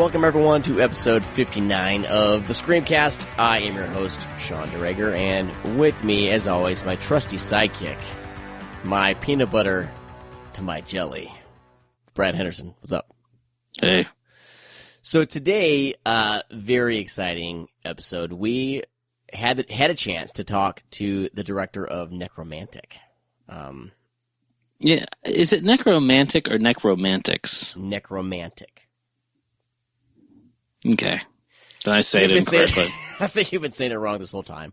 welcome everyone to episode 59 of the ScreamCast. I am your host, Sean DeRager, and with me, as always, my trusty sidekick, my peanut butter to my jelly, Brad Henderson. What's up? Hey. So today, very exciting episode. We had a chance to talk to the director of Nekromantik. Yeah, is it Nekromantik or Nekromantics? Nekromantik. Okay. Did I say it incorrectly? I think you've been saying it wrong this whole time,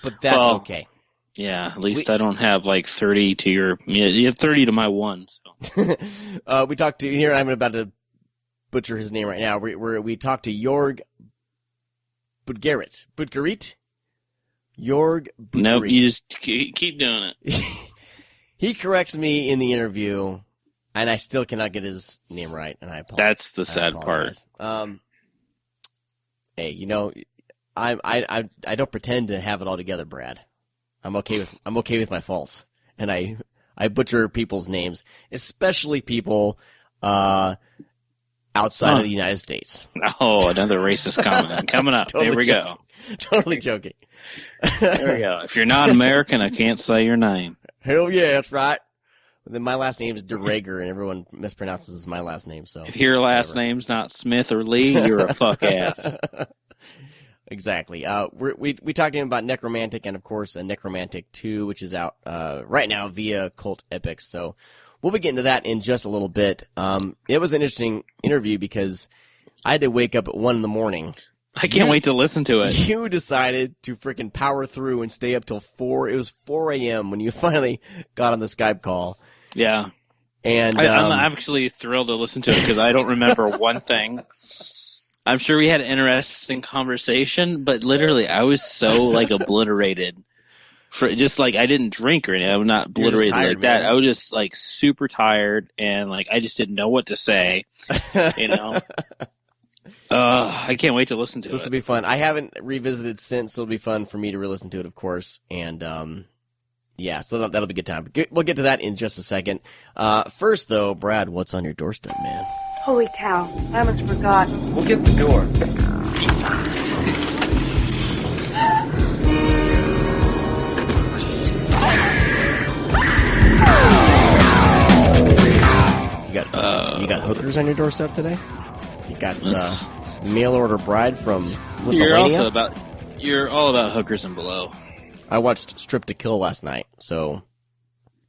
but that's okay. Yeah, at least I don't have like 30 to your... You have 30 to my 1. So. We talked to... Here, I'm about to butcher his name right now. We talked to Jörg Buttgereit. Buttgereit? Jörg Buttgereit. Nope, you just keep doing it. He corrects me in the interview, and I still cannot get his name right, and I apologize. That's the sad part. Hey, you know, I don't pretend to have it all together, Brad. I'm okay with my faults, and I butcher people's names, especially people outside of the United States. Oh, another racist comment coming up. Totally There we joking. go. Totally joking. There we go. If you're not American, I can't say your name. Hell yeah, that's right. Then my last name is DeRager, and everyone mispronounces my last name. So if your last name's not Smith or Lee, you're a fuck ass. Exactly. We talked to him about Nekromantik and, of course, Nekromantik 2, which is out right now via Cult Epics. So we'll be getting to that in just a little bit. It was an interesting interview because I had to wake up at 1 in the morning. I can't wait to listen to it. You decided to freaking power through and stay up till 4. It was 4 a.m. when you finally got on the Skype call. Yeah. And I'm actually thrilled to listen to it because I don't remember one thing. I'm sure we had an interesting conversation, but literally I was so like obliterated. For just like I didn't drink or anything. I'm not obliterated tired, like that. Man. I was just like super tired and like I just didn't know what to say. You know? I can't wait to listen to it. This will be fun. I haven't revisited since, so it'll be fun for me to re-listen to it, of course. And yeah, so that'll be a good time. We'll get to that in just a second. First, though, Brad, what's on your doorstep, man? Holy cow, I almost forgot. We'll get the door. You got hookers on your doorstep today? You got mail order bride from Lithuania? You're all about hookers and below. I watched Strip to Kill last night, so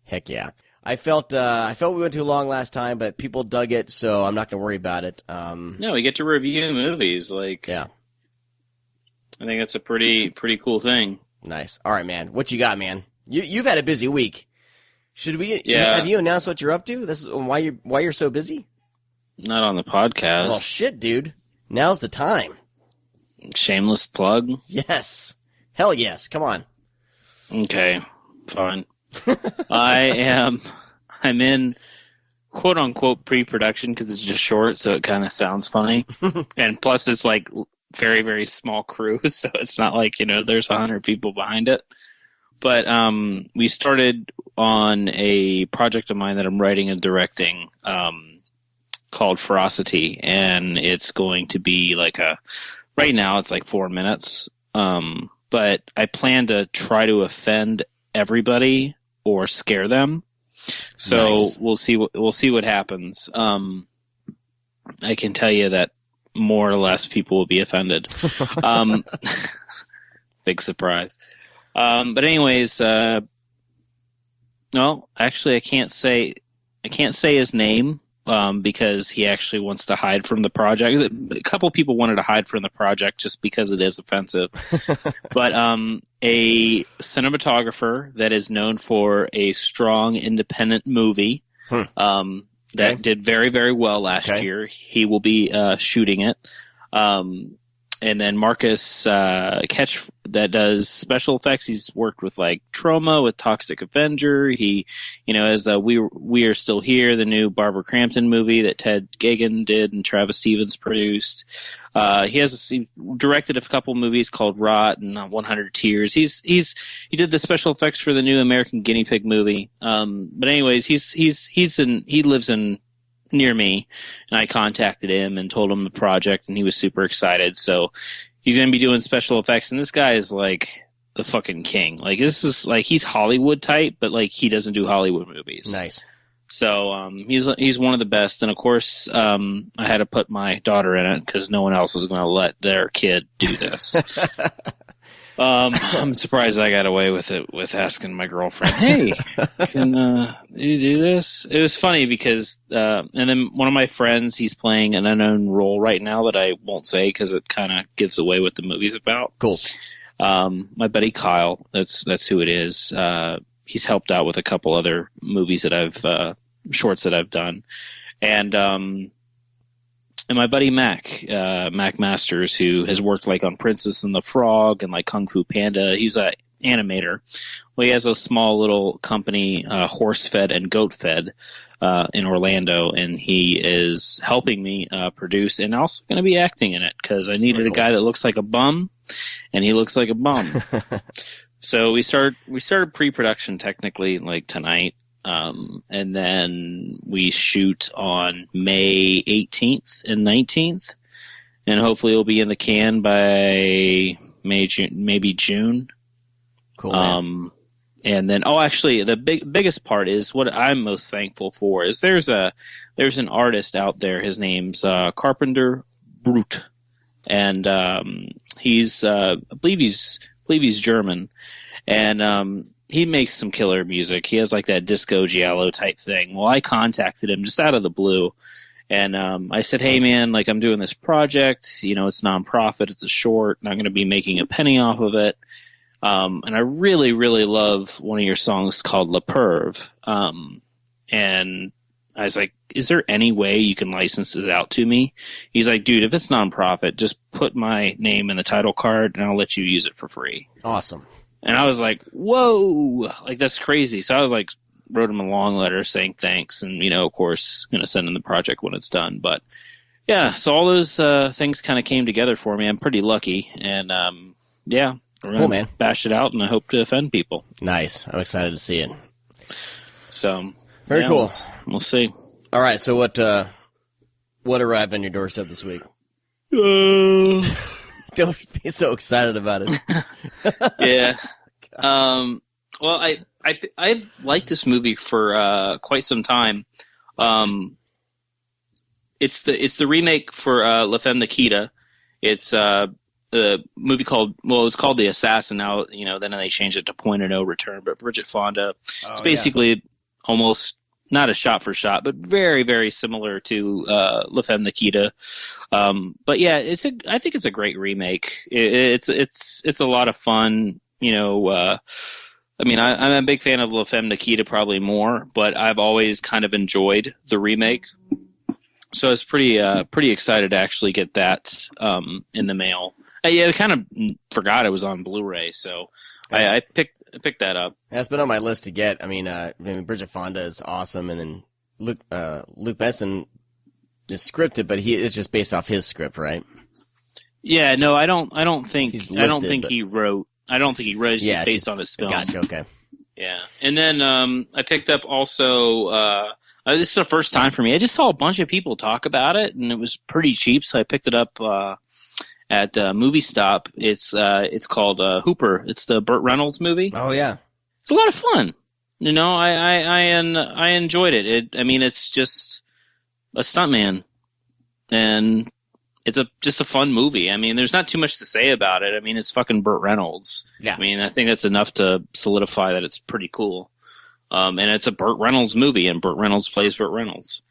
heck yeah. I felt we went too long last time, but people dug it, so I'm not gonna worry about it. No, we get to review movies. Like, yeah, I think that's a pretty cool thing. Nice. All right, man. What you got, man? You've had a busy week. Should we? Yeah. Have you announced what you're up to? This is why you're so busy. Not on the podcast. Well, shit, dude. Now's the time. Shameless plug. Yes. Hell yes. Come on. Okay. Fine. I'm in quote unquote pre-production because it's just short, so it kind of sounds funny. And plus it's like very, very small crew, so it's not like, there's 100 people behind it. But we started on a project of mine that I'm writing and directing called Ferocity, and it's going to be like right now it's like 4 minutes, but I plan to try to offend everybody or scare them. So nice. We'll see what happens. I can tell you that more or less people will be offended. Big surprise. But anyways, no, actually I can't say his name because he actually wants to hide from the project. A couple people wanted to hide from the project just because it is offensive. But a cinematographer that is known for a strong independent movie that did very, very well last year. He will be shooting it. And then Marcus Ketch that does special effects. He's worked with like Trauma, with Toxic Avenger. He, as We Are Still Here, the new Barbara Crampton movie that Ted Gagan did and Travis Stevens produced. He directed a couple movies called Rot and 100 Tears. He did the special effects for the new American Guinea Pig movie. But anyways, he lives in near me, and I contacted him and told him the project, and he was super excited. So he's going to be doing special effects, and this guy is like the fucking king. Like, this is like, he's Hollywood type, but like he doesn't do Hollywood movies. Nice. So he's one of the best, and of course I had to put my daughter in it because no one else is going to let their kid do this. I'm surprised I got away with it with asking my girlfriend, "Hey, can you do this?" It was funny because, and then one of my friends, he's playing an unknown role right now that I won't say because it kind of gives away what the movie's about. Cool. My buddy Kyle, that's who it is. He's helped out with a couple other movies that I've shorts that I've done, and my buddy Mac Masters, who has worked like on Princess and the Frog and like Kung Fu Panda. He's a animator. Well, he has a small little company, Horse Fed and Goat Fed, in Orlando, and he is helping me produce and also going to be acting in it because I needed a guy that looks like a bum, and he looks like a bum. So we started pre-production technically like tonight. And then we shoot on May 18th and 19th, and hopefully it'll be in the can by maybe June. Cool. Man. And then, actually, the biggest part is what I'm most thankful for is there's an artist out there. His name's Carpenter Brute, and he's I believe he's German, and he makes some killer music. He has like that disco giallo type thing. Well, I contacted him just out of the blue, and I said, "Hey, man, like I'm doing this project. You know, it's nonprofit. It's a short. Not going to be making a penny off of it. And I really, really love one of your songs called La Perve. And I was like, is there any way you can license it out to me?" He's like, "Dude, if it's nonprofit, just put my name in the title card, and I'll let you use it for free." Awesome. And I was like, whoa, like that's crazy. So I was like, wrote him a long letter saying thanks, and of course, going to send him the project when it's done. But yeah, so all those things kind of came together for me. I'm pretty lucky, and yeah, we're cool, man. Bash it out, and I hope to offend people. Nice. I'm excited to see it. So very cool. We'll see. All right. So what arrived on your doorstep this week? Don't be so excited about it. Yeah. Well, I've liked this movie for quite some time. It's the remake for La Femme Nikita. It's a movie it's called The Assassin now. Then they changed it to Point of No Return. But Bridget Fonda. It's basically almost not a shot for shot, but very, very similar to La Femme Nikita. But yeah, I think it's a great remake. It's a lot of fun. I mean, I'm a big fan of La Femme Nikita, probably more, but I've always kind of enjoyed the remake. So I was pretty excited to actually get that in the mail. I kind of forgot it was on Blu-ray, so I picked that up. That's been on my list to get. I mean, Bridget Fonda is awesome, and then Luke Besson is scripted, but he is just based off his script, right? Yeah, no, I don't think listed, he wrote. I don't think he wrote. It's just based on his film. Gotcha. Okay. Yeah, and then I picked up also. This is the first time for me. I just saw a bunch of people talk about it, and it was pretty cheap, so I picked it up at Movie Stop. It's called Hooper. It's the Burt Reynolds movie. Oh yeah, it's a lot of fun. I enjoyed it. I mean, it's just a stuntman, and it's just a fun movie. I mean, there's not too much to say about it. I mean, it's fucking Burt Reynolds. Yeah. I mean, I think that's enough to solidify that it's pretty cool. And it's a Burt Reynolds movie, and Burt Reynolds plays Burt Reynolds.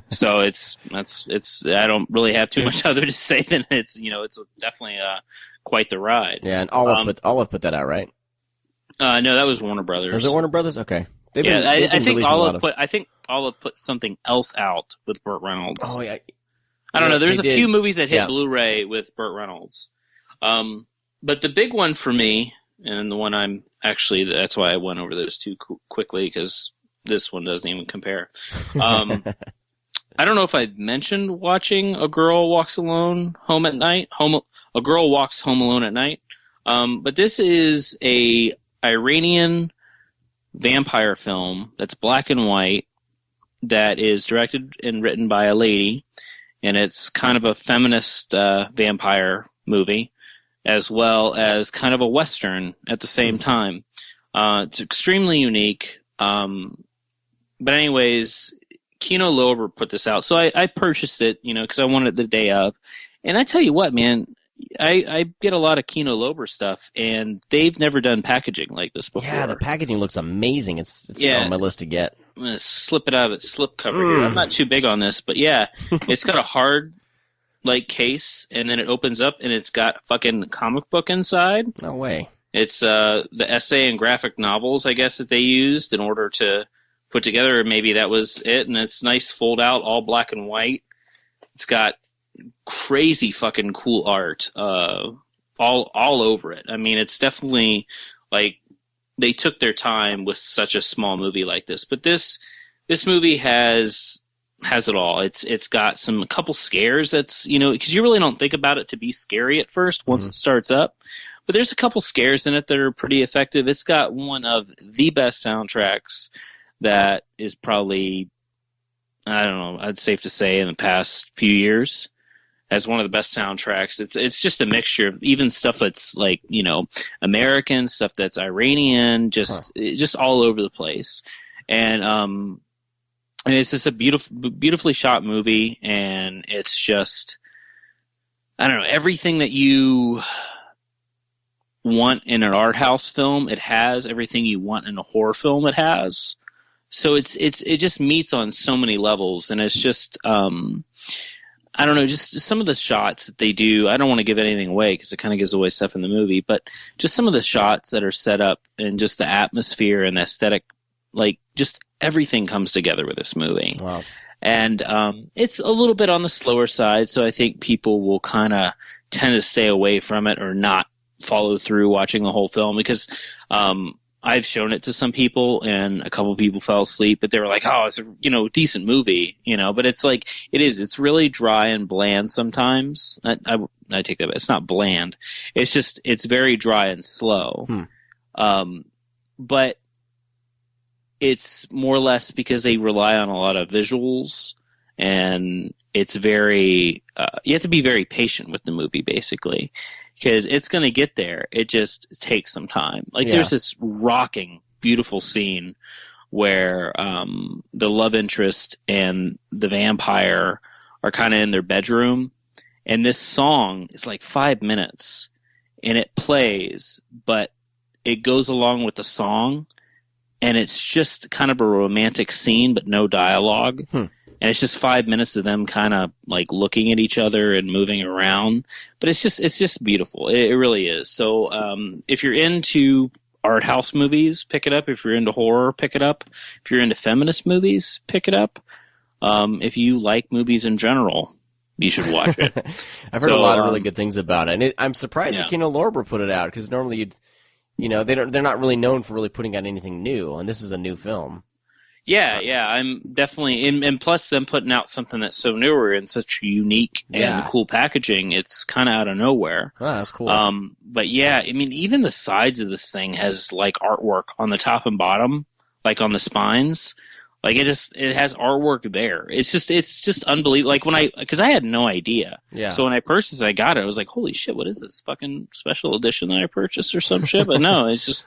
So it's I don't really have too much other to say than it's definitely quite the ride. Yeah, and Olive put that out, right? No, that was Warner Brothers. Was it Warner Brothers? Okay. I think Olive put something else out with Burt Reynolds. Oh yeah. I don't know. There's a few movies that hit Blu-ray with Burt Reynolds. But the big one for me, and the one that's why I went over those two quickly, because this one doesn't even compare. I don't know if I mentioned watching A Girl Walks Home at Night. A Girl Walks Home Alone at Night. But this is a Iranian vampire film that's black and white. that is directed and written by a lady, and it's kind of a feminist vampire movie, as well as kind of a Western at the same time. It's extremely unique. But anyways, Kino Lorber put this out. So I purchased it, because I wanted it the day of. And I tell you what, man, I get a lot of Kino Lorber stuff, and they've never done packaging like this before. Yeah, the packaging looks amazing. It's on my list to get. I'm going to slip it out of its slip cover here. I'm not too big on this, but yeah, it's got a hard case, and then it opens up, and it's got a fucking comic book inside. No way. It's the essay and graphic novels, I guess, that they used in order to put together, or maybe that was it, and it's nice fold out, all black and white. It's got crazy fucking cool art all over it. I mean, it's definitely they took their time with such a small movie like this. But this movie has it all. It's got a couple scares that's, because you really don't think about it to be scary at first once it starts up. But there's a couple scares in it that are pretty effective. It's got one of the best soundtracks that is probably, I don't know, I'd safe to say in the past few years, as one of the best soundtracks. It's just a mixture of even stuff that's American, stuff that's Iranian, just all over the place. And it's just a beautifully shot movie, and it's just, I don't know, everything that you want in an art house film, it has. Everything you want in a horror film, it has. So it just meets on so many levels, and it's just I don't know, just some of the shots that they do. I don't want to give anything away because it kind of gives away stuff in the movie, but just some of the shots that are set up and just the atmosphere and the aesthetic, just everything comes together with this movie. Wow. And it's a little bit on the slower side, so I think people will kind of tend to stay away from it or not follow through watching the whole film, because I've shown it to some people, and a couple of people fell asleep, but they were like, "Oh, it's a decent movie," But it's it's really dry and bland sometimes. I take that back. It's not bland. It's very dry and slow. But it's more or less because they rely on a lot of visuals, and it's very you have to be very patient with the movie, basically, because it's going to get there. It just takes some time. There's this rocking, beautiful scene where the love interest and the vampire are kind of in their bedroom, and this song is 5 minutes, and it plays, but it goes along with the song, and it's just kind of a romantic scene, but no dialogue. And it's just 5 minutes of them kind of looking at each other and moving around. But it's just beautiful. It really is. So if you're into art house movies, pick it up. If you're into horror, pick it up. If you're into feminist movies, pick it up. If you like movies in general, you should watch it. I've heard a lot of really good things about it. And I'm surprised that Kino Lorber put it out, because normally they're not really known for really putting out anything new, and this is a new film. Yeah, I'm definitely, and plus them putting out something that's so newer and such unique and cool packaging, it's kind of out of nowhere. Oh, that's cool. But yeah, I mean, even the sides of this thing has artwork on the top and bottom, on the spines. It has artwork there. It's just unbelievable. Because I had no idea. Yeah. So when I purchased it, I got it. I was like, holy shit, what is this fucking special edition that I purchased or some shit? But no, it's just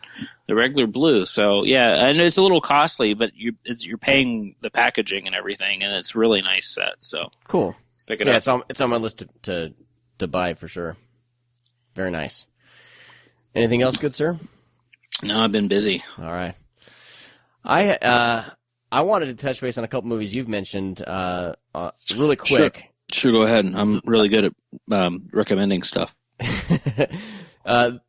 the regular blue. So yeah, I know it's a little costly, but you're paying the packaging and everything, and it's a really nice set. So cool. Pick it up. It's on my list to buy for sure. Very nice. Anything else good, sir? No, I've been busy. All right. I wanted to touch base on a couple movies you've mentioned really quick. Sure, go ahead. I'm really good at recommending stuff. Well,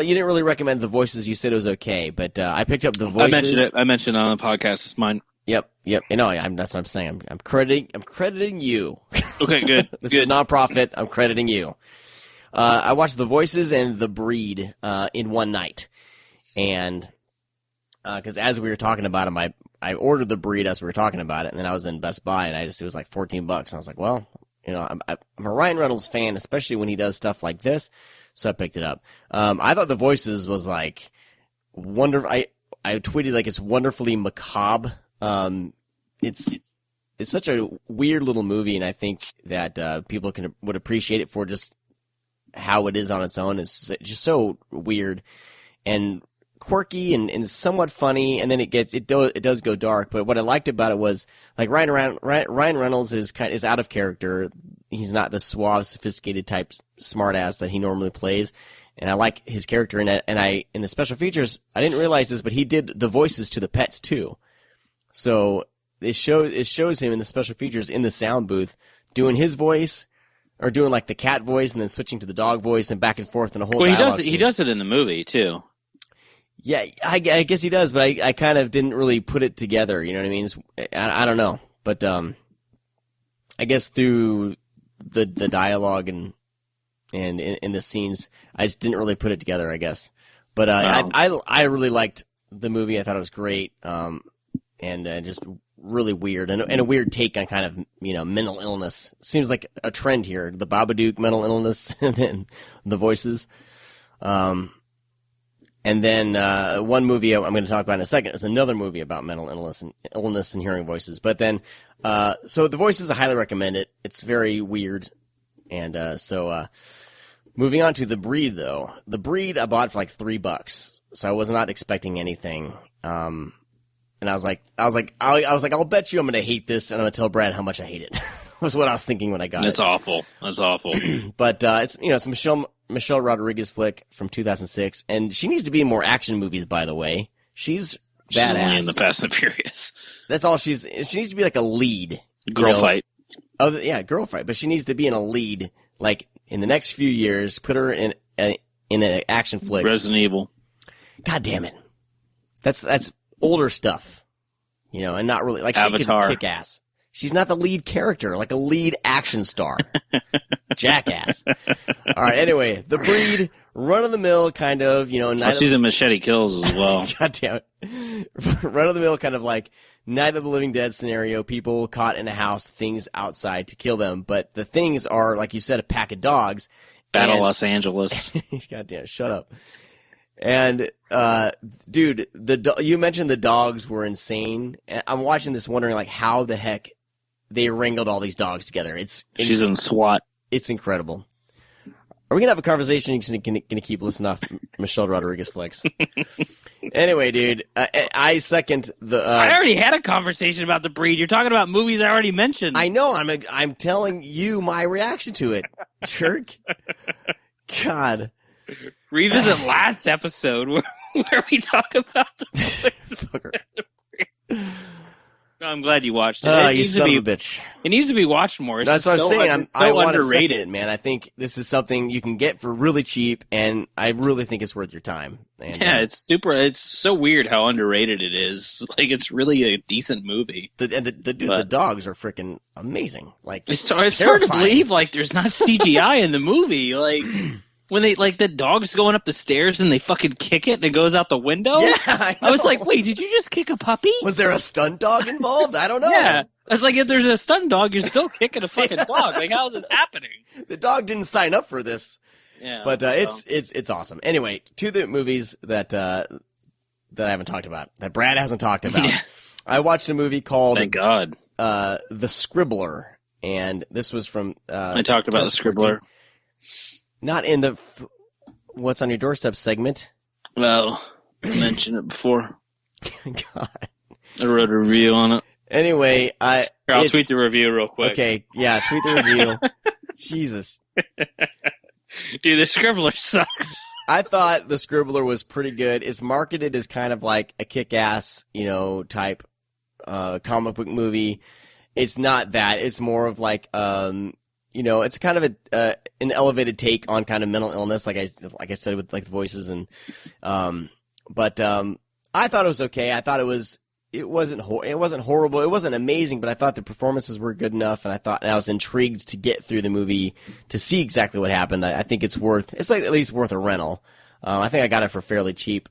you didn't really recommend The Voices. You said it was okay, but I picked up The Voices. I mentioned it on the podcast. It's mine. Yep. That's what I'm saying. I'm crediting you. Okay, good. This is a nonprofit. I'm crediting you. I watched The Voices and The Breed in one night, and because as we were talking about them, I ordered The Breed as we were talking about it, and then I was in Best Buy, and it was $14, and I was like, well, I'm a Ryan Reynolds fan, especially when he does stuff like this, so I picked it up. I thought The Voices was wonderful. I tweeted it's wonderfully macabre, it's such a weird little movie, and I think that people would appreciate it for just how it is on its own. It's just so weird and quirky and somewhat funny, and then it does go dark. But what I liked about it was like Ryan Reynolds is out of character. He's not the suave, sophisticated type smartass that he normally plays, and I like his character in it. And in the special features, I didn't realize this, but he did the voices to the pets too. So it shows him in the special features in the sound booth doing his voice, or doing like the cat voice, and then switching to the dog voice, and back and forth in a whole. Well, he does it in the movie too. Yeah, I guess he does, but I kind of didn't really put it together. You know what I mean? I don't know, but I guess through the dialogue and in the scenes, I just didn't really put it together. I guess, but I really liked the movie. I thought it was great, and just really weird and a weird take on kind of mental illness. Seems like a trend here: the Babadook mental illness, and then the voices. And then one movie I'm going to talk about in a second is another movie about mental illness and hearing voices. But then, so the voices, I highly recommend it. It's very weird. And so moving on to The Breed, though. The Breed I bought for like $3, so I was not expecting anything. And I was like, I'll bet you I'm going to hate this, and I'm going to tell Brad how much I hate it. Was what I was thinking when I got it. That's awful. But it's Michelle Rodriguez flick from 2006, and she needs to be in more action movies. By the way, she's badass. Only in the Fast and Furious. She needs to be like a lead. Girl fight. Oh yeah, girl fight. But she needs to be in a lead, like in the next few years. Put her in an action flick. Resident Evil. God damn it. That's older stuff, and not really like Avatar. She could kick ass. She's not the lead character, like a lead action star. Jackass. All right, anyway, The Breed, run-of-the-mill kind of, she's in Machete Kills as well. God damn it. Run-of-the-mill kind of like Night of the Living Dead scenario, people caught in a house, things outside to kill them. But the things are, like you said, a pack of dogs. Battle Los Angeles. God damn, shut up. And, dude, you mentioned the dogs were insane. I'm watching this wondering, like, how the heck they wrangled all these dogs together. She's in SWAT. It's incredible. Are we going to have a conversation? You're going to keep listening off Michelle Rodriguez flicks. Anyway, dude, I second the... I already had a conversation about The Breed. You're talking about movies I already mentioned. I know. I'm telling you my reaction to it, jerk. God. Revisit last episode where we talk about the Breed. I'm glad you watched it. You son of a bitch. It needs to be watched more. That's what I'm saying. I want to underrated. second it, man. I think this is something you can get for really cheap, and I really think it's worth your time. And, it's super. It's so weird how underrated it is. Like, it's really a decent movie. The dogs are freaking amazing. Like, it's hard to believe. Like, there's not CGI in the movie. Like. When the dog's going up the stairs and they fucking kick it and it goes out the window? Yeah, I was like, wait, did you just kick a puppy? Was there a stunt dog involved? I don't know. Yeah. I was like, if there's a stunt dog, you're still kicking a fucking dog. Like, how is this happening? The dog didn't sign up for this. Yeah. But it's awesome. Anyway, to the movies that I haven't talked about, that Brad hasn't talked about. Yeah. I watched a movie called Thank God. The Scribbler, and this was from I talked about The Scribbler. Not in the What's on Your Doorstep segment. Well, I mentioned it before. God. I wrote a review on it. Anyway, I'll tweet the review real quick. Okay, yeah, tweet the review. Jesus. Dude, The Scribbler sucks. I thought The Scribbler was pretty good. It's marketed as kind of like a kick-ass, type comic book movie. It's not that. It's more of like it's kind of an elevated take on kind of mental illness, like I said, with like the voices and, but I thought it was okay. I thought it wasn't horrible. It wasn't amazing, but I thought the performances were good enough, and I was intrigued to get through the movie to see exactly what happened. I think it's like at least worth a rental. I think I got it for fairly cheap.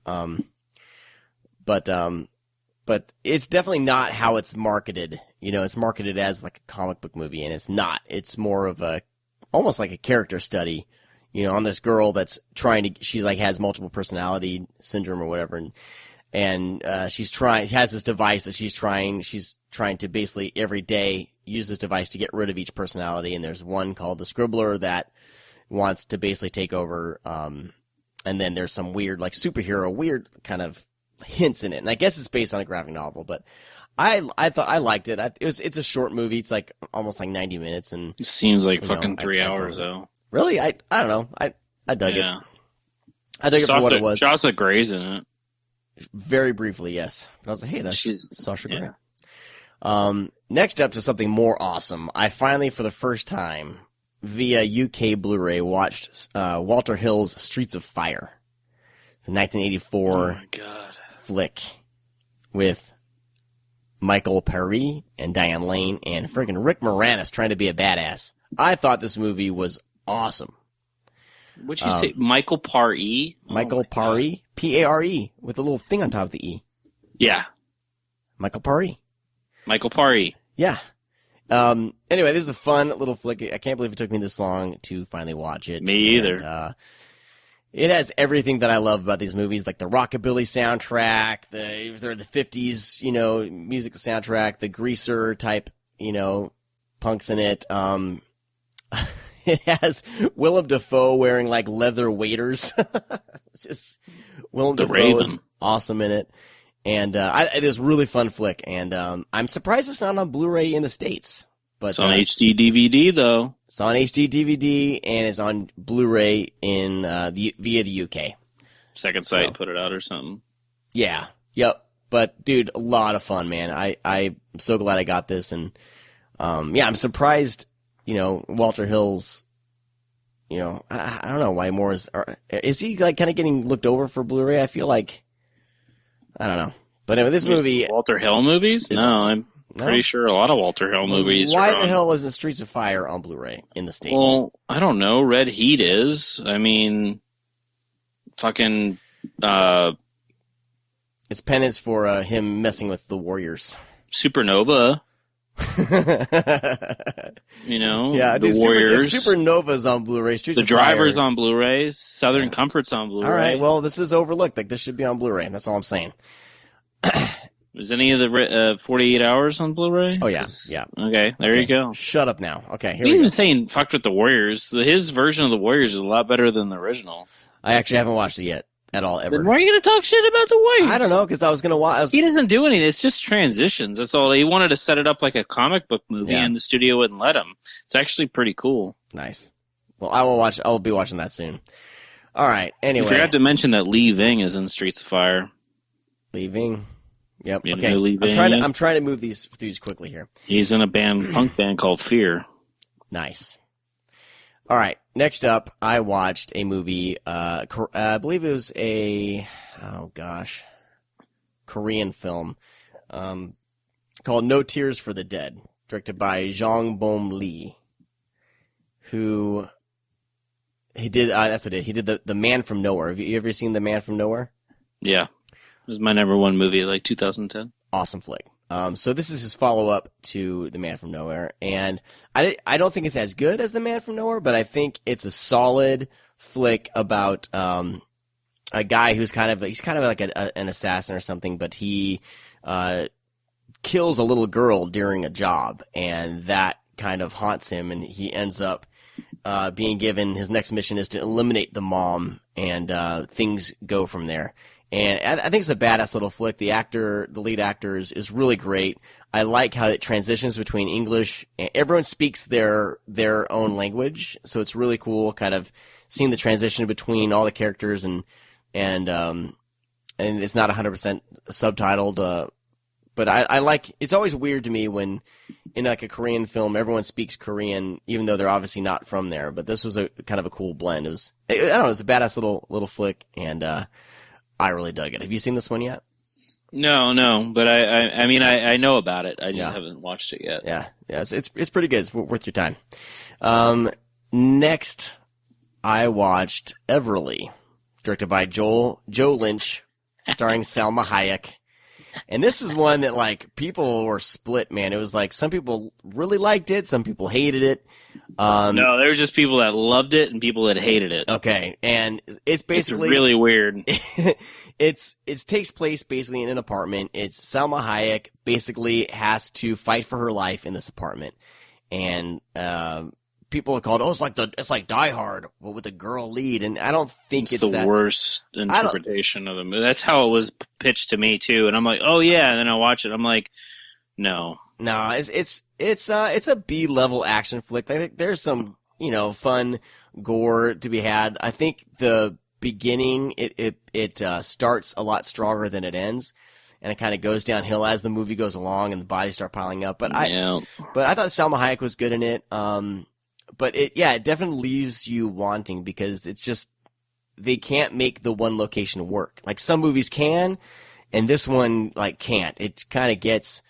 But it's definitely not how it's marketed. It's marketed as like a comic book movie, and it's not. It's more of almost like a character study, on this girl that's she like has multiple personality syndrome or whatever. and she has this device that she's trying to basically every day use this device to get rid of each personality. And there's one called the Scribbler that wants to basically take over. And then there's some weird, like superhero, weird kind of hints in it. And I guess it's based on a graphic novel, but I thought I liked it. It's a short movie. It's like almost like 90 minutes, and it seems like fucking 3 hours though. Really, I don't know. I dug it. I dug it for what it was. Sasha Grey's in it. Very briefly, yes. But I was like, hey, that's Sasha Grey. Yeah. Next up to something more awesome. I finally, for the first time, via UK Blu-ray, watched Walter Hill's Streets of Fire. The 1984 flick with Michael Paré and Diane Lane and friggin' Rick Moranis trying to be a badass. I thought this movie was awesome. What'd you say? Michael Paré? Michael Paré? P-A-R-E, with a little thing on top of the E. Yeah. Michael Paré. Michael Paré. Yeah. Anyway, this is a fun little flick. I can't believe it took me this long to finally watch it. Me either. It has everything that I love about these movies, like the rockabilly soundtrack, the 50s, music soundtrack, the greaser type, punks in it. It has Willem Dafoe wearing like leather waders. Just Willem Dafoe is awesome in it. And it is a really fun flick, and I'm surprised it's not on Blu-ray in the States. But it's on HD DVD though. It's on HD DVD and it's on Blu-ray in via the UK. Second Sight put it out or something. Yeah. Yep. But dude, a lot of fun, man. I'm so glad I got this, and I'm surprised. Walter Hill's. I don't know why more is he like kind of getting looked over for Blu-ray? I feel like. I don't know. But anyway, this movie... Walter Hill movies? No, I'm pretty sure a lot of Walter Hill movies Why the hell isn't Streets of Fire on Blu-ray in the States? Well, I don't know. Red Heat is. I mean, fucking... It's penance for him messing with the Warriors. Supernova. Yeah, the Warriors. Supernova's on Blu-ray. The Driver's on Blu-ray. Southern Comfort's on Blu-ray. All right, well, this is overlooked. Like, this should be on Blu-ray. That's all I'm saying. Is any of the 48 Hours on Blu-ray? Oh, yeah. Yeah. Okay, there you go. Shut up now. Okay, here we we go. Even saying fucked with the Warriors. His version of the Warriors is a lot better than the original. I actually haven't watched it yet. At all, ever. Then why are you going to talk shit about the Warriors? I don't know, because I was going to watch... He doesn't do anything. It's just transitions. That's all. He wanted to set it up like a comic book movie, and the studio wouldn't let him. It's actually pretty cool. Nice. Well, I will be watching that soon. All right, anyway. You forgot to mention that Lee Ving is in Streets of Fire. Lee Ving? Yep, you okay. Know who Lee Ving I'm trying to move these quickly here. He's in a punk band called Fear. Nice. All right, next up, I watched a movie, I believe it was Korean film, called No Tears for the Dead, directed by Jong Bom Lee, who, he did The Man from Nowhere. Have you ever seen The Man from Nowhere? Yeah. It was my number one movie, like 2010. Awesome flick. So this is his follow-up to The Man from Nowhere, and I don't think it's as good as The Man from Nowhere, but I think it's a solid flick about a guy who's kind of like an assassin or something, but he kills a little girl during a job, and that kind of haunts him, and he ends up being given his next mission is to eliminate the mom, and things go from there. And I think it's a badass little flick. The lead actor is really great. I like how it transitions between English. Everyone speaks their own language, so it's really cool kind of seeing the transition between all the characters, and it's not 100% subtitled. But I like, it's always weird to me when in like a Korean film everyone speaks Korean, even though they're obviously not from there. But this was a kind of a cool blend. It was, I don't know, it's a badass little flick, and I really dug it. Have you seen this one yet? No, but I mean I know about it. I just haven't watched it yet. Yeah, it's pretty good. It's worth your time. Next, I watched Everly, directed by Joe Lynch, starring Salma Hayek, And this is one that, like, people were split, man. It was like some people really liked it, some people hated it. No, there was just people that loved it and people that hated it. Okay, and it's basically... It's really weird. It takes place basically in an apartment. It's Salma Hayek basically has to fight for her life in this apartment. And people are called, it's like Die Hard, but with a girl lead. And I don't think it's the worst interpretation of the movie. That's how it was pitched to me too. And I'm like, oh yeah. And then I watch it. I'm like, no. No, it's a B-level action flick. I think there's some, fun gore to be had. I think the beginning, it starts a lot stronger than it ends. And it kind of goes downhill as the movie goes along and the bodies start piling up. But I thought Salma Hayek was good in it. But it definitely leaves you wanting because it's just, they can't make the one location work. Like some movies can, and this one, like, can't. It kind of gets,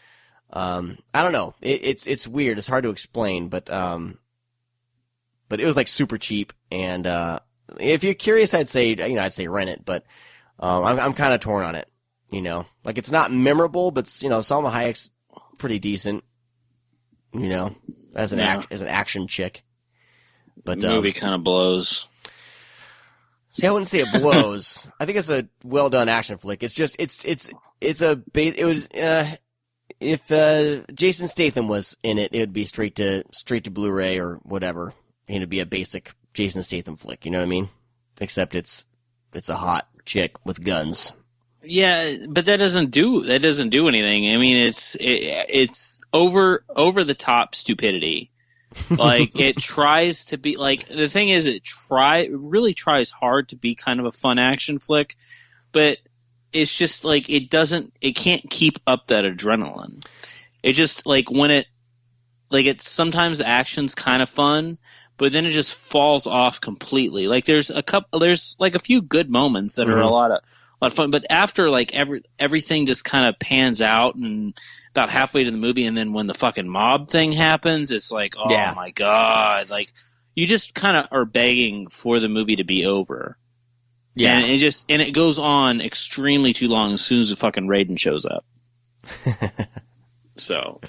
I don't know. It's weird. It's hard to explain, but it was like super cheap. And, if you're curious, I'd say rent it, but, I'm kind of torn on it. Like it's not memorable, but Salma Hayek's pretty decent. As an action chick. But the movie kind of blows. See, I wouldn't say it blows. I think it's a well done action flick. It's just if Jason Statham was in it, it would be straight to Blu-ray or whatever. And it'd be a basic Jason Statham flick. You know what I mean? Except it's a hot chick with guns. Yeah, but that doesn't do anything. I mean, it's over the top stupidity. Like it tries to be like the thing is it really tries hard to be kind of a fun action flick, but it's just like it can't keep up that adrenaline. It just like it's sometimes the action's kind of fun, but then it just falls off completely. Like there's like a few good moments that are a lot of fun, but after like everything just kind of pans out and about halfway to the movie, and then when the fucking mob thing happens, it's like, oh my god, like you just kind of are begging for the movie to be over. Yeah, and it goes on extremely too long as soon as the fucking Raiden shows up. So,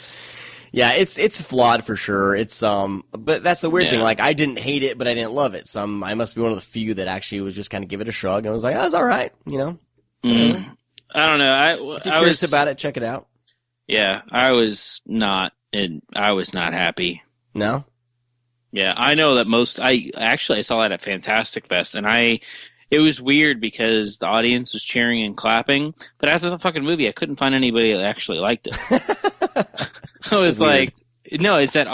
yeah, it's flawed for sure. It's but that's the weird thing. Like I didn't hate it, but I didn't love it. So I must be one of the few that actually was just kind of give it a shrug and was like, oh, it's all right, I don't know. If you're curious about it, check it out. Yeah, I was not happy. No? Yeah, I know that I saw that at Fantastic Fest, and it was weird because the audience was cheering and clapping, but after the fucking movie, I couldn't find anybody that actually liked it. I was like, no, it's that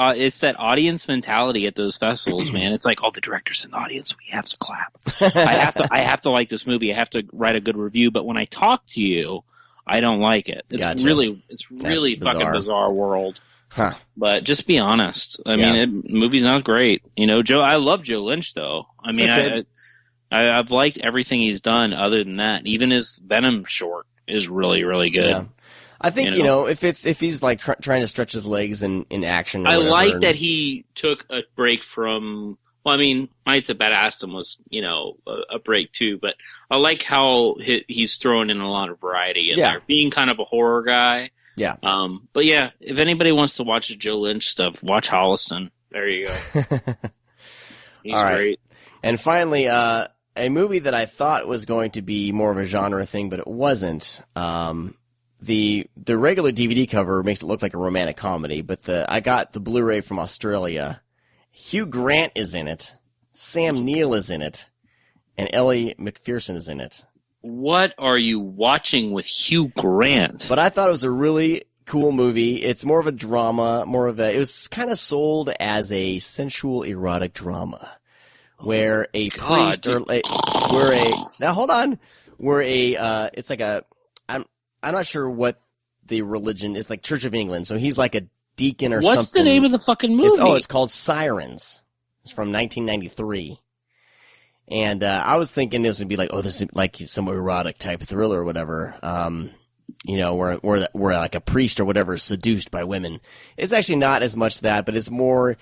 audience mentality at those festivals, man. It's like, the director's in the audience, we have to clap. I have to like this movie. I have to write a good review, but when I talk to you, I don't like it. It's really fucking bizarre world. Huh. But just be honest. I mean, the movie's not great. I love Joe Lynch though. I mean, I've liked everything he's done other than that. Even his Venom short is really, really good. Yeah. I think, if he's like trying to stretch his legs in action. Or I like that he took a break from, well, I mean, Nights at Badassdom was, a break too, but I like how he's throwing in a lot of variety in there, being kind of a horror guy. Yeah. But yeah, if anybody wants to watch the Joe Lynch stuff, watch Holliston. There you go. He's great. And finally, a movie that I thought was going to be more of a genre thing, but it wasn't. The regular DVD cover makes it look like a romantic comedy, but I got the Blu-ray from Australia. Hugh Grant is in it, Sam Neill is in it, and Ellie McPherson is in it. What are you watching with Hugh Grant? But I thought it was a really cool movie. It's more of a drama, it was kind of sold as a sensual erotic drama, where a priest it's like I'm not sure what the religion is, like Church of England. So he's like a deacon or something. What's the name of the fucking movie? It's called Sirens. It's from 1993. And I was thinking this would be like, this is like some erotic type thriller or whatever. Where like a priest or whatever is seduced by women. It's actually not as much that, but it's more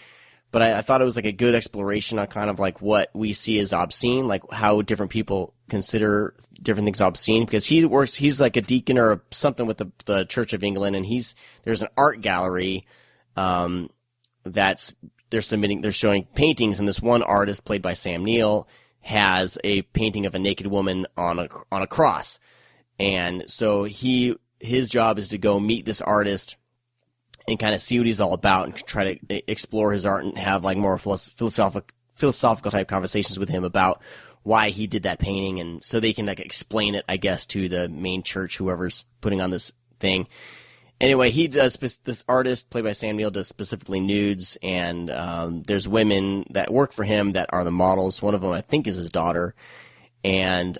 but I thought it was like a good exploration on kind of like what we see as obscene, like how different people consider different things obscene, because he's like a deacon or something with the Church of England, and there's an art gallery, they're showing paintings, and this one artist played by Sam Neill has a painting of a naked woman on a cross. And so his job is to go meet this artist and kind of see what he's all about and try to explore his art and have like more philosophical type conversations with him about why he did that painting, and so they can like explain it, I guess, to the main church, whoever's putting on this thing. Anyway, this artist played by Sam Neill does specifically nudes, and there's women that work for him that are the models. One of them, I think, is his daughter, and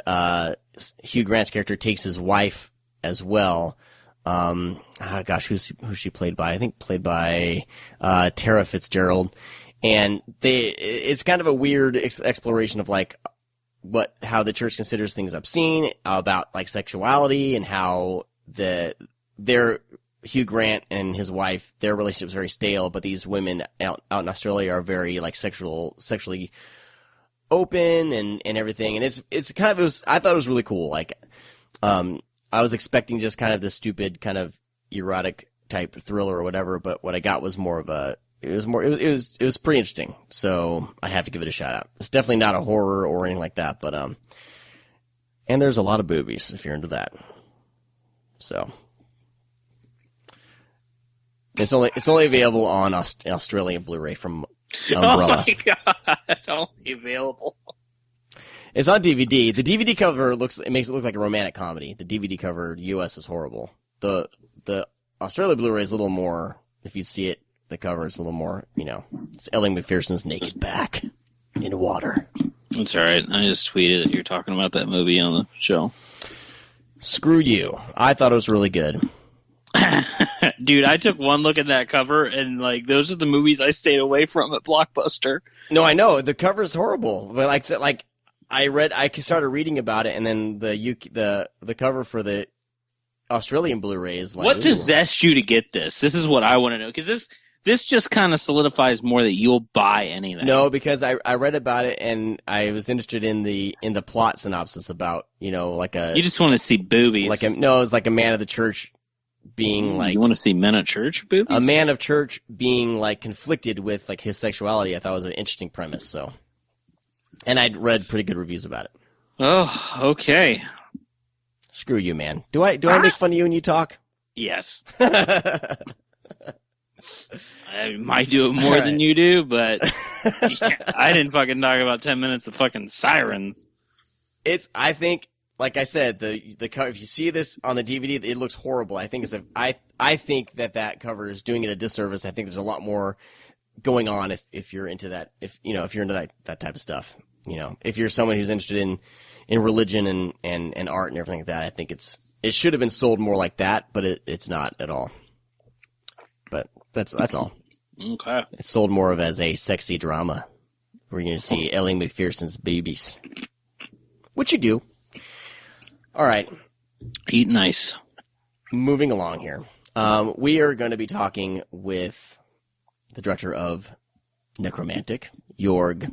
Hugh Grant's character takes his wife as well. Who's she played by? I think played by Tara Fitzgerald, and it's kind of a weird exploration of like how the church considers things obscene about like sexuality, and how Hugh Grant and his wife, their relationship is very stale, but these women out in Australia are very like sexually open and everything. And I thought it was really cool. Like, I was expecting just kind of the stupid kind of erotic type thriller or whatever, but what I got was it was pretty interesting. So I have to give it a shout out. It's definitely not a horror or anything like that, but, and there's a lot of boobies if you're into that. So. It's only available on Australian Blu-ray from Umbrella. Oh my god, it's only available. It's on DVD. The DVD cover makes it look like a romantic comedy. The DVD cover US is horrible. The Australian Blu-ray is a little more, if you see it, the cover is a little more, it's Ellie McPherson's naked back in water. That's alright. I just tweeted that you're talking about that movie on the show. Screw you. I thought it was really good. Dude, I took one look at that cover, and like those are the movies I stayed away from at Blockbuster. No, I know the cover's horrible, but like I started reading about it, and then the cover for the Australian Blu-ray is like, what possessed you to get this? This is what I want to know, because this just kind of solidifies more that you'll buy anything. No, because I read about it, and I was interested in the plot synopsis about you just want to see boobies. It was like a man of the church. Being like, you want to see men at church boobies? A man of church being like conflicted with like his sexuality, I thought was an interesting premise. So, and I'd read pretty good reviews about it. Oh, okay. Screw you, man. Do I make fun of you when you talk? Yes. I might do it more than you do, but I didn't fucking talk about 10 minutes of fucking sirens. I think. Like I said, the cover, if you see this on the DVD, it looks horrible. I think I think that cover is doing it a disservice. I think there's a lot more going on if you're into that, if you're into that type of stuff. If you're someone who's interested in religion and art and everything like that, I think it should have been sold more like that, but it's not at all. But that's all. Okay. It's sold more of as a sexy drama. We're going to see Ellie McPherson's babies. Which you do. All right. Eat nice. Moving along here. We are going to be talking with the director of Nekromantik, Jörg.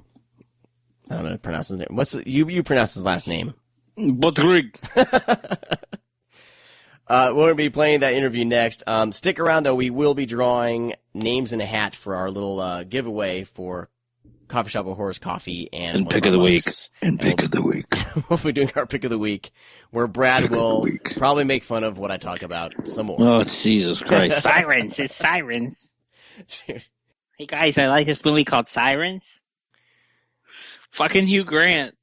I don't know how to pronounce his name. You pronounce his last name? Buttgereit. We're going to be playing that interview next. Stick around, though. We will be drawing names in a hat for our little giveaway for Coffee Shop of Horrors coffee and pick of the week. Pick of the week. We'll be doing our pick of the week, where Brad will probably make fun of what I talk about some more. Oh, Jesus Christ. Sirens. It's Sirens. Hey, guys, I like this movie called Sirens. Fucking Hugh Grant.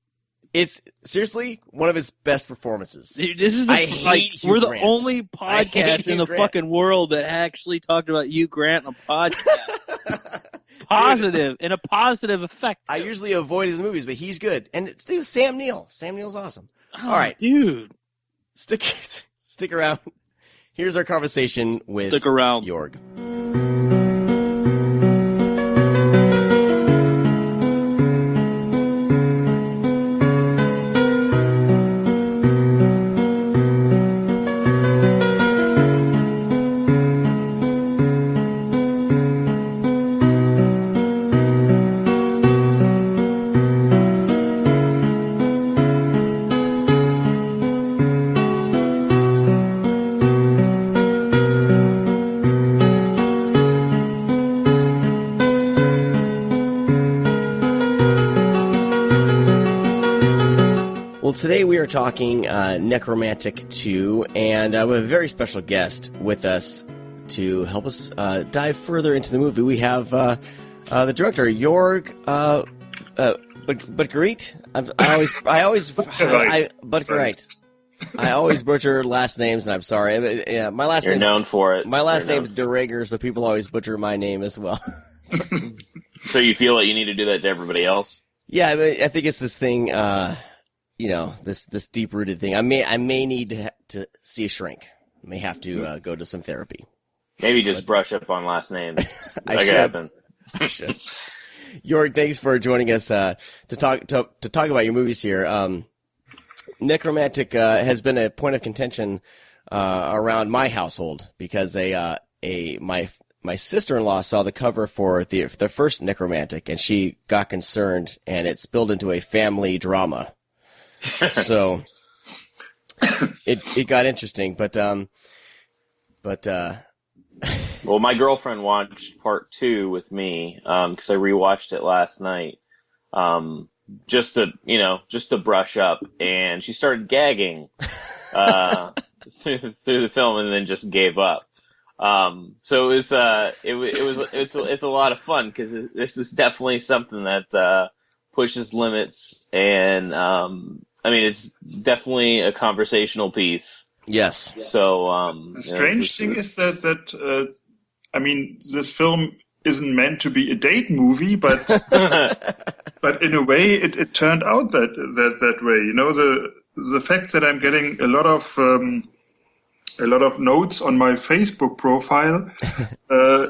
It's seriously one of his best performances. Dude, this is Hugh the Grant. only podcast in the fucking world that actually talked about Hugh Grant in a podcast. Positive, in a positive effect. I usually avoid his movies, but he's good. And dude, Sam Neill. Sam Neill's awesome. Oh, all right, dude. Stick around. Here's our conversation with Jörg. Well, today we are talking Nekromantik 2, and we have a very special guest with us to help us dive further into the movie. We have the director, Jörg Buttgereit. Buttgereit. I always butcher last names, and I'm sorry. Yeah, my last You're known for it. My last name's De Rager, so people always butcher my name as well. So you feel like you need to do that to everybody else? Yeah, I think it's this thing, this deep-rooted thing. I may need to see a shrink. I may have to go to some therapy. Maybe just brush up on last names. I That could happen. I should. Jörg, thanks for joining us to talk about your movies here. Nekromantik has been a point of contention around my household because my sister-in-law saw the cover for the first Nekromantik, and she got concerned, and it spilled into a family drama. So it got interesting, but Well, my girlfriend watched part 2 with me because I rewatched it last night, just to brush up, and she started gagging through the film, and then just gave up. So it's a lot of fun because this is definitely something that pushes limits, and it's definitely a conversational piece. yes. So The strange thing is that this film isn't meant to be a date movie, but but in a way it turned out that way. You know, the fact that I'm getting a lot of notes on my Facebook profile,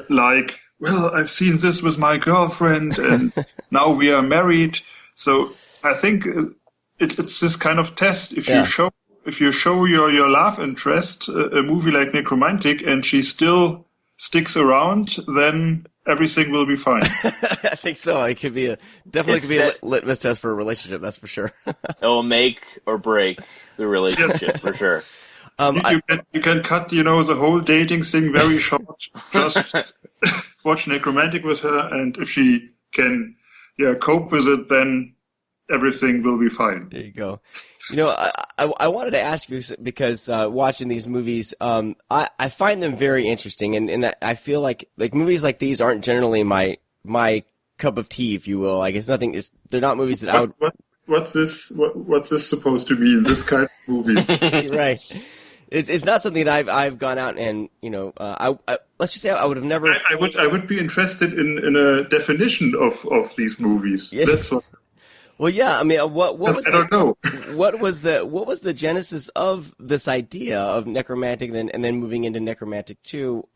like, well, I've seen this with my girlfriend, and now we are married. So I think it's this kind of test. If you show your love interest a movie like Nekromantik, and she still sticks around, then everything will be fine. I think so. It could be a litmus test for a relationship. That's for sure. it will make or break the relationship for sure. You can cut, the whole dating thing very short. Just watch Nekromantik with her, and if she can, cope with it, then everything will be fine. There you go. I wanted to ask you because watching these movies, I find them very interesting, and I feel like movies like these aren't generally my cup of tea, if you will. Like they're not movies that I would. What's this supposed to mean? This kind of movie, right? It's not something that I've gone out and let's just say I would have never. I would be interested in a definition of these movies. Yeah. That's what. Well, yeah. I mean, what was I don't know. What was the genesis of this idea of Nekromantik and then moving into Nekromantik 2?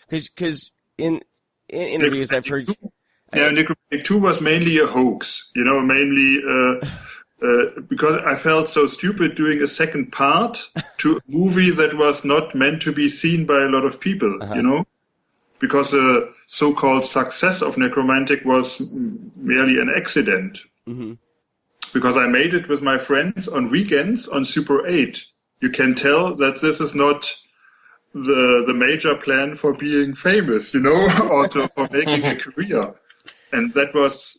Because in interviews I've heard. Nekromantik 2 was mainly a hoax. Mainly. Because I felt so stupid doing a second part to a movie that was not meant to be seen by a lot of people, because the so-called success of Nekromantik was merely an accident. Mm-hmm. Because I made it with my friends on weekends on Super 8. You can tell that this is not the major plan for being famous, or for making a career. And that was,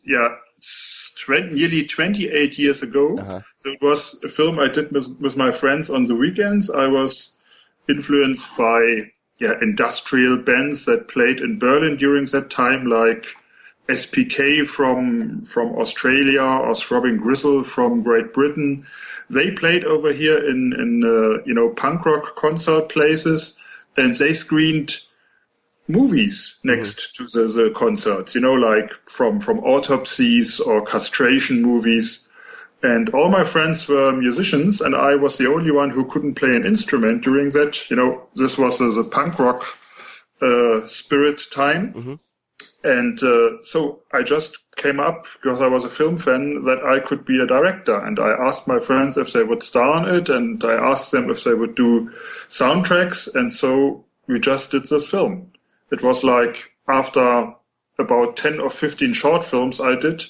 nearly 28 years ago. Uh-huh. So it was a film I did with my friends on the weekends. I was influenced by industrial bands that played in Berlin during that time, like SPK from Australia or Throbbing Gristle from Great Britain. They played over here in punk rock concert places, and they screened movies next to the concerts, like from autopsies or castration movies. And all my friends were musicians, and I was the only one who couldn't play an instrument during that. This was the punk rock spirit time. Mm-hmm. And so I just came up, because I was a film fan, that I could be a director. And I asked my friends if they would star on it, and I asked them if they would do soundtracks. And so we just did this film. It was like after about 10 or 15 short films I did.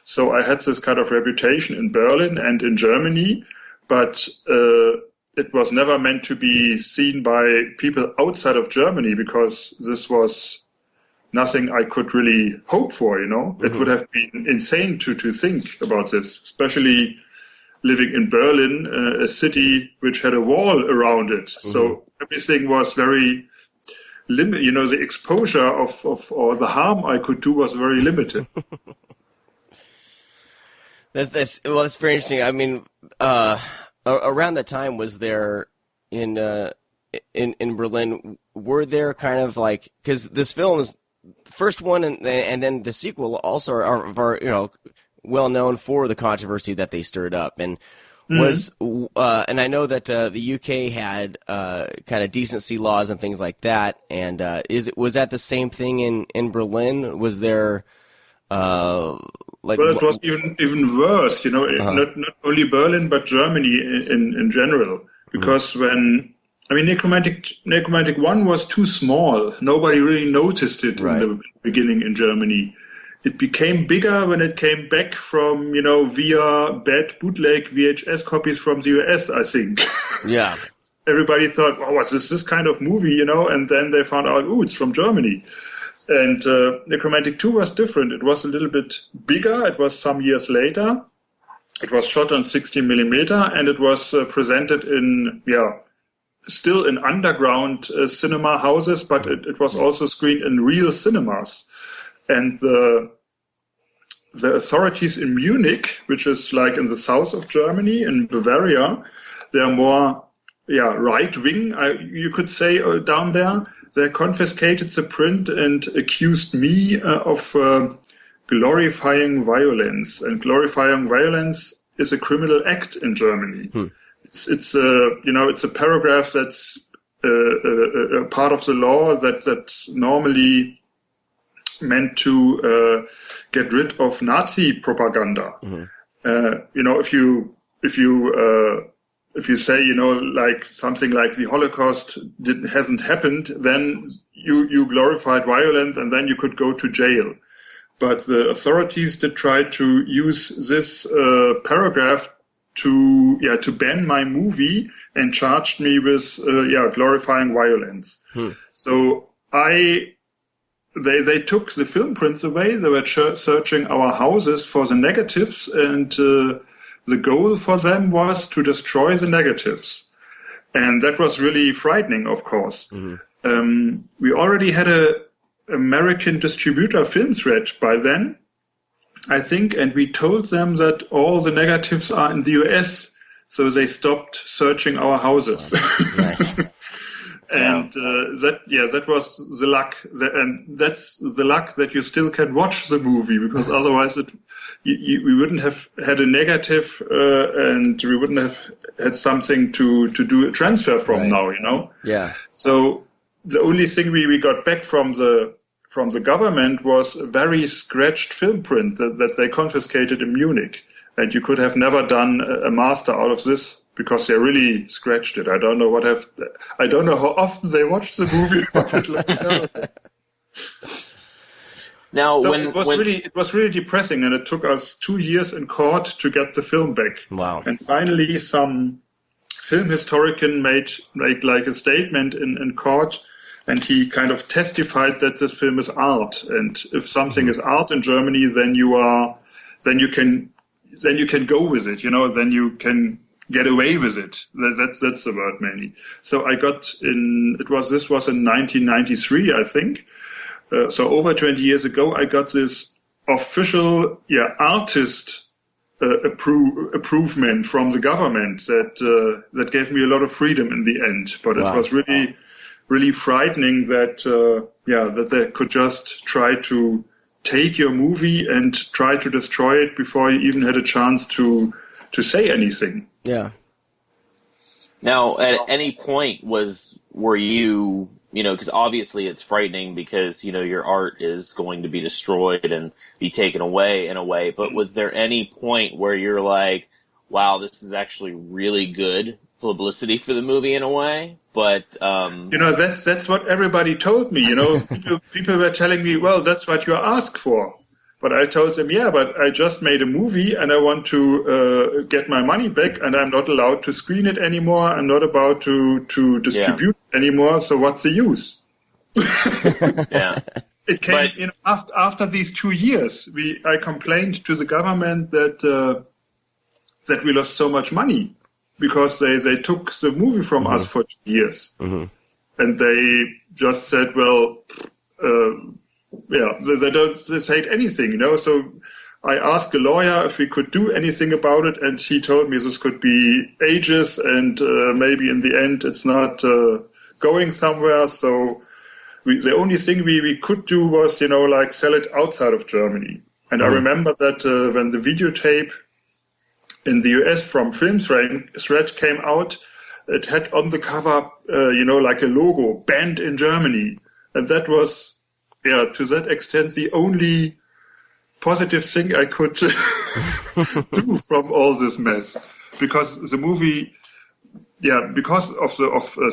So I had this kind of reputation in Berlin and in Germany, but it was never meant to be seen by people outside of Germany, because this was nothing I could really hope for, Mm-hmm. It would have been insane to think about this, especially living in Berlin, a city which had a wall around it. So everything was very limited. You know, the exposure of or the harm I could do was very limited. That's very interesting. I mean, around that time, was there in Berlin, were there kind of like, because this film is the first one and then the sequel also are you know, well known for the controversy that they stirred up, and was and I know that the UK had kind of decency laws and things like that, and was that the same thing in Berlin? Was there well, it was even worse, you know, not only Berlin but Germany in general, because when Nekromantik 1 was too small. Nobody really noticed it in the beginning in Germany. It became bigger when it came back from, you know, via bad bootleg VHS copies from the US, I think. Yeah. Everybody thought, oh, what's this kind of movie, you know? And then they found out, it's from Germany. And Nekromantik 2 was different. It was a little bit bigger. It was some years later. It was shot on 16mm, and it was presented in, still in underground cinema houses, but it was also screened in real cinemas. And the authorities in Munich, which is like in the south of Germany, in Bavaria, they are more right-wing, you could say, down there. They confiscated the print and accused me of glorifying violence. And glorifying violence is a criminal act in Germany. It's a paragraph that's a part of the law that's normally meant to get rid of Nazi propaganda. You know, if you say, you know, like something like the Holocaust hasn't happened, then you glorified violence and then you could go to jail. But the authorities did try to use this paragraph to ban my movie and charged me with glorifying violence. So they took the film prints away. They were searching our houses for the negatives, and the goal for them was to destroy the negatives. And that was really frightening, of course. We already had a American distributor film threat by then, I think, and we told them that all the negatives are in the US, so they stopped searching our houses. Nice. And that was the luck, and that's the luck that you still can watch the movie, because otherwise we wouldn't have had a negative, and we wouldn't have had something to do a transfer from now, you know? Yeah. So the only thing we got back from the government was a very scratched film print that they confiscated in Munich. And you could have never done a master out of this because they really scratched it. I don't know how often they watched the movie. Now, so it was really depressing, and it took us 2 years in court to get the film back. Wow. And finally some film historian made like a statement in court, and he kind of testified that this film is art. And if something is art in Germany, then you can go with it, you know, then you can get away with it. That's the word mainly. So this was in 1993, I think. So over 20 years ago, I got this official, artist approval from the government that gave me a lot of freedom in the end. But It was really, really frightening that they could just try to take your movie and try to destroy it before you even had a chance to say anything. Yeah. Now, at any point were you, you know, because obviously it's frightening because, you know, your art is going to be destroyed and be taken away in a way, but was there any point where you're like, wow, this is actually really good publicity for the movie in a way? But you know, that's what everybody told me, you know. People were telling me, well, that's what you asked for. But I told them, but I just made a movie and I want to get my money back, and I'm not allowed to screen it anymore. I'm not about to distribute it anymore. So what's the use? It came, you know, after these 2 years. I complained to the government that that we lost so much money because they took the movie from us for 2 years. And they just said, well, they don't say anything, you know. So I asked a lawyer if we could do anything about it, and he told me this could be ages, and maybe in the end it's not going somewhere. So the only thing we could do was, you know, like sell it outside of Germany. And I remember that when the videotape in the US from Film Thread came out, it had on the cover, you know, like a logo, banned in Germany. And that was, to that extent, the only positive thing I could do from all this mess. Because the movie, because of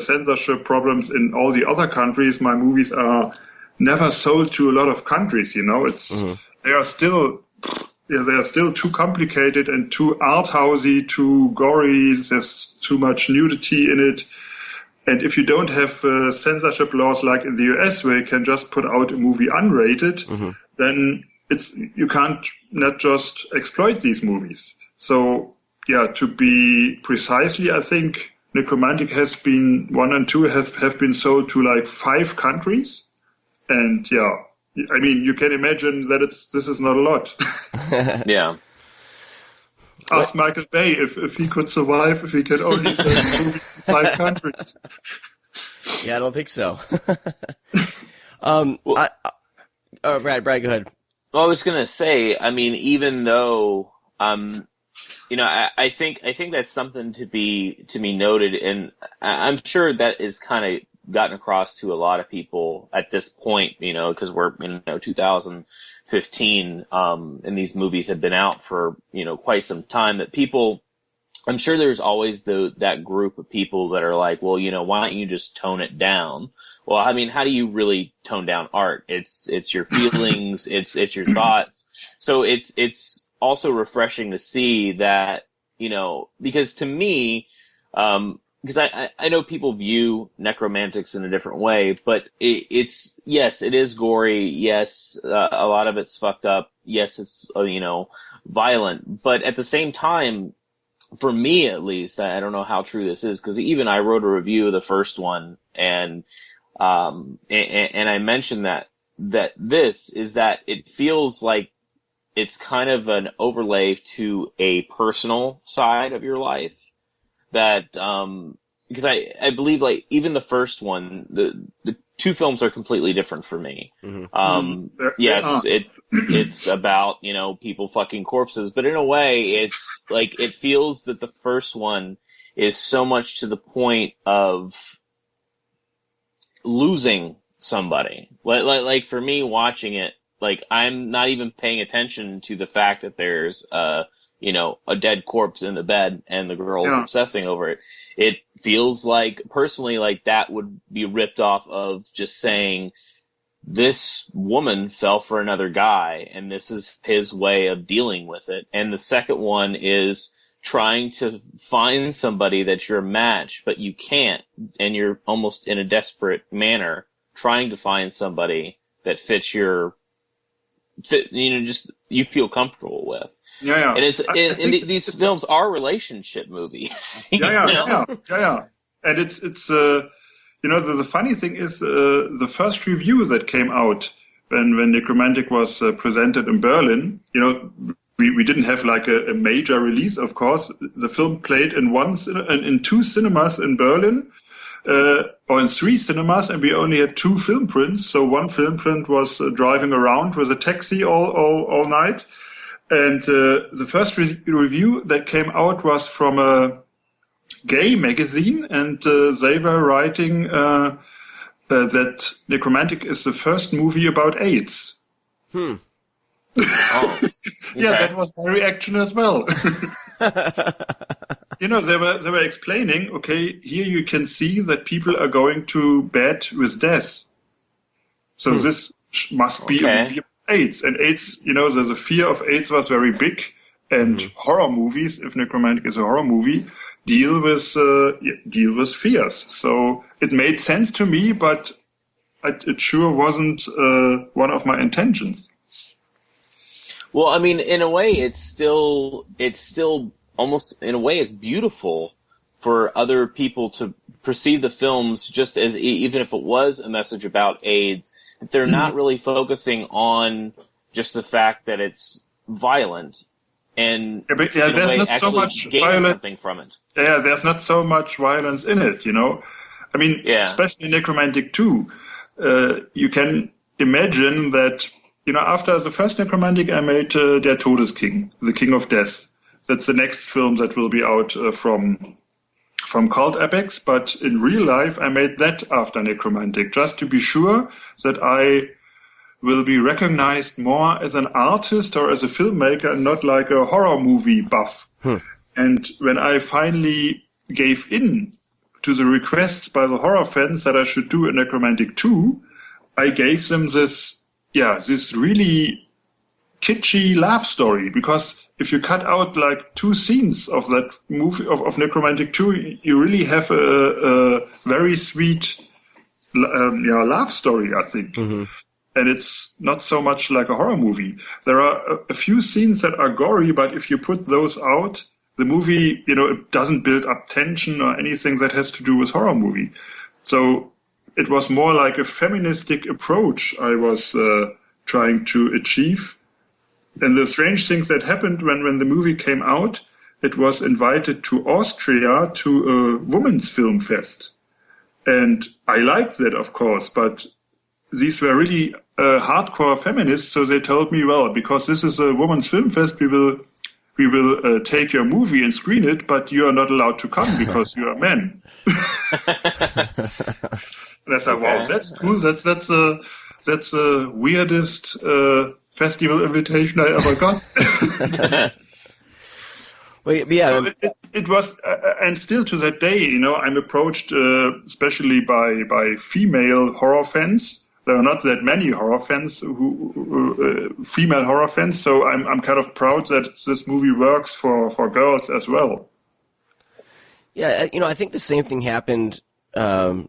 censorship problems in all the other countries, my movies are never sold to a lot of countries, you know. They are still too complicated and too art housey, too gory. There's too much nudity in it. And if you don't have censorship laws like in the US, where you can just put out a movie unrated, then you can't not just exploit these movies. So, to be precisely, I think Nekromantik has been 1 and 2 have been sold to like 5 countries, and I mean, you can imagine that this is not a lot. Yeah. Ask Michael Bay if he could survive if he could only sell a movie to 5 countries. Yeah, I don't think so. Brad, go ahead. Well, I was gonna say, I mean, even though, you know, I think that's something to be noted, and I'm sure that is kind of gotten across to a lot of people at this point, you know, because we're in 2015, and these movies have been out for, you know, quite some time, that people, I'm sure there's always that group of people that are like, well, you know, why don't you just tone it down? Well, I mean, how do you really tone down art? It's your feelings, it's your thoughts. So it's also refreshing to see that, you know, because to me, because I know people view Nekromantics in a different way, but it's yes, it is gory. Yes, a lot of it's fucked up. Yes, it's, you know, violent. But at the same time, for me at least, I don't know how true this is, because even I wrote a review of the first one, and I mentioned that this is that it feels like it's kind of an overlay to a personal side of your life. That, because I believe, like, even the first one, the 2 films are completely different for me. Yes, it's about, you know, people fucking corpses, but in a way, it's like, it feels that the first one is so much to the point of losing somebody. Like for me watching it, like, I'm not even paying attention to the fact that there's, you know, a dead corpse in the bed and the girl's obsessing over it. It feels like, personally, like that would be ripped off of just saying, this woman fell for another guy, and this is his way of dealing with it. And the second one is trying to find somebody that's your match, but you can't, and you're almost in a desperate manner trying to find somebody that fits you know, just you feel comfortable with. Yeah. And these films are relationship movies. Yeah. And it's you know, the funny thing is, the first review that came out when Nekromantik was presented in Berlin, you know, we didn't have like a major release, of course. The film played in 2 cinemas in Berlin, or in 3 cinemas, and we only had 2 film prints. So one film print was driving around with a taxi all night. And the first review that came out was from a gay magazine, and they were writing that Nekromantik is the first movie about AIDS. Oh, okay. Yeah, that was my reaction as well. You know, they were explaining, okay, here you can see that people are going to bed with death. So this must be a movie about AIDS. And AIDS, you know, the fear of AIDS was very big. And horror movies, if Nekromantik is a horror movie, deal with fears. So it made sense to me, but it sure wasn't one of my intentions. Well, I mean, in a way, it's still almost in a way is beautiful for other people to perceive the films just as, even if it was a message about AIDS, that they're not really focusing on just the fact that it's violent and in a there's way not so actually much gain violence. something from it. Yeah, there's not so much violence in it, I mean, especially Nekromantik 2, you can imagine that, after the first Nekromantik, I made Der Todesking, the King of Death. That's the next film that will be out from Cult Epics, but in real life, I made that after Nekromantik, just to be sure that I will be recognized more as an artist or as a filmmaker and not like a horror movie buff. And when I finally gave in to the requests by the horror fans that I should do a Nekromantik 2, I gave them this really kitschy laugh story, because if you cut out like 2 scenes of that movie of Nekromantik 2, you really have a very sweet laugh story, I think. And it's not so much like a horror movie. There are a few scenes that are gory, but if you put those out, the movie, it doesn't build up tension or anything that has to do with horror movie. So it was more like a feministic approach I was trying to achieve. And the strange things that happened when the movie came out, it was invited to Austria to a women's film fest. And I liked that, of course, but these were really hardcore feminists, so they told me, well, because this is a women's film fest, we will take your movie and screen it, but you are not allowed to come because you are men. And I thought, wow, that's cool. That's the weirdest festival invitation I ever got. Well, yeah. So it was, and still to that day, I'm approached especially by female horror fans. There are not that many horror fans, female horror fans, so I'm kind of proud that this movie works for girls as well. Yeah, I think the same thing happened, Brad,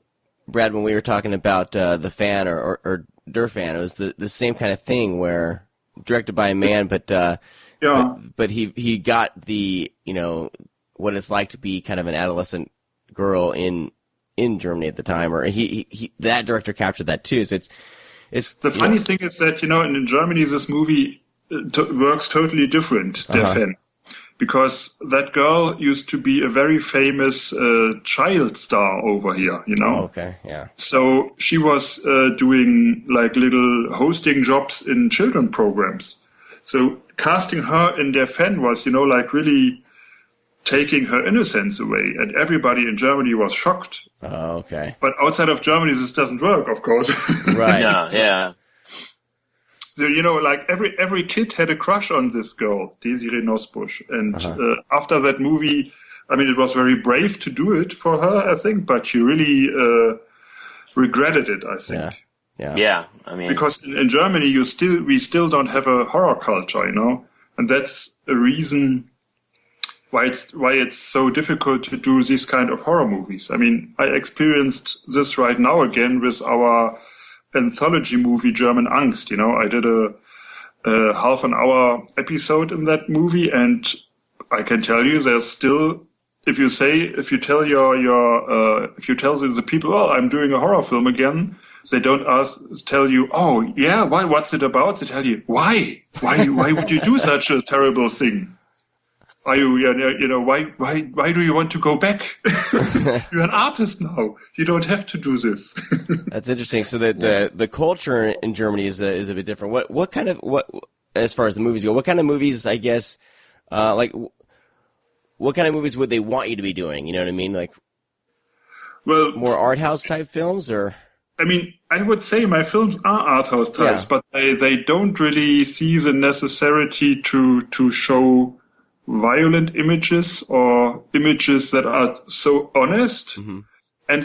when we were talking about The Fan or Der Fan. It was the same kind of thing where directed by a man, but he got the what it's like to be kind of an adolescent girl in Germany at the time, or he that director captured that too. So it's the funny thing is that in Germany this movie works totally different. Der Fan. Because that girl used to be a very famous child star over here, Oh, okay, yeah. So she was doing like little hosting jobs in children programs. So casting her in Der Fan was, like really taking her innocence away, and everybody in Germany was shocked. Oh, okay. But outside of Germany, this doesn't work, of course. Right. Yeah. So, like every kid had a crush on this girl, Desiree Nosbusch. And after that movie, I mean, it was very brave to do it for her, I think, but she really regretted it, I think. Yeah. I mean, because in Germany, we still don't have a horror culture, and that's a reason why it's so difficult to do this kind of horror movies. I mean, I experienced this right now again with our anthology movie German Angst. I did a half an hour episode in that movie, and I can tell you there's still, if you tell the people, oh, I'm doing a horror film again, they don't tell you, oh yeah, what's it about? They tell you, why would you do such a terrible thing? Are you, why do you want to go back? You're an artist now. You don't have to do this. That's interesting. So the culture in Germany is a bit different. What kind of, as far as the movies go, what kind of movies, I guess, what kind of movies would they want you to be doing? You know what I mean? Like, well, more art house type films, or? I mean, I would say my films are art house types, but they don't really see the necessity to show violent images or images that are so honest. Mm-hmm. And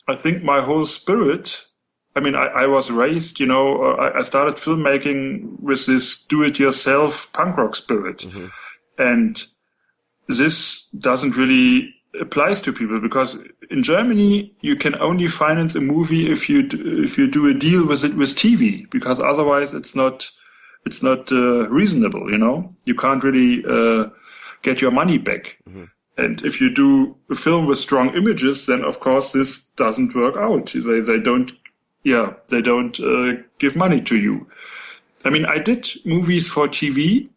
I think my whole spirit, I mean, I was raised, I started filmmaking with this do-it-yourself punk rock spirit. Mm-hmm. And this doesn't really applies to people, because in Germany you can only finance a movie if you do a deal with TV, because otherwise it's not reasonable. You can't really get your money back. Mm-hmm. And if you do a film with strong images, then of course this doesn't work out. They don't give money to you. I mean, I did movies for TV,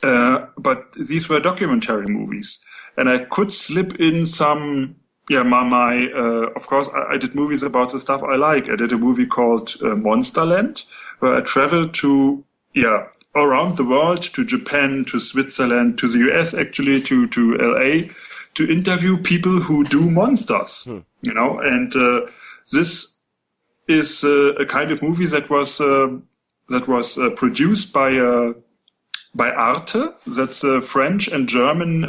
but these were documentary movies, and I could slip in some. Of course, I did movies about the stuff I like. I did a movie called Monsterland, where I traveled to around the world, to Japan, to Switzerland, to the US, actually, to LA, to interview people who do monsters, and this is a kind of movie that was produced by Arte. That's a French and German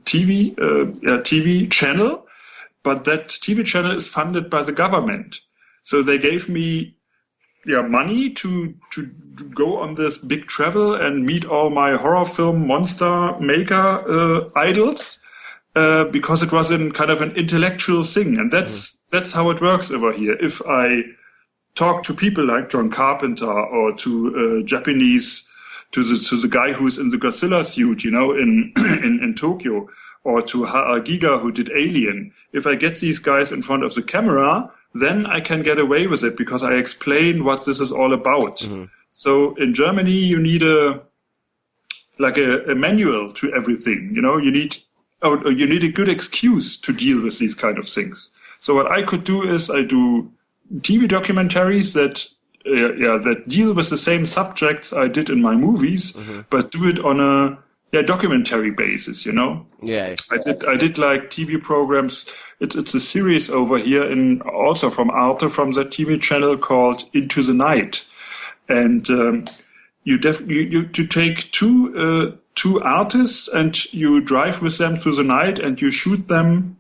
TV channel, but that TV channel is funded by the government. So they gave me money to go on this big travel and meet all my horror film monster maker idols, because it was in kind of an intellectual thing, and that's how it works over here. If I talk to people like John Carpenter or to Japanese, to the guy who's in the Godzilla suit, in Tokyo, or to H.R. Giger who did Alien, if I get these guys in front of the camera, then I can get away with it because I explain what this is all about. Mm-hmm. So in Germany, you need a manual to everything. You need a good excuse to deal with these kind of things. So what I could do is I do TV documentaries that deal with the same subjects I did in my movies, but do it on a documentary basis. Yeah. I did like TV programs. It's a series over here also from Arte, from that TV channel called Into the Night, and you take two artists and you drive with them through the night and you shoot them.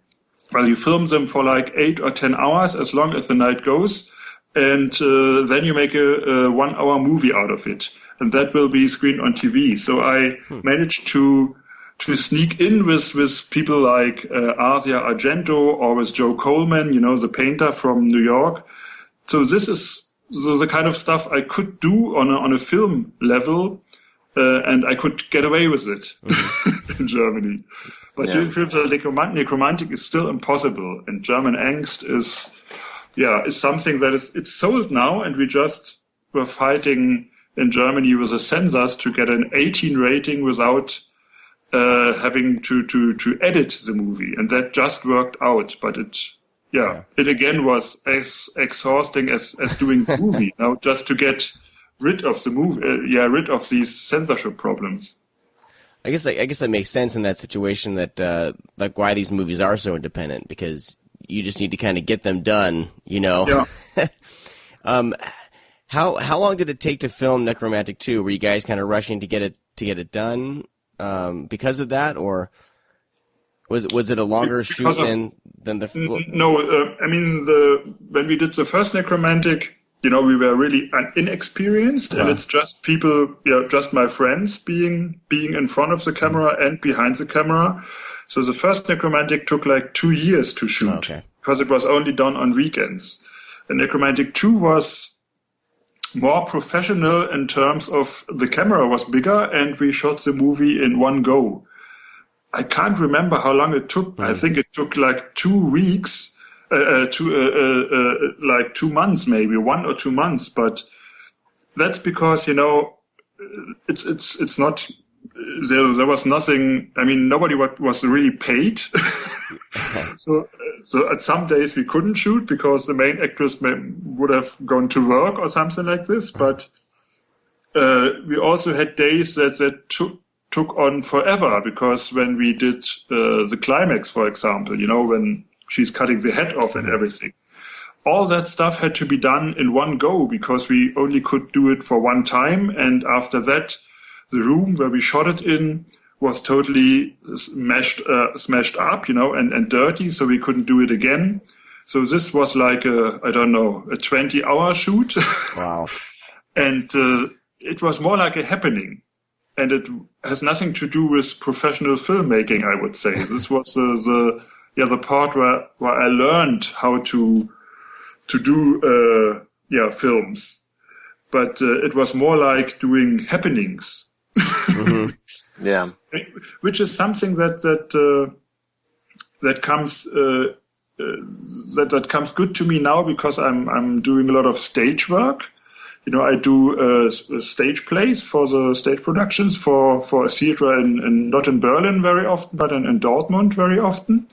Well, you film them for like 8 or 10 hours as long as the night goes, and then you make a 1 hour movie out of it, and that will be screened on TV. So I managed to sneak in with people like Asia Argento or with Joe Coleman, the painter from New York. So this is the kind of stuff I could do on a film level, and I could get away with it in Germany. But doing films like Nekromantik is still impossible, and German Angst is something that it's sold now, and we just were fighting in Germany with the censors to get an 18 rating without having to edit the movie, and that just worked out. But it again was as exhausting as doing the movie. Just to get rid of the movie, rid of these censorship problems. I guess that makes sense in that situation. That like why these movies are so independent, because you just need to kind of get them done. Yeah. How long did it take to film Nekromantik 2? Were you guys kind of rushing to get it done? Because of that, or was it a longer shoot than the? No, I mean when we did the first Nekromantik, we were really inexperienced, and it's just people, just my friends being in front of the camera and behind the camera. So the first Nekromantik took like 2 years to shoot because it was only done on weekends. And Nekromantik 2 was more professional in terms of the camera was bigger and we shot the movie in one go. I can't remember how long it took. I think it took like 2 weeks, like 2 months, maybe 1 or 2 months. But that's because, it's not, there was nothing. I mean, nobody was really paid. So at some days we couldn't shoot because the main actress would have gone to work or something like this. But we also had days that took on forever, because when we did the climax, for example, when she's cutting the head off and everything, all that stuff had to be done in one go because we only could do it for one time. And after that, the room where we shot it in was totally smashed up, and dirty, so we couldn't do it again. So this was like a 20-hour shoot. Wow. And it was more like a happening. And it has nothing to do with professional filmmaking, I would say. This was the part where I learned how to do films. But it was more like doing happenings. Yeah. Which is something that comes that comes good to me now because I'm doing a lot of stage work. I do stage plays for the stage productions for a theater not in Berlin very often, but in Dortmund very often.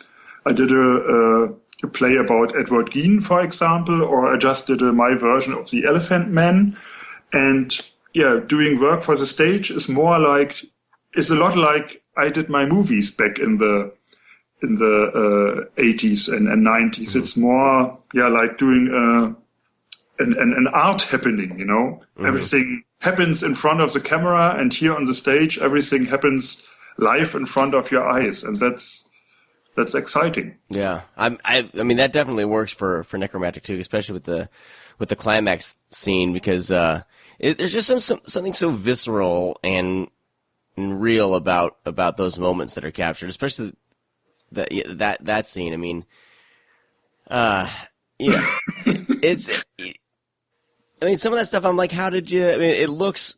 I did a play about Edward Gein, for example, or I just did my version of The Elephant Man. And doing work for the stage is a lot like I did my movies back in the 80s and 90s. Mm-hmm. It's more like doing an art happening, Mm-hmm. Everything happens in front of the camera, and here on the stage everything happens live in front of your eyes, and that's exciting. Yeah, I mean that definitely works for Nekromantik too, especially with the climax scene, because there's just something so visceral and real about those moments that are captured, especially that scene. I mean, it's. I mean, some of that stuff, I'm like, how did you? I mean, it looks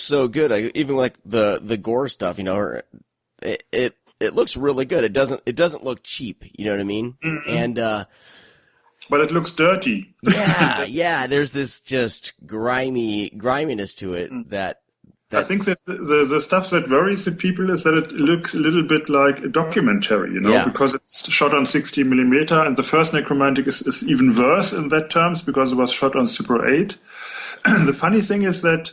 so good. Like, even like the gore stuff, it looks really good. It doesn't look cheap. You know what I mean? Mm-hmm. And but it looks dirty. Yeah. There's this just griminess to it that. I think that the stuff that worries the people is that it looks a little bit like a documentary, because it's shot on 16mm, and the first Nekromantik is even worse in that terms because it was shot on Super 8. The funny thing is that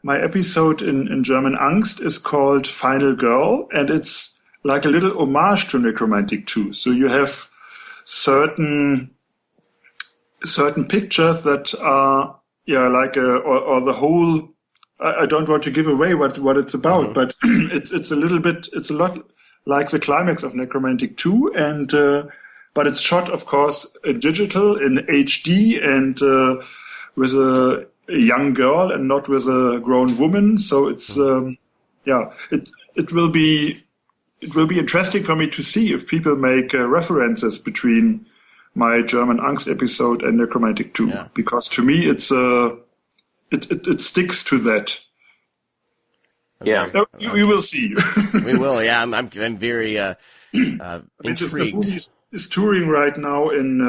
my episode in German Angst is called Final Girl, and it's like a little homage to Nekromantik 2. So you have certain pictures that are like or the whole. I don't want to give away what it's about, mm-hmm. but it's a lot like the climax of Nekromantik 2, and but it's shot, of course, in digital in HD and with a young girl and not with a grown woman. So it's it will be interesting for me to see if people make references between my German Angst episode and Nekromantik 2, because to me it's It sticks to that. Yeah, we will see. We will. Yeah, I'm very intrigued. The movie is touring right now in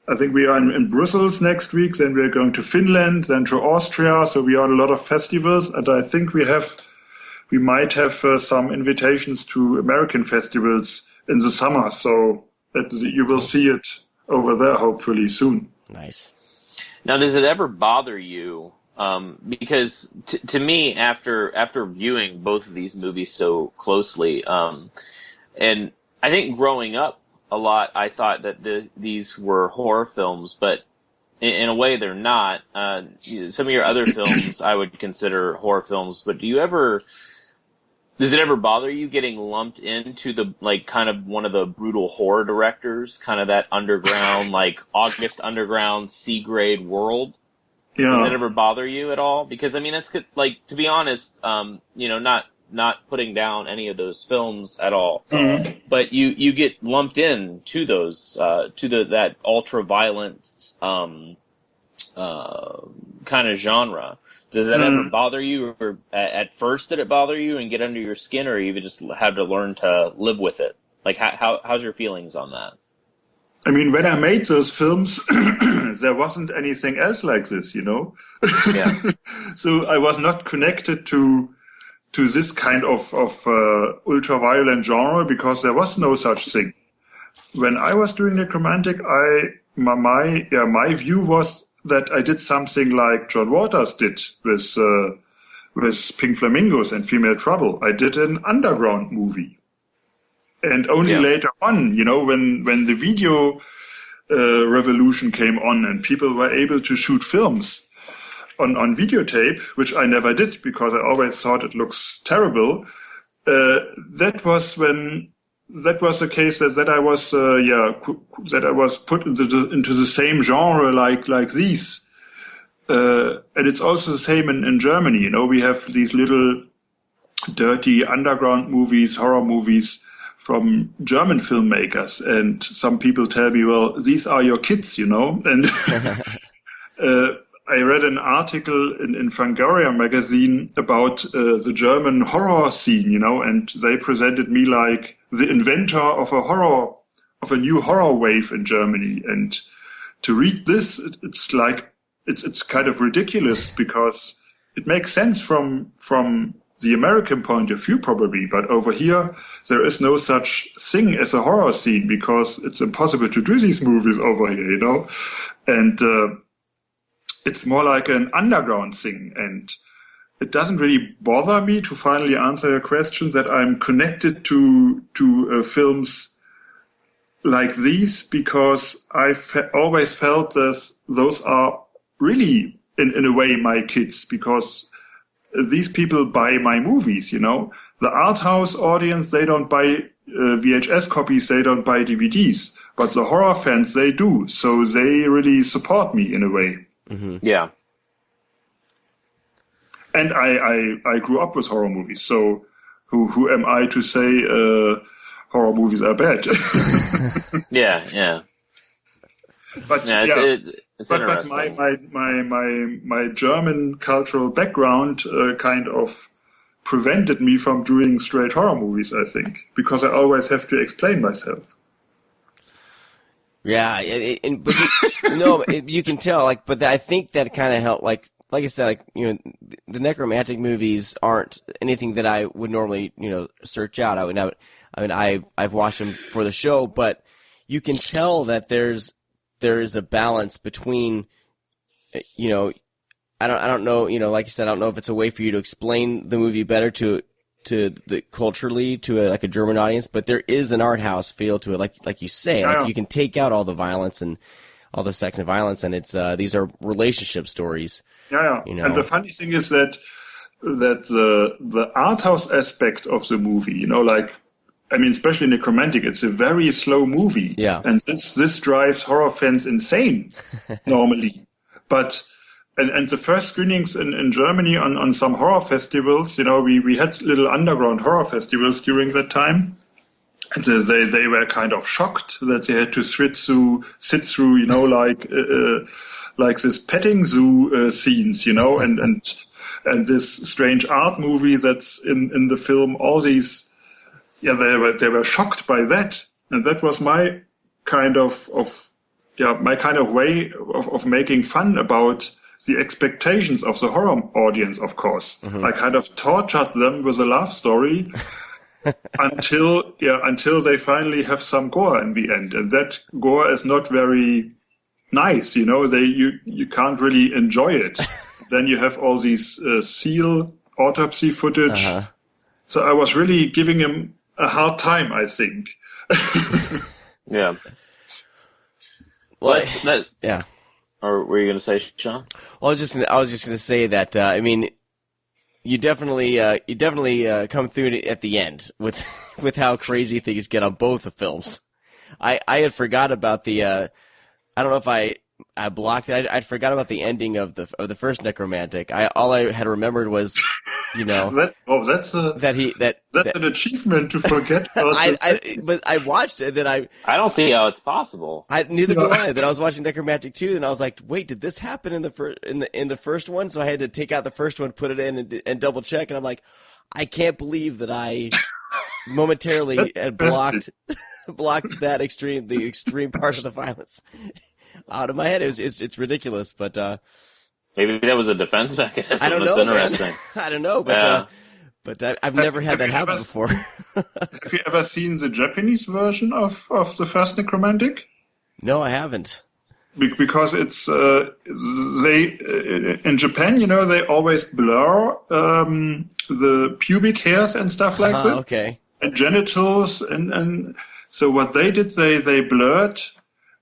I think we are in Brussels next week. Then we are going to Finland, then to Austria. So we are on a lot of festivals, and I think we might have some invitations to American festivals in the summer. So that you will see it over there hopefully soon. Nice. Now, does it ever bother you? Because to me, after viewing both of these movies so closely, and I think growing up a lot, I thought that these were horror films, but in a way they're not. Some of your other films I would consider horror films, but does it ever bother you getting lumped into the, like, kind of one of the brutal horror directors, kind of that underground, like August Underground C-grade world? Yeah. Does it ever bother you at all? Because I mean, that's good. Like, to be honest, not putting down any of those films at all, mm-hmm. but you get lumped in to those that ultra violent kind of genre. Does that ever bother you, or at first did it bother you and get under your skin, or you just had to learn to live with it? Like, how's your feelings on that? I mean, when I made those films, there wasn't anything else like this, Yeah. So I was not connected to this kind of ultra-violent genre because there was no such thing. When I was doing Nekromantik, my view was that I did something like John Waters did with Pink Flamingos and Female Trouble. I did an underground movie. And only later on, when the video revolution came on and people were able to shoot films on videotape, which I never did because I always thought it looks terrible, that was the case that I was put into the same genre like these, and it's also the same in Germany. We have these little dirty underground movies, horror movies from German filmmakers, and some people tell me, well, these are your kids, and I read an article in Fangoria magazine about the German horror scene, and they presented me like the inventor of a new horror wave in Germany. And to read this, it's like it's kind of ridiculous because it makes sense from the American point of view, probably, but over here there is no such thing as a horror scene because it's impossible to do these movies over here, and it's more like an underground thing. And it doesn't really bother me, to finally answer your question, that I'm connected to films like these, because I've always felt those are really in a way my kids, because these people buy my movies, The art house audience, they don't buy VHS copies, they don't buy DVDs. But the horror fans, they do. So they really support me in a way. Mm-hmm. Yeah. And I grew up with horror movies, so who am I to say horror movies are bad? Yeah. But yeah, it's but interesting. my German cultural background kind of prevented me from doing straight horror movies, I think, because I always have to explain myself. Yeah, you can tell, but I think that kind of helped, like I said, the Nekromantik movies aren't anything that I would normally, search out. I've watched them for the show, but you can tell that there is a balance between, I don't know, like you said, I don't know if it's a way for you to explain the movie better to the culturally to a German audience, but there is an art house feel to it, like you say, you can take out all the violence and all the sex and violence, and it's these are relationship stories. Yeah. And the funny thing is that the art house aspect of the movie, especially Nekromantik, it's a very slow movie. Yeah. And this drives horror fans insane normally. But and the first screenings in Germany on some horror festivals, we had little underground horror festivals during that time. And they were kind of shocked that they had to sit through, like this petting zoo scenes, and this strange art movie that's in the film. All these, they were shocked by that, and that was my kind of way of making fun about the expectations of the horror audience. Of course, I kind of tortured them with a love story until they finally have some gore in the end, and that gore is not very nice, you can't really enjoy it. Then you have all these seal autopsy footage. Uh-huh. So I was really giving him a hard time, I think. Yeah. Well, yeah. Or were you going to say, Sean? Well, I was just going to say that. You definitely come through at the end with how crazy things get on both the films. I had forgot about the. I don't know if I blocked it. I'd forgot about the ending of the first Nekromantik. All I had remembered was, that's an achievement to forget. But I watched it. Then I don't see how it's possible. Neither do I. Then I was watching Nekromantik 2, and I was like, wait, did this happen in the first one? So I had to take out the first one, put it in, and double check. And I'm like, I can't believe that I momentarily had blocked the extreme part of the violence out of my head. It's ridiculous, but maybe that was a defense mechanism. I don't know. That's interesting. I don't know, but I've never had that happen before. Have you ever seen the Japanese version of the first Nekromantik? No, I haven't. Because it's they in Japan, they always blur the pubic hairs and stuff like that. Okay. And genitals, and so what they did, they blurred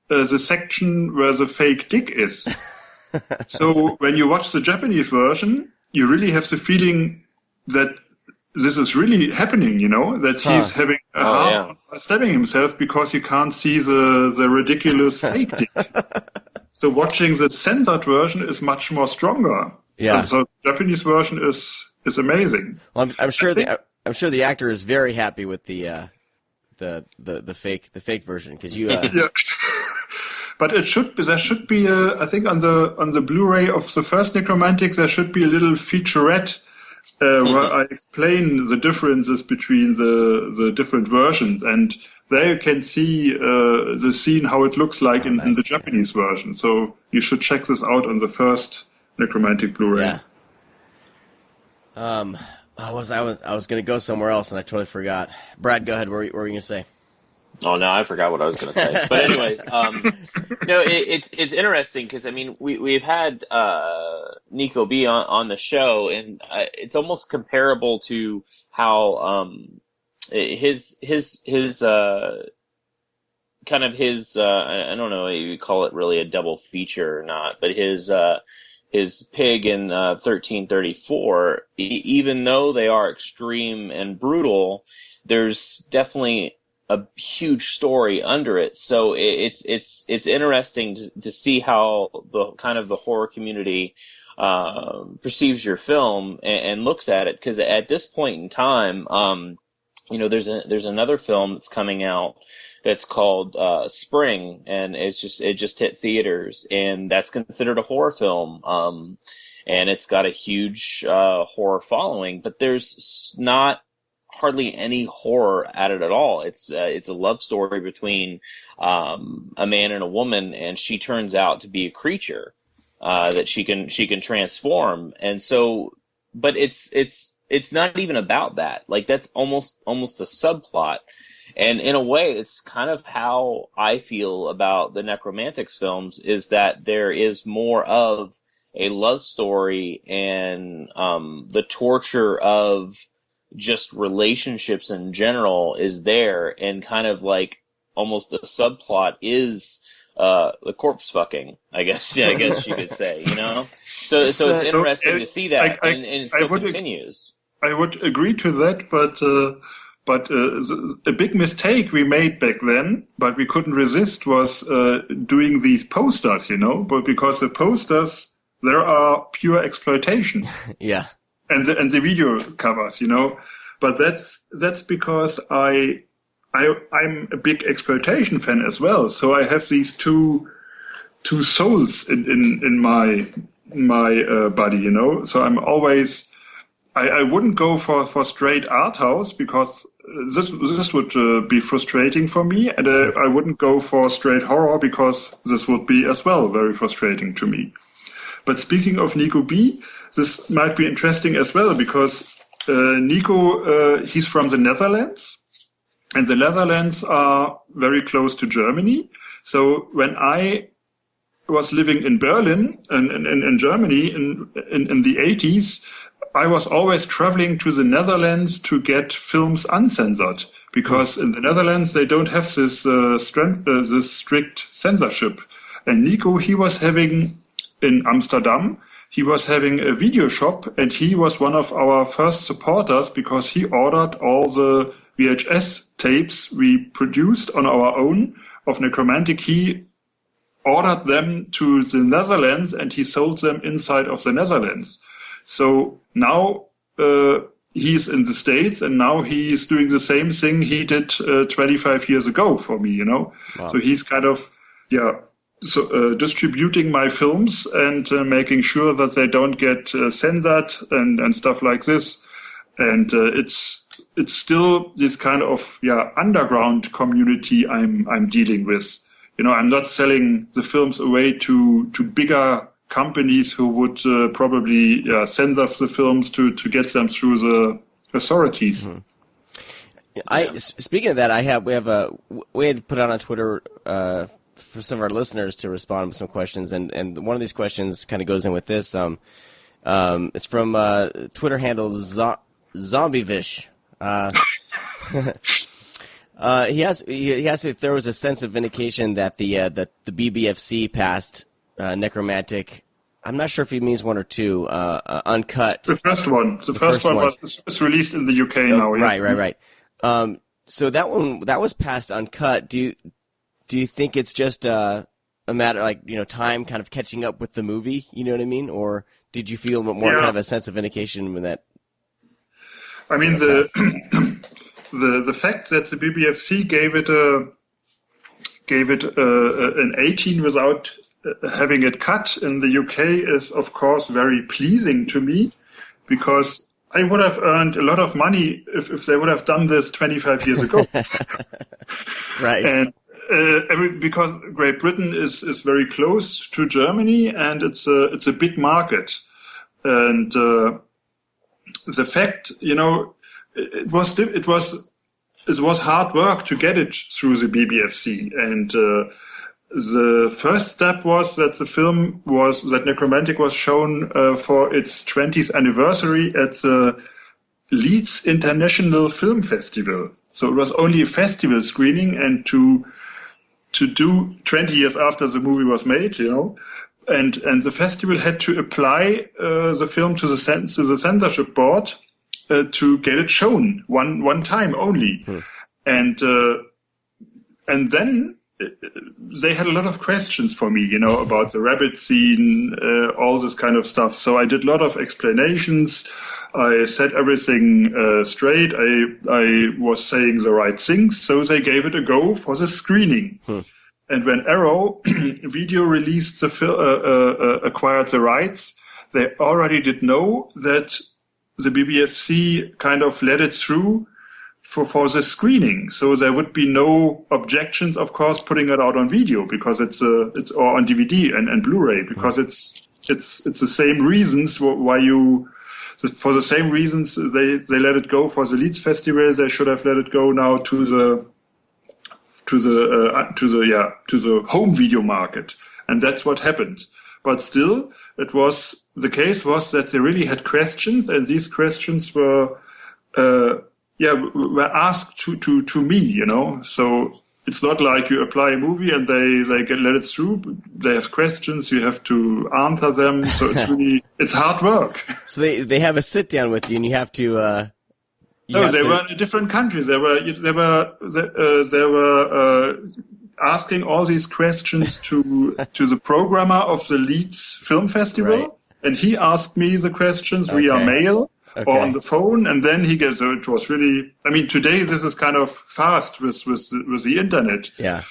the section where the fake dick is. So when you watch the Japanese version, you really have the feeling that this is really happening, that he's having a hard stabbing himself because you can't see the ridiculous fake dick. So watching the censored version is much more stronger. Yeah. So the Japanese version is amazing. Well, I'm sure the actor is very happy with the fake version, because you. Yeah. But there should be I think on the Blu-ray of the first Nekromantik, there should be a little featurette where I explain the differences between the different versions, and there you can see the scene how it looks like in the Japanese version. So you should check this out on the first Nekromantik Blu-ray. Yeah. I was going to go somewhere else and I totally forgot. Brad, go ahead. What were you going to say? Oh no, I forgot what I was going to say. But anyways, it's interesting because I mean we've had Nico B on the show, and it's almost comparable to how his kind of his I don't know if you call it really a double feature or not, but his pig in 1334, even though they are extreme and brutal, there's definitely a huge story under it. So it's interesting to see how the kind of the horror community perceives your film and looks at it, because at this point in time, there's another film that's coming out that's called Spring, and it just hit theaters, and that's considered a horror film, and it's got a huge horror following, but there's not hardly any horror at it at all. It's a love story between a man and a woman, and she turns out to be a creature that she can transform, and so, but it's not even about that. Like, that's almost a subplot. And in a way, it's kind of how I feel about the Nekromantics films, is that there is more of a love story, and the torture of just relationships in general is there, and kind of like almost the subplot is the corpse fucking, I guess you could say, So it's interesting to see that, and it still continues. I would agree to that, but a big mistake we made back then, but we couldn't resist, was doing these posters, but because the posters, there are pure exploitation. Yeah. And the video covers, but that's because I'm a big exploitation fan as well. So I have these two souls in my body, So I'm always, I wouldn't go for straight art house, because this would be frustrating for me, and I wouldn't go for straight horror, because this would be as well very frustrating to me. But speaking of Nico B, this might be interesting as well, because Nico, he's from the Netherlands, and the Netherlands are very close to Germany. So when I was living in Berlin and in Germany in the 80s, I was always traveling to the Netherlands to get films uncensored, because in the Netherlands they don't have this strict censorship. And Nico, he was having in Amsterdam, he was having a video shop, and he was one of our first supporters, because he ordered all the VHS tapes we produced on our own of Nekromantik. He ordered them to the Netherlands, and he sold them inside of the Netherlands. So now he's in the States, and now he's doing the same thing he did 25 years ago for me, Wow. So he's kind of, distributing my films and making sure that they don't get censored and stuff like this. And it's still this kind of underground community I'm dealing with. I'm not selling the films away to bigger companies who would probably censor the films to get them through the authorities. Mm-hmm. Speaking of that, we had put out on Twitter for some of our listeners to respond with some questions, and one of these questions kind of goes in with this. It's from Twitter handle Zombievish. He asked if there was a sense of vindication that the BBFC passed Nekromantik. I'm not sure if he means one or two. Uncut. The first one. The first one was released in the UK now. Yeah. Right. So that one was passed uncut. Do you think it's just a matter, like, time kind of catching up with the movie? You know what I mean? Or did you feel more kind of a sense of vindication when that? I mean, the fact that the BBFC gave it gave it an 18 without having it cut in the UK is, of course, very pleasing to me, because I would have earned a lot of money if they would have done this 25 years ago. Right. And because Great Britain is very close to Germany, and it's a big market. And the fact, it was hard work to get it through the BBFC, and the first step was that that Nekromantik was shown for its 20th anniversary at the Leeds International Film Festival. So it was only a festival screening, and to do 20 years after the movie was made, and the festival had to apply the film to the censorship board to get it shown one time only, and then they had a lot of questions for me, about the rabbit scene, all this kind of stuff. So I did a lot of explanations. I said everything straight. I was saying the right things. So they gave it a go for the screening. And when Arrow Video released acquired the rights, they already did know that the BBFC kind of let it through for the screening. So there would be no objections, of course, putting it out on video, because it's or on DVD and Blu-ray, because it's the same reasons for the same reasons they let it go for the Leeds Festival. They should have let it go now to the home video market, and that's what happened. But still, the case was that they really had questions, and these questions were asked to me, So it's not like you apply a movie and they let it through. They have questions, you have to answer them. So it's hard work. So they have a sit down with you, and you have to. They were in different countries. They were asking all these questions to the programmer of the Leeds Film Festival, right. And he asked me the questions via mail. Okay. Or on the phone, and then he gets. So it was really. I mean, today this is kind of fast with the internet. Yeah.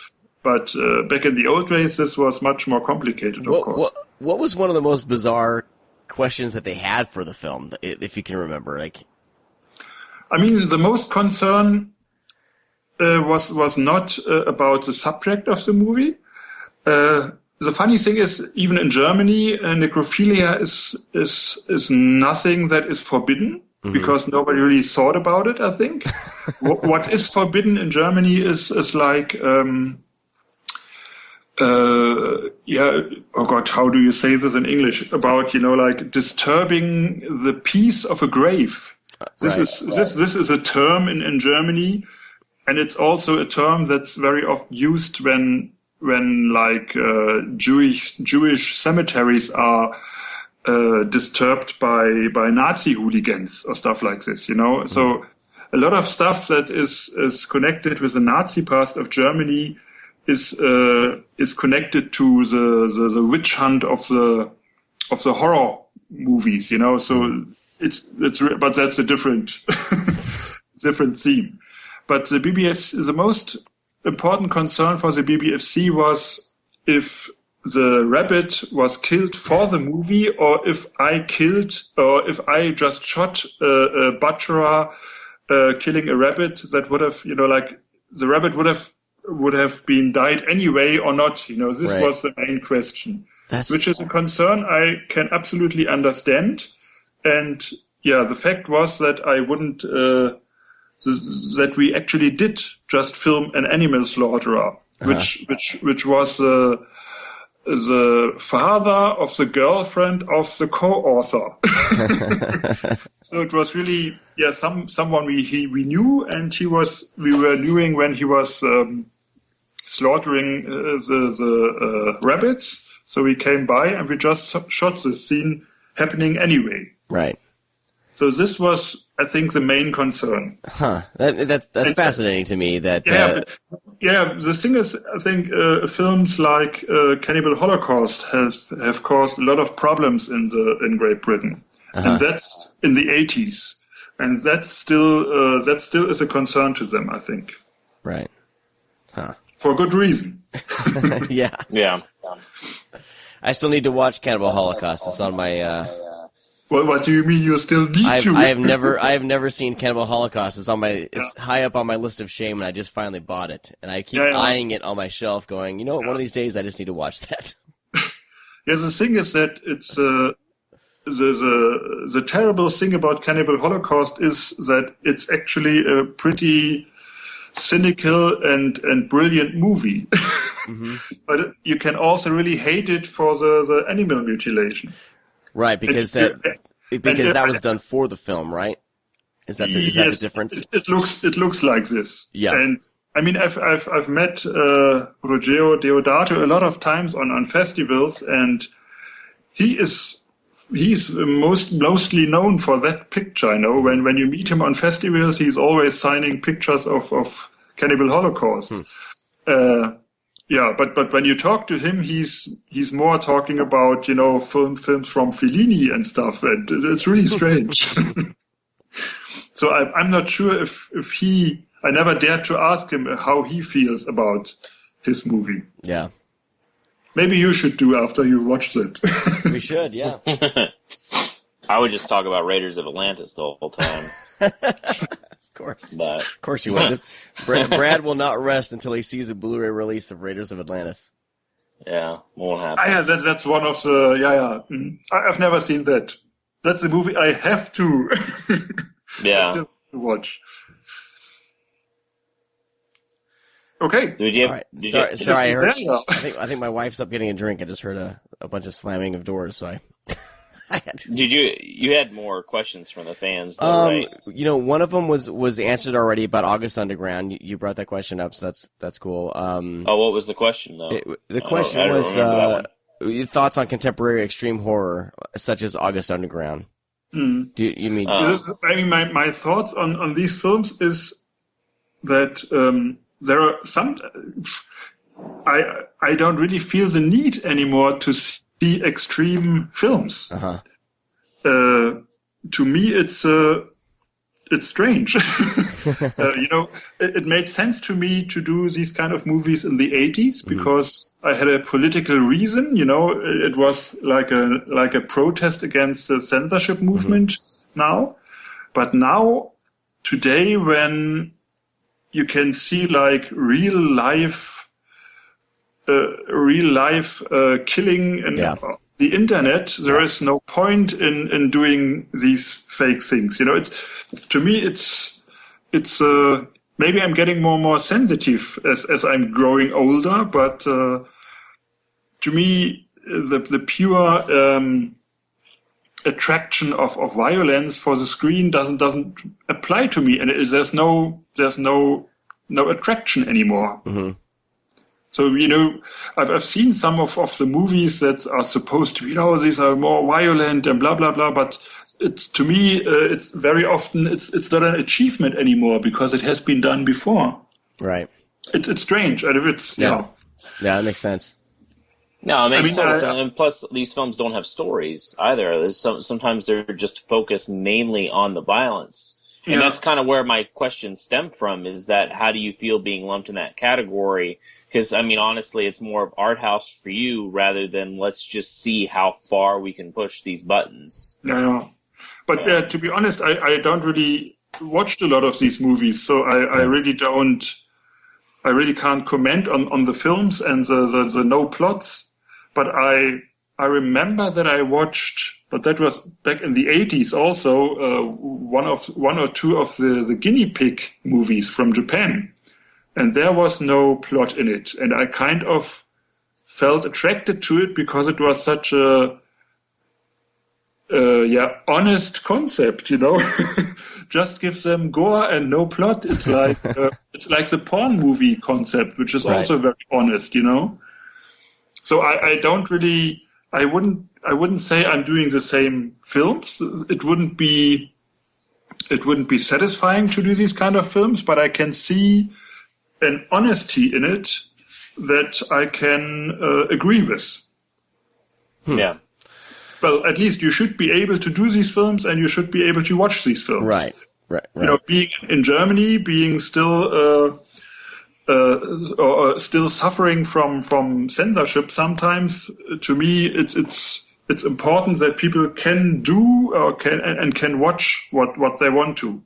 But back in the old days, this was much more complicated. Of course. What was one of the most bizarre questions that they had for the film, if you can remember? I mean, the most concern was not about the subject of the movie. The funny thing is, even in Germany, necrophilia is nothing that is forbidden, because nobody really thought about it, I think. What is forbidden in Germany is like, oh God, how do you say this in English? About, like disturbing the peace of a grave. This is a term in Germany, and it's also a term that's very often used when like Jewish cemeteries are disturbed by Nazi hooligans or stuff like this, So a lot of stuff that is connected with the Nazi past of Germany is connected to the witch hunt of the horror movies, So but that's a different theme. But the most important concern for the BBFC was if the rabbit was killed for the movie, or if I just shot a butcherer killing a rabbit, that would have, the rabbit would have been died anyway or not. This was the main question, which is a concern I can absolutely understand. And the fact was that I wouldn't. That we actually did just film an animal slaughterer, which was the father of the girlfriend of the co-author. So it was really someone we knew, and we were knowing when he was slaughtering the rabbits. So we came by and we just shot the scene happening anyway. Right. So this was, I think, the main concern. That's fascinating to me. That the thing is, I think films like Cannibal Holocaust have caused a lot of problems in Great Britain, and that's in the 80s, and that still is a concern to them, I think. Right. Huh. for good reason. Yeah. Yeah. I still need to watch Cannibal Holocaust. It's on my. What do you mean you still need to? I have never seen Cannibal Holocaust. It's on my. It's high up on my list of shame, and I just finally bought it. And I keep eyeing it on my shelf, going, you know what? One of these days, I just need to watch that. Yeah, the thing is that it's the terrible thing about Cannibal Holocaust is that it's actually a pretty cynical and brilliant movie. Mm-hmm. But you can also really hate it for the animal mutilation. Right, because that was done for the film, right? Is that the difference? It looks like this. Yeah. And I mean, I've met Ruggero Deodato a lot of times on festivals, and he's mostly known for that picture. You know, when you meet him on festivals, he's always signing pictures of Cannibal Holocaust. Yeah, but when you talk to him, he's more talking about, you know, films from Fellini and stuff, and it's really strange. So I'm not sure if he. I never dared to ask him how he feels about his movie. Yeah. Maybe you should do after you watched it. We should, yeah. I would just talk about Raiders of Atlantis the whole time. Of course. But, of course you would. Brad will not rest until he sees a Blu-ray release of Raiders of Atlantis. Yeah, won't happen. Yeah, that's one of the... I've never seen that. That's the movie I have to, yeah. Watch. Okay. Sorry, I heard. I think my wife's up getting a drink. I just heard a bunch of slamming of doors, so I had to. You had more questions from the fans, though, right? You know, one of them was answered already about August Underground. You brought that question up, so that's cool. What was the question though? The question was your thoughts on contemporary extreme horror, such as August Underground. Mm. Do you mean? My thoughts on these films is that. There are some. I don't really feel the need anymore to see extreme films. Uh-huh. To me, it's strange. You know, it made sense to me to do these kind of movies in the 80s because I had a political reason. You know, it was like a protest against the censorship movement now. But now, today, when you can see like real life killing and the internet. There is no point in doing these fake things. You know, to me it's maybe I'm getting more and more sensitive as I'm growing older. But to me, the pure attraction of violence for the screen doesn't apply to me, and there's no attraction anymore. Mm-hmm. So, you know, I've seen some of the movies that are supposed to be, these are more violent and blah blah blah, but to me it's very often it's not an achievement anymore because it has been done before. Right. It's strange, and if it's yeah, that makes sense. No, it makes total sense. And plus, these films don't have stories either. Sometimes they're just focused mainly on the violence. And that's kind of where my question stemmed from, is that how do you feel being lumped in that category? Because, I mean, honestly, it's more of art house for you rather than let's just see how far we can push these buttons. Yeah. But to be honest, I don't really watched a lot of these movies, so I really don't. I really can't comment on the films and the no plots. But I remember that I watched, but that was back in the 80s also, one or two of the guinea pig movies from Japan. And there was no plot in it. And I kind of felt attracted to it because it was such a, honest concept, you know. Just give them gore and no plot. It's like the porn movie concept, which is also very honest, you know. So I wouldn't say I'm doing the same films. It wouldn't be satisfying to do these kind of films, but I can see an honesty in it that I can agree with. Yeah. Well, at least you should be able to do these films, and you should be able to watch these films. Right. You know, being in Germany, being still or still suffering from censorship. Sometimes, to me, it's important that people can do or can watch what they want to.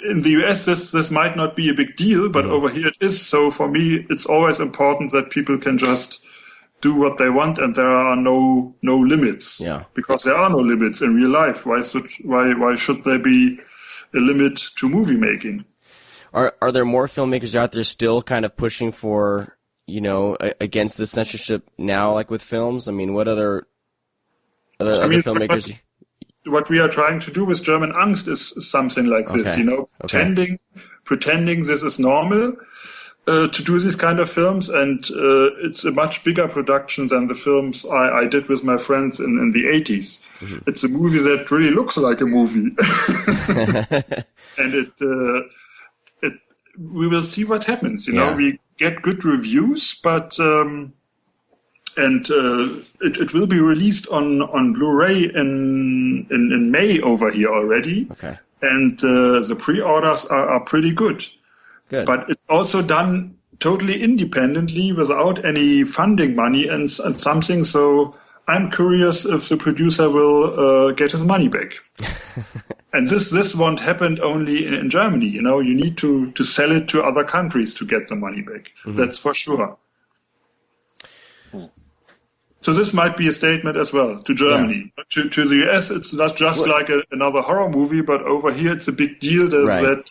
In the US, this might not be a big deal, but over here it is. So for me, it's always important that people can just do what they want, and there are no limits. Yeah. Because there are no limits in real life. Why should there be a limit to movie making? Are there more filmmakers out there still kind of pushing for, against the censorship now, like with films? I mean, what other filmmakers? What we are trying to do with German Angst is something like this, pretending this is normal. To do these kind of films, and it's a much bigger production than the films I did with my friends in the 80s. Mm-hmm. It's a movie that really looks like a movie. And we will see what happens. We get good reviews, but it will be released on Blu-ray in May over here already. Okay. And the pre-orders are pretty good. Good. But it's also done totally independently without any funding money and something. So I'm curious if the producer will get his money back. And this won't happen only in Germany. You need to sell it to other countries to get the money back. Mm-hmm. That's for sure. So this might be a statement as well to Germany. Yeah. To the US, it's not just like another horror movie, but over here it's a big deal that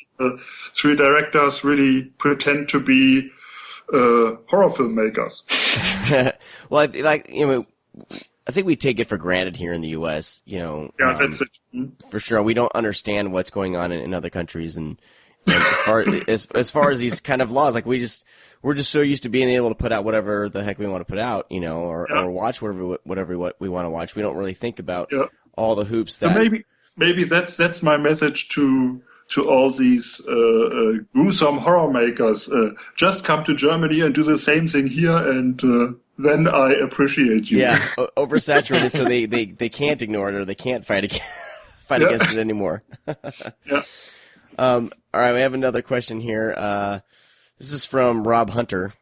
three directors really pretend to be horror filmmakers. Well, I think we take it for granted here in the US. That's it. For sure, we don't understand what's going on in other countries, and as far as these kind of laws, like we're just so used to being able to put out whatever the heck we want to put out, or watch whatever we want to watch. We don't really think about all the hoops that. So maybe that's my message to all these gruesome horror makers. Just come to Germany and do the same thing here, and then I appreciate you. Yeah, oversaturated, so they can't ignore it or they can't fight against it anymore. Yeah. All right, we have another question here. This is from Rob Hunter.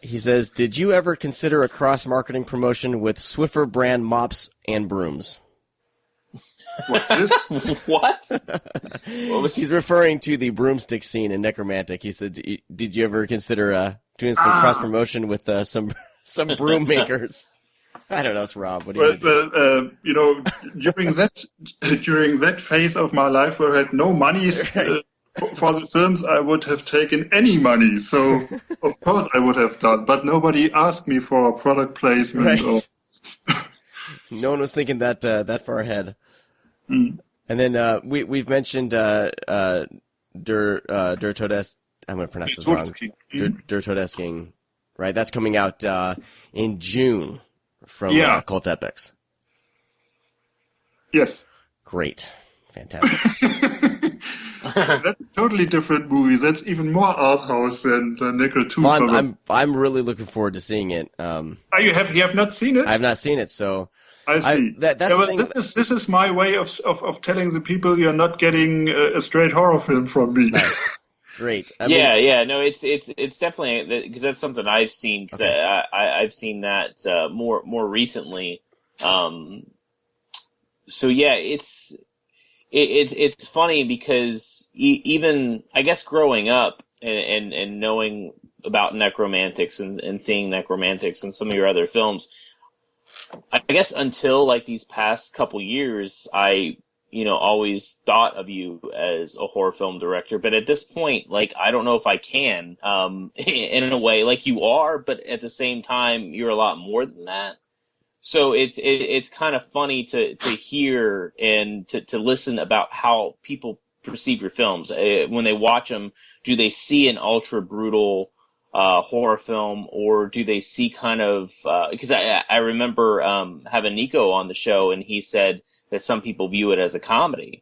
He says, did you ever consider a cross-marketing promotion with Swiffer brand mops and brooms? What's this? What? He's referring to the broomstick scene in Nekromantik. He said, did you ever consider doing some cross-promotion with some broom makers? I don't know, it's Rob. What do you do? During that phase of my life where I had no money for the films, I would have taken any money. So, of course, I would have done. But nobody asked me for a product placement. Right. No one was thinking that far ahead. Mm. And then we've mentioned Der Todes. I'm going to pronounce this wrong. Der Todesking. Right, that's coming out in June from Cult Epics. Yes. Great. Fantastic. That's a totally different movie. That's even more art house than Necro 2. Well, I'm really looking forward to seeing it. You have not seen it? I have not seen it, so I see. This is my way of telling the people you're not getting a straight horror film from me. Nice. Great. No, it's definitely, because that's something I've seen, because I've seen that more recently. So yeah, it's funny because even, I guess, growing up and knowing about Nekromantics and seeing Nekromantics and some of your other films, I guess until like these past couple years, I always thought of you as a horror film director, but at this point, like, I don't know if I can, in a way, like you are, but at the same time, you're a lot more than that. So it's kind of funny to hear and to listen about how people perceive your films. When they watch them, do they see an ultra brutal horror film, or do they see kind of, because I remember having Nico on the show, and he said that some people view it as a comedy.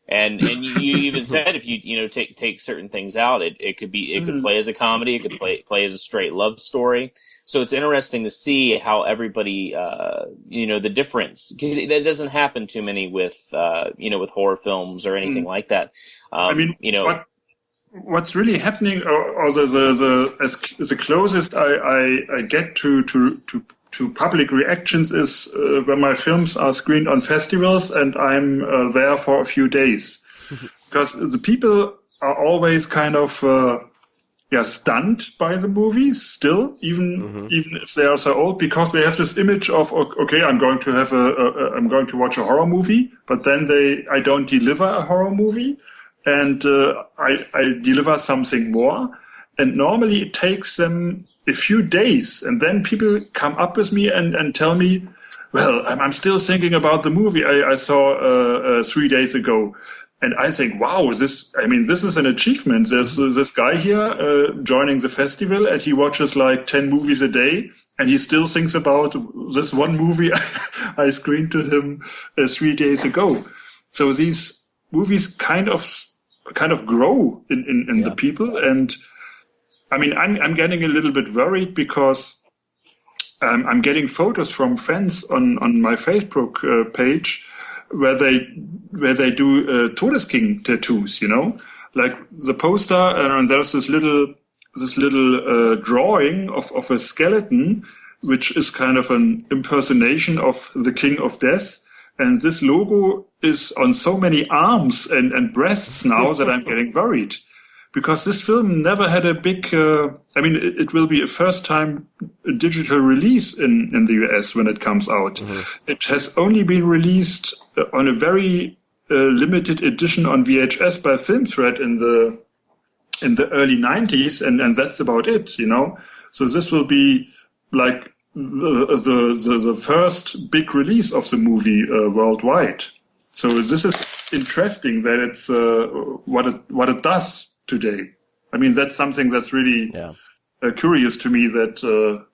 And you even said if you take certain things out, it could play as a comedy, it could play as a straight love story. So it's interesting to see how everybody the difference, because that doesn't happen too many with with horror films or anything like that. what's really happening, or the closest I get to public reactions is when my films are screened on festivals and I'm there for a few days, because the people are always kind of stunned by the movies still, even if they are so old, because they have this image of, okay, I'm going to watch a horror movie, but then I don't deliver a horror movie, and I deliver something more. And normally it takes them a few days, and then people come up with me and tell me, well, I'm still thinking about the movie I saw 3 days ago. And I think, wow, this is an achievement. There's this guy here joining the festival, and he watches like 10 movies a day, and he still thinks about this one movie I screened to him 3 days ago. So these movies kind of grow in the people. And I mean, I'm getting a little bit worried because I'm getting photos from friends on my Facebook page where they do Todesking tattoos, like the poster, and there's this little drawing of a skeleton, which is kind of an impersonation of the King of Death. And this logo is on so many arms and breasts now that I'm getting worried. Because this film never had a big, it will be a first time digital release in the US when it comes out. Mm-hmm. It has only been released on a very limited edition on VHS by Film Thread in the early 90s, and that's about it, So this will be like the first big release of the movie worldwide. So this is interesting that it's what it does today. I mean, that's something that's really curious to me, that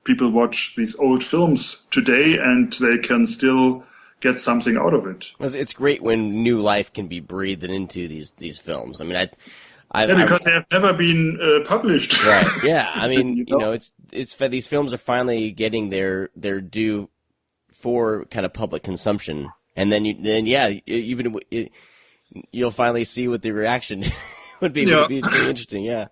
people watch these old films today and they can still get something out of it. It's great when new life can be breathed into these films. I mean, because they have never been published. Right. Yeah. I mean, it's these films are finally getting their due for kind of public consumption, and then you'll finally see what the reaction would be pretty interesting. Yeah.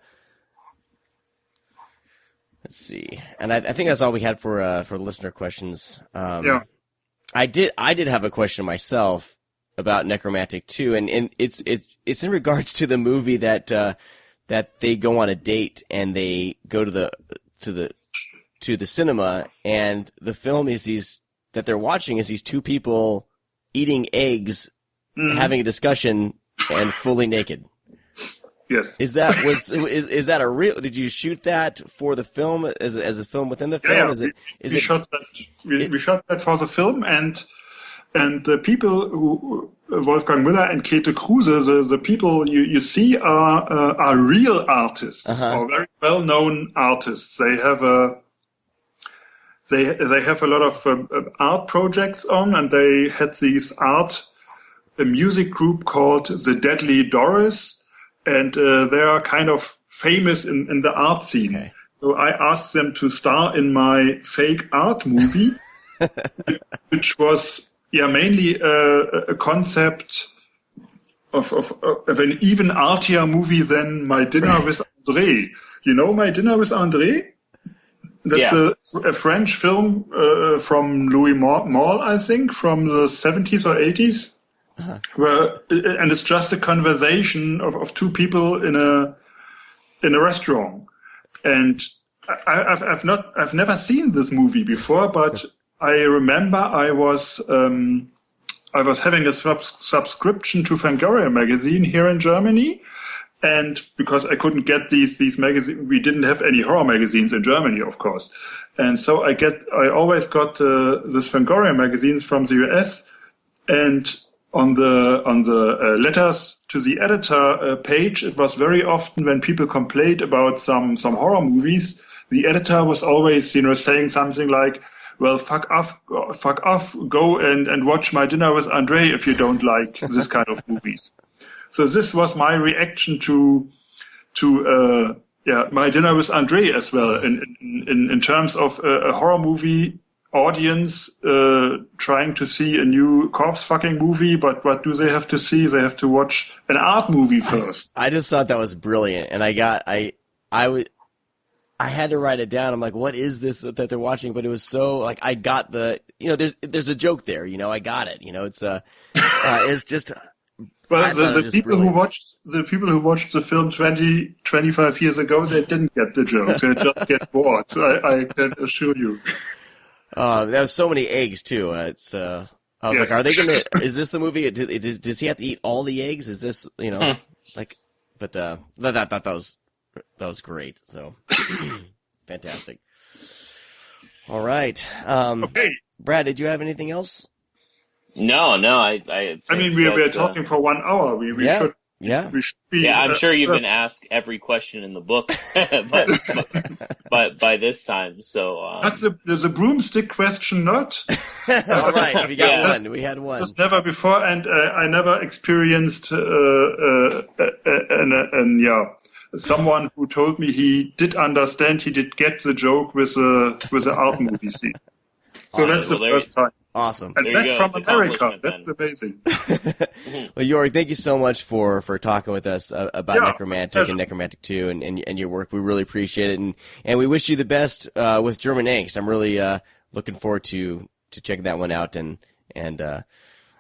Let's see, and I think that's all we had for listener questions. I did have a question myself about Nekromantik 2, and it's in regards to the movie that they go on a date and they go to the cinema, and the film is that they're watching is these two people eating eggs, having a discussion, and fully naked. Yes. Is that a real? Did you shoot that for the film as a film within the film? Yeah. We shot that for the film, and the people who Wolfgang Müller and Käthe Kruse, the people you see are real artists, or very well known artists. They have a lot of art projects on, and they had a music group called the Deadly Doris. And they are kind of famous in the art scene. Okay. So I asked them to star in my fake art movie, which was mainly a concept of an even artier movie than My Dinner with André. You know My Dinner with André? That's a French film from Louis Malle, I think, from the 70s or 80s. And it's just a conversation of two people in a restaurant, and I've never seen this movie before, but I remember I was having a subscription to Fangoria magazine here in Germany, and because I couldn't get these magazines, we didn't have any horror magazines in Germany, of course, and so I always got this Fangoria magazines from the US, and on the letters to the editor page, it was very often when people complained about some horror movies, the editor was always, saying something like, well, fuck off, go and watch My Dinner with André if you don't like this kind of movies. So this was my reaction to My Dinner with André as well, in terms of a horror movie audience trying to see a new corpse fucking movie, but what do they have to see? They have to watch an art movie first. I just thought that was brilliant, and I had to write it down. I'm like, what is this that they're watching? But it was so like I got the there's a joke there. I got it. It's just. But the people who watched the film 25 years ago, they didn't get the joke. They just get bored. I can assure you. There was so many eggs too. I was like, are they gonna? Is this the movie? Does he have to eat all the eggs? Is this like? But that was great. So fantastic. All right. Okay. Brad, did you have anything else? No. I mean, we're talking for 1 hour. We should. Yeah. We should be, I'm sure you've been asked every question in the book, but by this time. So that's the broomstick question, not. All right, we got one. We had one. Just never before, and I never experienced someone who told me he did understand, he did get the joke with the art movie scene. So awesome. That's the first time. Awesome. And that's from America. That's amazing. Well, Jörg, thank you so much for talking with us about Nekromantik and Nekromantik 2 and your work. We really appreciate it, and we wish you the best with German Angst. I'm really looking forward to checking that one out, and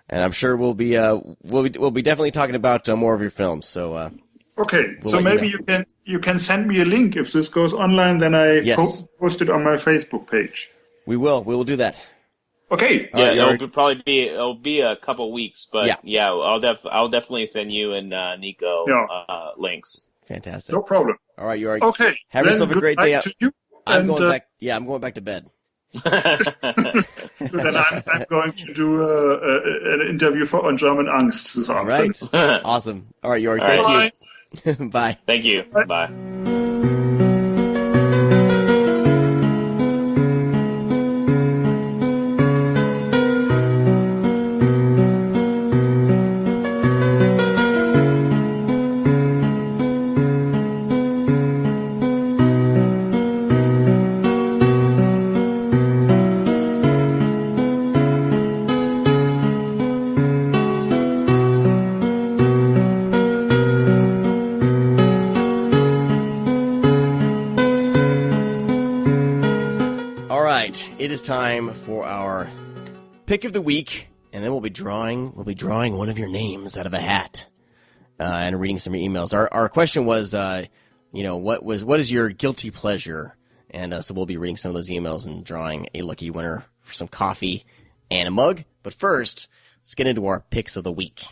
I'm sure we'll be definitely talking about more of your films. So okay, so maybe you can send me a link if this goes online. Then I post it on my Facebook page. We will do that. Okay. Yeah, it'll be a couple weeks, but I'll definitely send you and Nico links. Fantastic. No problem. All right, Jörg. Okay. Have yourself a great day. I'm going back. Yeah, I'm going back to bed. Then I'm going to do an interview on German Angst this afternoon. All right. Awesome. All right, Jörg. Thank you. Bye. Thank you. Bye. It is time for our pick of the week, and then we'll be drawing one of your names out of a hat and reading some of your emails. Our question was, what is your guilty pleasure? And so we'll be reading some of those emails and drawing a lucky winner for some coffee and a mug. But first, let's get into our picks of the week.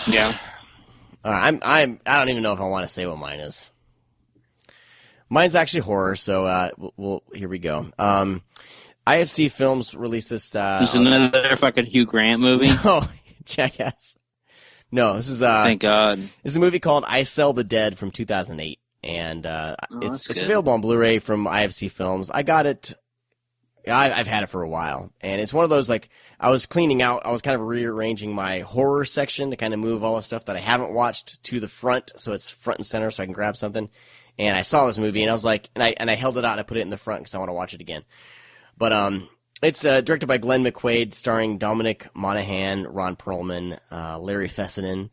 Yeah. I don't even know if I want to say what mine is. Mine's actually horror, so here we go. IFC Films released this. It's another fucking Hugh Grant movie. Oh, jackass! No, this is. Thank God. This is a movie called I Sell the Dead from 2008, and it's available on Blu-ray from IFC Films. I got it. I've had it for a while, and it's one of those, like, I was cleaning out, I was kind of rearranging my horror section to kind of move all the stuff that I haven't watched to the front, so it's front and center, so I can grab something. And I saw this movie, and I was like, and I held it out and I put it in the front because I want to watch it again. But it's directed by Glenn McQuaid, starring Dominic Monaghan, Ron Perlman, Larry Fessenden,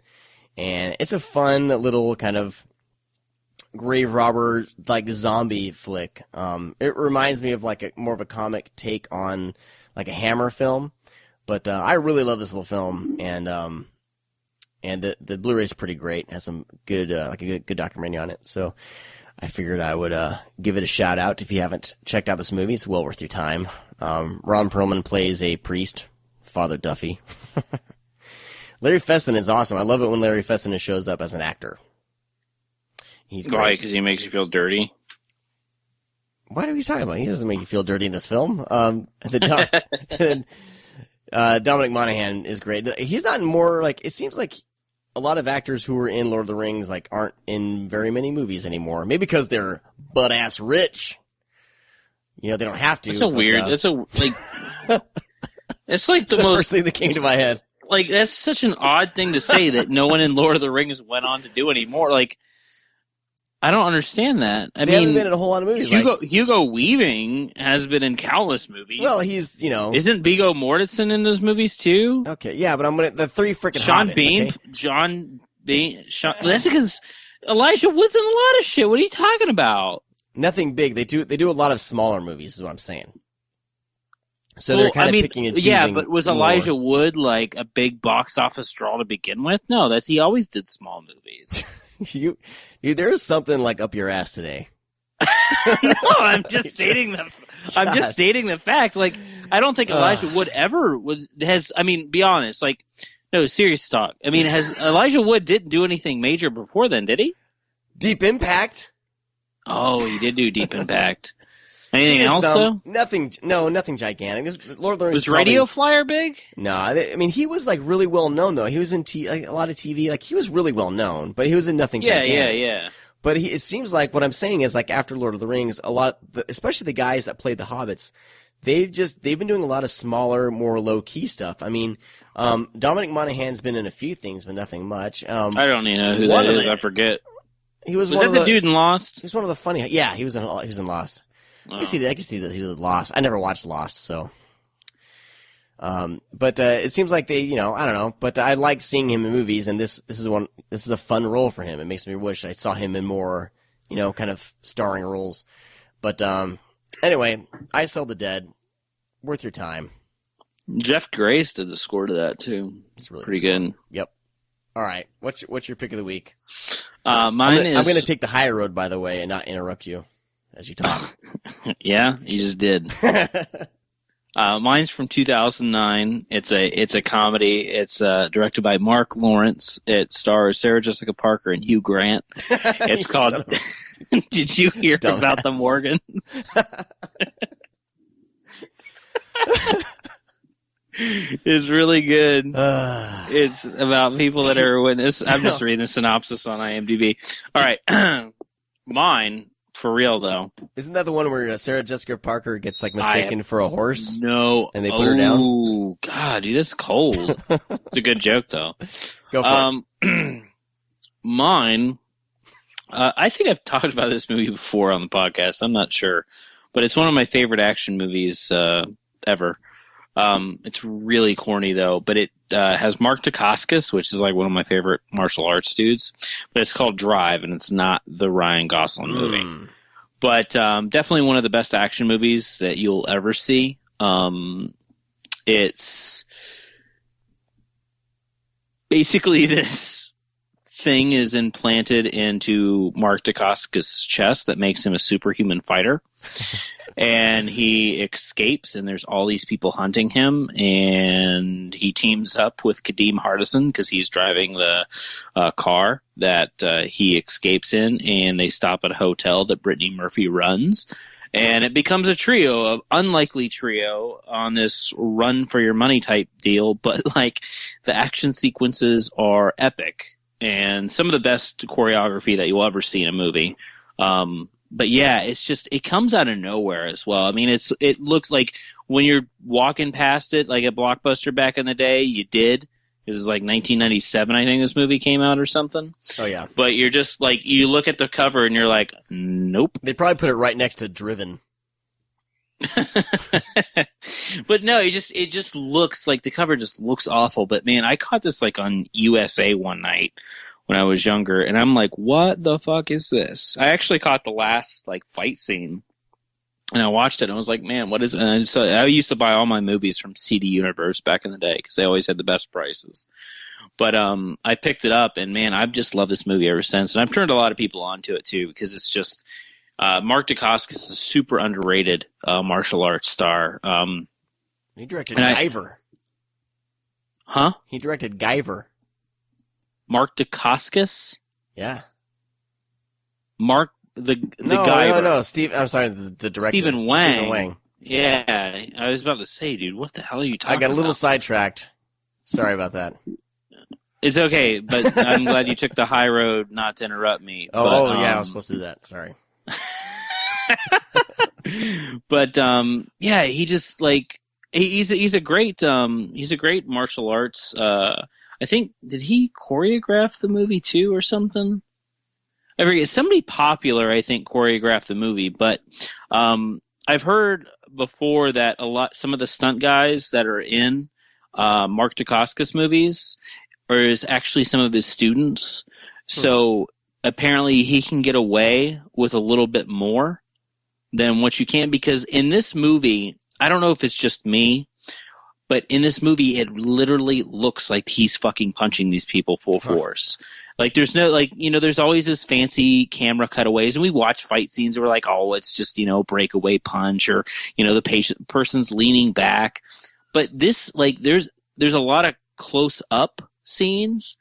and it's a fun little kind of grave robber, like, zombie flick. It reminds me of like more of a comic take on like a Hammer film, but I really love this little film, and the Blu-ray is pretty great. It has some good like a good documentary on it. So I figured I would give it a shout out. If you haven't checked out this movie, it's well worth your time. Ron Perlman plays a priest, Father Duffy. Larry Fessenden is awesome. I love it when Larry Fessenden shows up as an actor. He's great. Why? Because he makes you feel dirty? What are you talking about? He doesn't make you feel dirty in this film. Dominic Monaghan is great. He's not in more, like, it seems like a lot of actors who were in Lord of the Rings, like, aren't in very many movies anymore. Maybe because they're butt-ass rich. They don't have to. It's a weird, it's like the most... first thing that came to my head. Like, that's such an odd thing to say that no one in Lord of the Rings went on to do anymore. Like, I don't understand that. They haven't been in a whole lot of movies. Hugo Weaving has been in countless movies. Well, he's, Isn't Viggo Mortensen in those movies too? Okay, yeah, but the three freaking Sean hobbits, Bean, okay? John Bean. That's because Elijah Wood's in a lot of shit. What are you talking about? Nothing big. They do a lot of smaller movies, is what I'm saying. So they're kind of picking and choosing. Yeah, but was Elijah more. Wood like a big box office draw to begin with? No, he always did small movies. You, there's something like up your ass today. No, I'm just stating the fact. Like, I don't think Elijah Wood ever has. I mean, be honest. Like, no, serious talk. I mean, has Elijah Wood didn't do anything major before then, did he? Deep Impact. Oh, he did do Deep Impact. Anything else though? Nothing. No, nothing gigantic. Lord of the Rings was Radio Flyer big? No, I mean he was like really well known though. He was in a lot of TV. Like he was really well known, but he was in nothing gigantic. Yeah. But it seems like what I'm saying is like after Lord of the Rings, a lot, especially the guys that played the Hobbits, they've been doing a lot of smaller, more low key stuff. I mean, Dominic Monaghan's been in a few things, but nothing much. I don't even know who that is. I forget. He was that the dude in Lost? He was one of the funny. Yeah, he was in Lost. Oh. I can see that he did Lost. I never watched Lost, so. But it seems like they, I don't know. But I like seeing him in movies, and this is a fun role for him. It makes me wish I saw him in more, kind of starring roles. But anyway, I Sell the Dead, worth your time. Jeff Grace did the score to that too. It's really pretty good. Yep. All right, what's your pick of the week? I'm going to take the high road, by the way, and not interrupt you as you talk. Yeah, you just did. Mine's from 2009. It's a comedy. It's directed by Mark Lawrence. It stars Sarah Jessica Parker and Hugh Grant. It's called. Did you hear about the Morgans? It's really good. It's about people that are witness. I'm just reading the synopsis on IMDb. All right, mine. For real, though. Isn't that the one where Sarah Jessica Parker gets, mistaken for a horse? No. And they put her down? Oh, God, dude, that's cold. It's a good joke, though. Go for it. Mine, I think I've talked about this movie before on the podcast. I'm not sure. But it's one of my favorite action movies ever. It's really corny, though. But it has Mark Dacascos, which is one of my favorite martial arts dudes. But it's called Drive, and it's not the Ryan Gosling movie. But definitely one of the best action movies that you'll ever see. It's basically this thing is implanted into Mark Dacascos' chest that makes him a superhuman fighter. And he escapes, and there's all these people hunting him, and he teams up with Kadeem Hardison because he's driving the car that he escapes in, and they stop at a hotel that Brittany Murphy runs. And it becomes a trio, an unlikely trio on this run for your money type deal, but the action sequences are epic and some of the best choreography that you'll ever see in a movie. But yeah, it's just, it comes out of nowhere as well. I mean, it looks like when you're walking past it, like a Blockbuster back in the day, you did. This is 1997, I think this movie came out or something. Oh, yeah. But you're just you look at the cover and you're like, nope. They probably put it right next to Driven. But no, it just looks like the cover just looks awful. But man, I caught this on USA one night when I was younger, and I'm like, what the fuck is this? I actually caught the last fight scene, and I watched it, and I was like, man, what is it? And so I used to buy all my movies from CD Universe back in the day because they always had the best prices. But I picked it up, and man, I've just loved this movie ever since, and I've turned a lot of people onto it too because it's just Mark Dacascos is a super underrated martial arts star. He directed Guyver. Huh? He directed Guyver. Mark Dacascos? Yeah. Mark the guy. No. Steve. I'm sorry, the director. Stephen Wang. Yeah, I was about to say, dude, what the hell are you talking about? I got a little sidetracked. Sorry about that. It's okay, but I'm glad you took the high road not to interrupt me. Yeah, I was supposed to do that. Sorry. But yeah, he just he's a great martial arts. I think, did he choreograph the movie too or something? somebody popular, I think, choreographed the movie. But I've heard before that some of the stunt guys that are in Mark Dacascos movies is actually some of his students. So apparently he can get away with a little bit more than what you can, because in this movie, I don't know if it's just me, but in this movie, it literally looks like he's fucking punching these people full force. Like, there's no, like, there's always those fancy camera cutaways, and we watch fight scenes and we're like, oh, it's just, breakaway punch, or, the person's leaning back. But this, like, there's a lot of close up scenes,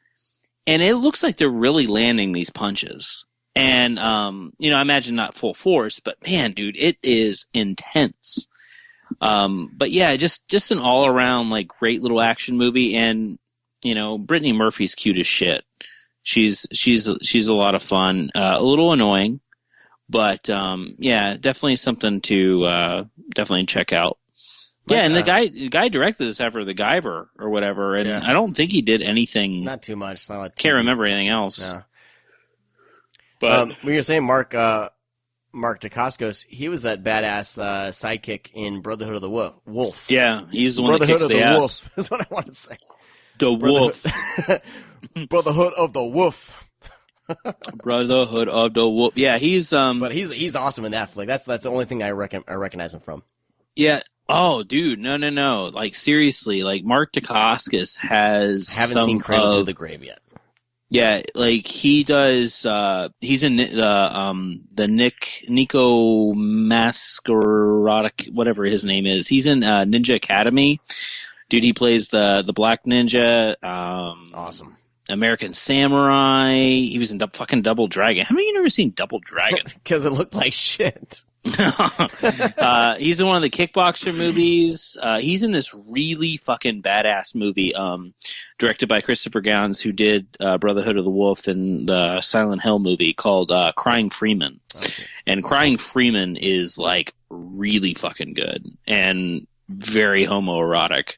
and it looks like they're really landing these punches. And, I imagine not full force, but man, dude, it is intense. But yeah, just an all around, like, great little action movie. And, Brittany Murphy's cute as shit. She's a lot of fun, a little annoying, but, yeah, definitely something to, definitely check out. Yeah, and the guy directed this after The Guyver or whatever, and I don't think he did anything. Not too much. Can't remember anything else. No. But we were saying Mark Dacascos, he was that badass sidekick in Brotherhood of the Wolf. Yeah, he's the one that kicks the ass. Wolf is what I want to say. The Wolf. Brotherhood of the Wolf. Brotherhood of the Wolf. Yeah, he's But he's awesome in that flick. That's the only thing I recognize him from. Yeah. Oh, dude, no. Like, seriously, like, Mark Dacascos haven't seen Cradle to the Grave yet. Yeah, like, he does. He's in the Nico Masqueradic, whatever his name is. He's in Ninja Academy. Dude, he plays the Black Ninja. Awesome. American Samurai. He was in fucking Double Dragon. How many of you never seen Double Dragon? Because it looked like shit. He's in one of the kickboxer movies. He's in this really fucking badass movie, directed by Christopher Gans, who did Brotherhood of the Wolf and the Silent Hill movie called Crying Freeman. Okay. And Crying Freeman is, like, really fucking good and very homoerotic.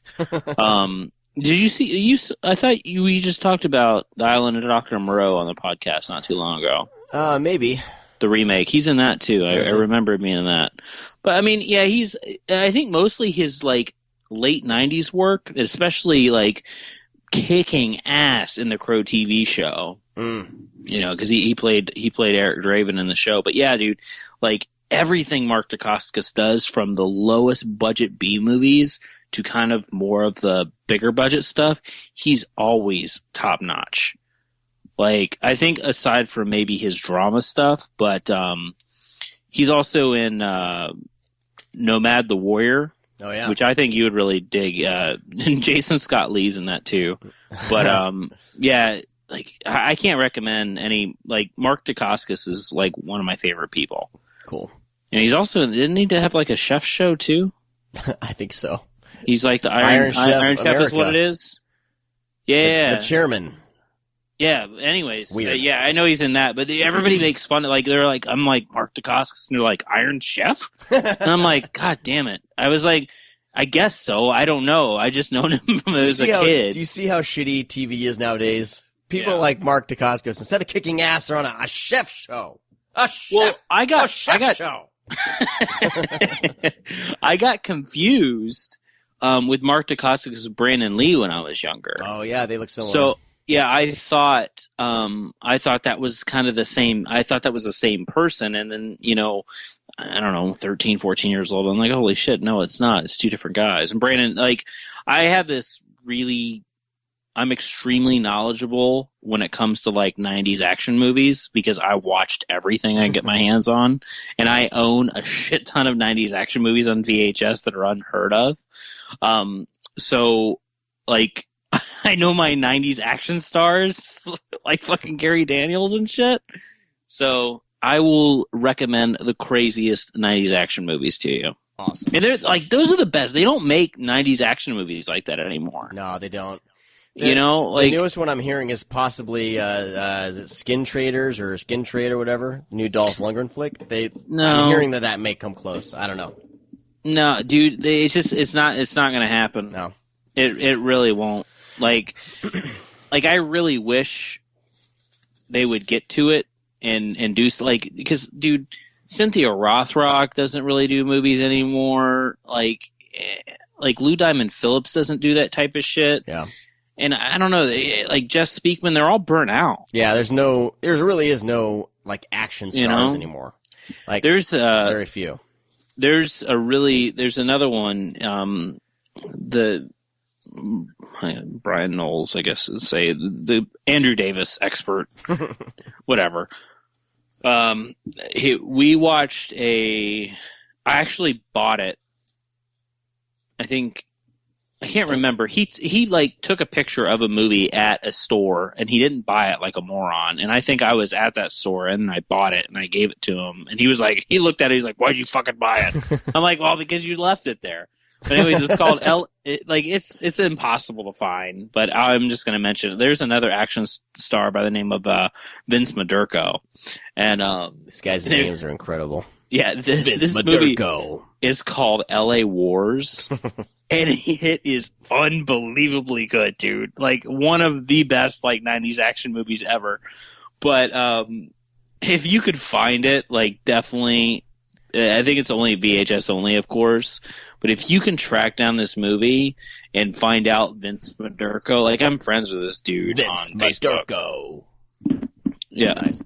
Did you see? I thought we just talked about The Island of Dr. Moreau on the podcast not too long ago. Maybe. The remake. He's in that too. I remember being in that. But I mean, yeah, I think mostly his, like, late 90s work, especially, like, kicking ass in the Crow TV show. Because he played Eric Draven in the show. But yeah, dude, like, everything Mark Dacascos does, from the lowest budget B movies to kind of more of the bigger budget stuff, he's always top notch. Like, I think aside from maybe his drama stuff, but he's also in Nomad the Warrior. Oh, yeah. Which I think you would really dig. And Jason Scott Lee's in that too. But yeah, like, I can't recommend any. Like, Mark Dacascos is, like, one of my favorite people. Cool. And he's also, didn't he have, like, a chef show too? I think so. He's like the Iron Chef is what it is. Yeah, the chairman. Yeah. Anyways, Weird. Yeah, I know he's in that, but everybody makes fun of, like, they're like, I'm like Mark Dacascos, and they're like, Iron Chef, and I'm like, God damn it! I was like, I guess so. I don't know. I just known him from as a kid. Do you see how shitty TV is nowadays? People like Mark Dacascos, instead of kicking ass, they're on a chef show. I got show. I got confused with Mark Dacascos and Brandon Lee when I was younger. Oh yeah, they look similar. So yeah, I thought that was kind of the same. I thought that was the same person, and then, I don't know, 13, 14 years old, I'm like, holy shit, no, it's not. It's two different guys. And Brandon, like, I have this I'm extremely knowledgeable when it comes to, like, 90s action movies, because I watched everything I get my hands on, and I own a shit ton of 90s action movies on VHS that are unheard of. So, like, I know my 90s action stars, like fucking Gary Daniels and shit. So I will recommend the craziest 90s action movies to you. Awesome. And they're like, those are the best. They don't make 90s action movies like that anymore. No, they don't. The newest one I'm hearing is possibly is it Skin Traders or Skin Trade or whatever, new Dolph Lundgren flick. I'm hearing that may come close. I don't know. No, dude, it's not going to happen. No, it really won't. Like I really wish they would get to it and do like, because dude, Cynthia Rothrock doesn't really do movies anymore. Like Lou Diamond Phillips doesn't do that type of shit. Yeah. And I don't know, like Jess Speakman, they're all burnt out. Yeah, there really is no like action stars anymore. Like there's very few. There's another one. Brian Knowles, I guess, is say the Andrew Davis expert, whatever. We watched I actually bought it. I can't remember. He like took a picture of a movie at a store and he didn't buy it like a moron. And I think I was at that store and I bought it and I gave it to him. And he looked at it. He's like, "Why'd you fucking buy it?" I'm like, "Well, because you left it there." But anyways, it's called it's impossible to find. But I'm just going to mention it. There's another action star by the name of Vince Madurko, and these guys' names are incredible. Yeah, this movie is called L.A. Wars, and it is unbelievably good, dude. Like one of the best like 90s action movies ever. But if you could find it, like definitely, I think it's only VHS only, of course. But if you can track down this movie and find out Vince Madurko, like I'm friends with this dude on Facebook. Madurko. Yeah. Nice.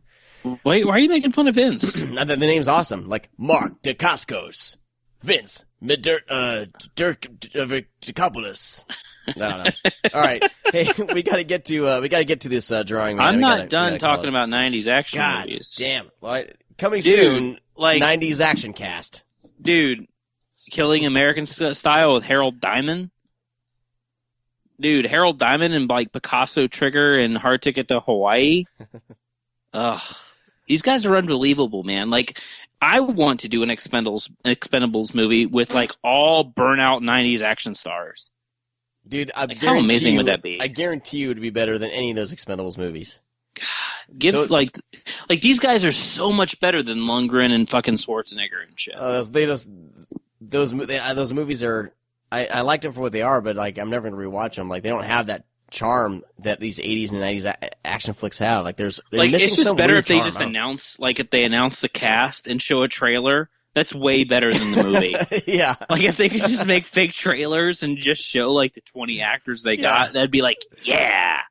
Wait, why are you making fun of Vince? Not that the name's awesome. Like Mark Dacascos, Vince Dacopoulos. I don't know. All right, hey, we got to get to this drawing. Man. I'm not done talking about 90s action movies. Damn, well, coming soon. Like 90s action cast, dude. Killing American Style with Harold Diamond. Dude, Harold Diamond and like Picasso Trigger and Hard Ticket to Hawaii. Ugh. These guys are unbelievable, man. Like, I want to do an Expendables movie with like all burnout 90s action stars. Dude, how amazing would that be? I guarantee you it would be better than any of those Expendables movies. God, like these guys are so much better than Lundgren and fucking Schwarzenegger and shit. Those movies are. I liked them for what they are, but like I'm never gonna rewatch them. Like they don't have that charm that these 80s and 90s action flicks have. Like they're like missing it's just some better weird if they charm. just announce, like if they announce the cast and show a trailer. That's way better than the movie. Yeah. Like if they could just make fake trailers and just show like the 20 actors they got, that'd be like, yeah.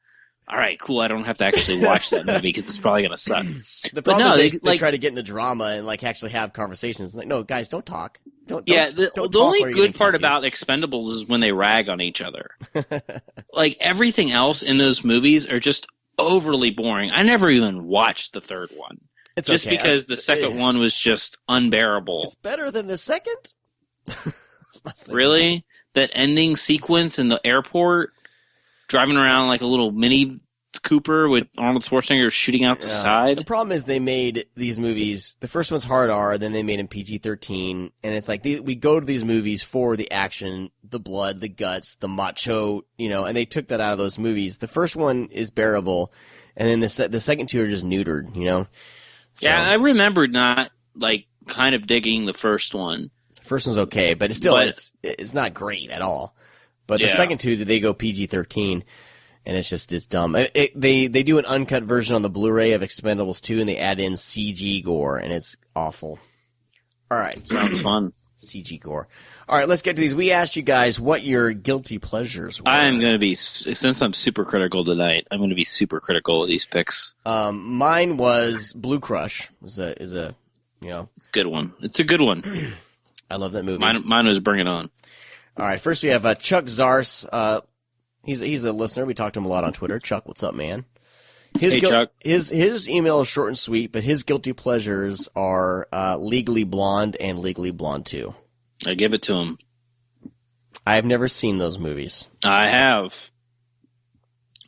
All right, cool. I don't have to actually watch that movie because it's probably gonna suck. The problem is they try to get into drama and like actually have conversations. Like, no, guys, don't talk. The only good part about Expendables is when they rag on each other. Like everything else in those movies are just overly boring. I never even watched the third one. It's just okay. Because the second one was just unbearable. It's better than the second? Really? That ending sequence in the airport, driving around like a little mini Cooper with Arnold Schwarzenegger shooting out the side? The problem is they made these movies, the first one's hard R, then they made them PG-13, and it's like we go to these movies for the action, the blood, the guts, the macho, and they took that out of those movies. The first one is bearable, and then the second two are just neutered, So, yeah, I remembered not like kind of digging the first one. The first one's okay, but it's not great at all. But the second two, they go PG-13, and it's dumb. They do an uncut version on the Blu-ray of Expendables 2, and they add in CG gore, and it's awful. All right, sounds fun. CG gore. All right, let's get to these. We asked you guys what your guilty pleasures were. I'm going to be, since I'm super critical tonight, I'm going to be super critical of these picks. Mine was Blue Crush. It's a good one. It's a good one. I love that movie. Mine was Bring It On. All right, first we have Chuck Zars. He's a listener. We talked to him a lot on Twitter. Chuck, what's up, man? Chuck. His email is short and sweet, but his guilty pleasures are Legally Blonde and Legally Blonde 2. I give it to him. I have never seen those movies. I have.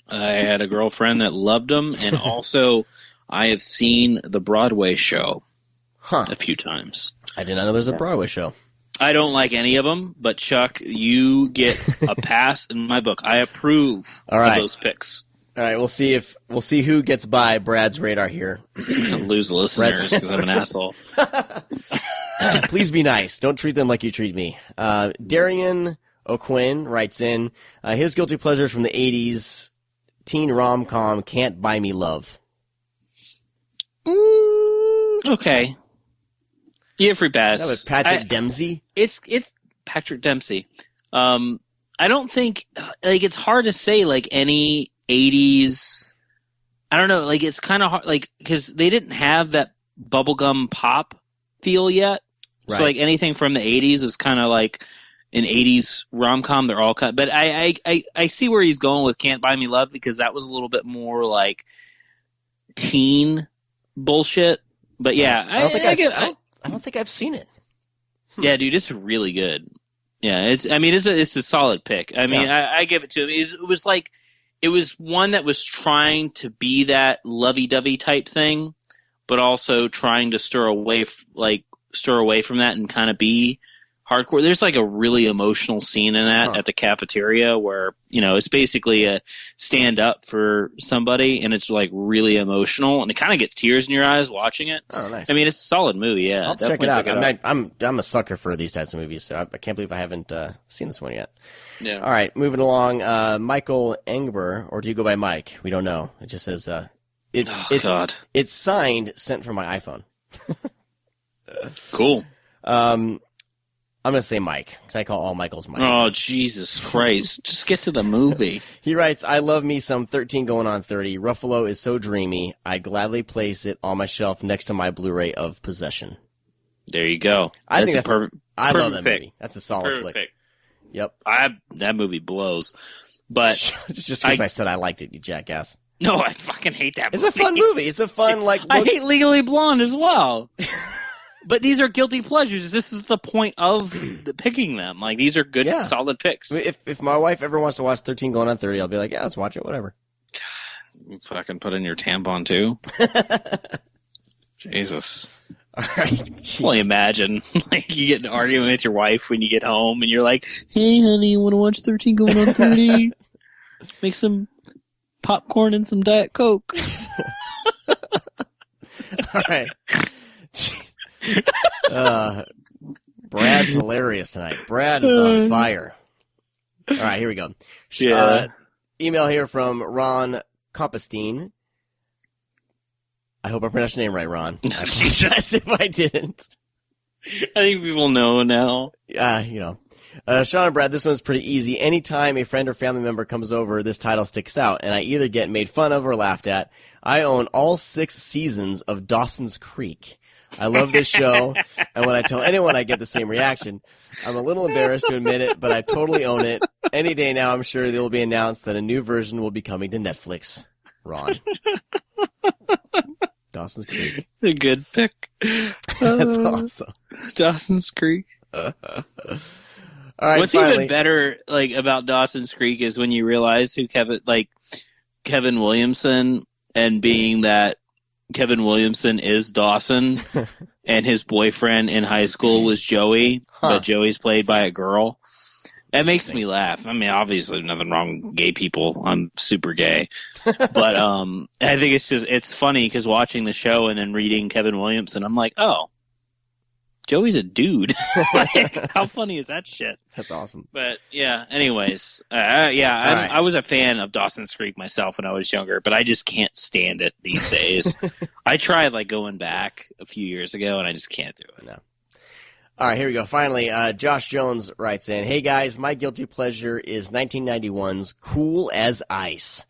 I had a girlfriend that loved them, and also I have seen the Broadway show a few times. I did not know there's a Broadway show. I don't like any of them, but Chuck, you get a pass in my book. I approve of those picks. All right, we'll see who gets by Brad's radar here. I'm gonna lose listeners because I'm an asshole. Please be nice. Don't treat them like you treat me. Darian O'Quinn writes in his guilty pleasures from the 80s teen rom-com Can't Buy Me Love. Okay. Jeffrey Bass. That was Patrick Dempsey. It's Patrick Dempsey. I don't think like it's hard to say like any 80s. I don't know. Like it's kind of hard, like because they didn't have that bubblegum pop feel yet. Right. So like anything from the 80s is kind of like an 80s rom-com. They're all cut. But I see where he's going with Can't Buy Me Love because that was a little bit more like teen bullshit. But yeah, I don't think I've seen it. Yeah, dude, it's really good. Yeah, it's a solid pick. I mean, yeah. I give it to him. It was one that was trying to be that lovey-dovey type thing, but also trying to stir away from that and kind of be hardcore. There's like a really emotional scene in that at the cafeteria where, you know, it's basically a stand up for somebody and it's like really emotional and it kind of gets tears in your eyes watching it. Oh, nice. I mean, it's a solid movie. Yeah. I'll check it out. I'm a sucker for these types of movies, so I can't believe I haven't seen this one yet. Yeah. All right. Moving along. Michael Engber, or do you go by Mike? We don't know. It just says, it's signed, sent from my iPhone. Cool. I'm going to say Mike, because I call all Michaels Mike. Oh, Jesus Christ. Just get to the movie. He writes, I love me some 13 going on 30. Ruffalo is so dreamy. I'd gladly place it on my shelf next to my Blu-ray of Possession. There you go. I love that pick. movie. That's a solid flick. Pick. Yep. That movie blows. But just because I said I liked it, you jackass. No, I fucking hate that movie. It's a fun movie. It's a fun, like... I hate Legally Blonde as well. But these are guilty pleasures. This is the point of picking them. Like, these are good, solid picks. If my wife ever wants to watch 13 going on 30, I'll be like, yeah, let's watch it, whatever. You fucking put in your tampon, too? Jesus. All right. Well, imagine, like, you get an argument with your wife when you get home, and you're like, hey, honey, you want to watch 13 going on 30? Make some popcorn and some Diet Coke. All right. Brad's hilarious tonight. Brad is on fire. All right, here we go. Yeah. Email here from Ron Compostine. I hope I pronounced your name right, Ron. I apologize if I didn't. I think people know now. Sean and Brad, this one's pretty easy. Anytime a friend or family member comes over, this title sticks out, and I either get made fun of or laughed at. I own all 6 seasons of Dawson's Creek. I love this show, and when I tell anyone I get the same reaction. I'm a little embarrassed to admit it, but I totally own it. Any day now, I'm sure it will be announced that a new version will be coming to Netflix. Ron. Dawson's Creek. A good pick. That's awesome. Dawson's Creek. All right, what's finally, even better like about Dawson's Creek is when you realize who Kevin Williamson, and being that Kevin Williamson is Dawson, and his boyfriend in high school was Joey, but Joey's played by a girl. That makes me laugh. I mean, obviously, nothing wrong with gay people. I'm super gay. But I think it's funny because watching the show and then reading Kevin Williamson, I'm like, oh, Joey's a dude. Like, how funny is that shit? That's awesome. But yeah, anyways, I was a fan of Dawson's Creek myself when I was younger, but I just can't stand it these days. I tried like going back a few years ago, and I just can't do it. No. All right, here we go. Finally, Josh Jones writes in, hey guys, my guilty pleasure is 1991's Cool as Ice.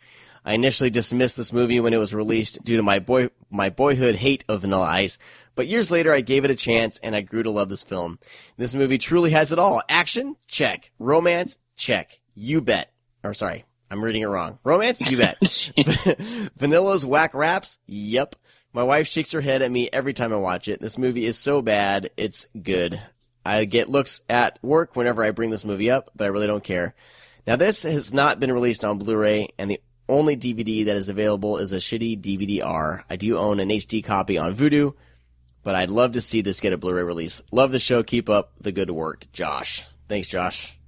I initially dismissed this movie when it was released due to my boyhood hate of Vanilla Ice, but years later I gave it a chance and I grew to love this film. This movie truly has it all. Action? Check. Romance? Check. You bet. Or sorry, I'm reading it wrong. Romance? You bet. Vanilla's whack raps? Yep. My wife shakes her head at me every time I watch it. This movie is so bad, it's good. I get looks at work whenever I bring this movie up, but I really don't care. Now, this has not been released on Blu-ray, and the only DVD that is available is a shitty DVD-R. I do own an HD copy on Vudu, but I'd love to see this get a Blu-ray release. Love the show. Keep up the good work. Josh. Thanks, Josh.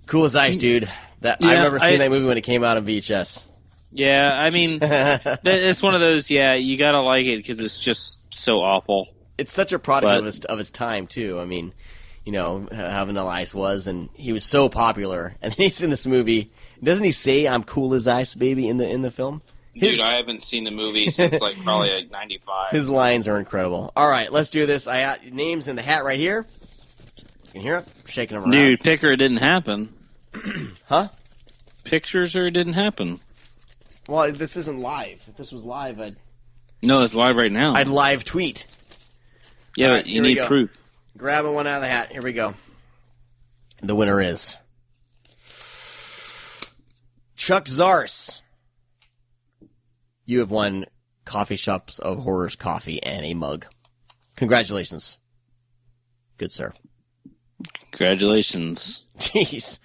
Cool as Ice, dude. I remember seeing that movie when it came out on VHS. Yeah, I mean, it's one of those, you gotta like it because it's just so awful. It's such a product of its time, too. I mean, you know, how Vanilla Ice was, and he was so popular. And then he's in this movie. Doesn't he say, I'm cool as ice, baby, in the film? Dude, I haven't seen the movie since probably 95. His lines are incredible. All right, let's do this. I got names in the hat right here. You can hear it shaking them around. Dude, pick or it didn't happen. Huh? Pictures or it didn't happen. Well, this isn't live. If this was live, No, it's live right now. I'd live tweet. Yeah, right, but you need proof. Grabbing one out of the hat. Here we go. The winner is Chuck Zars. You have won Coffee Shops of Horrors coffee and a mug. Congratulations. Good sir. Congratulations. Jeez.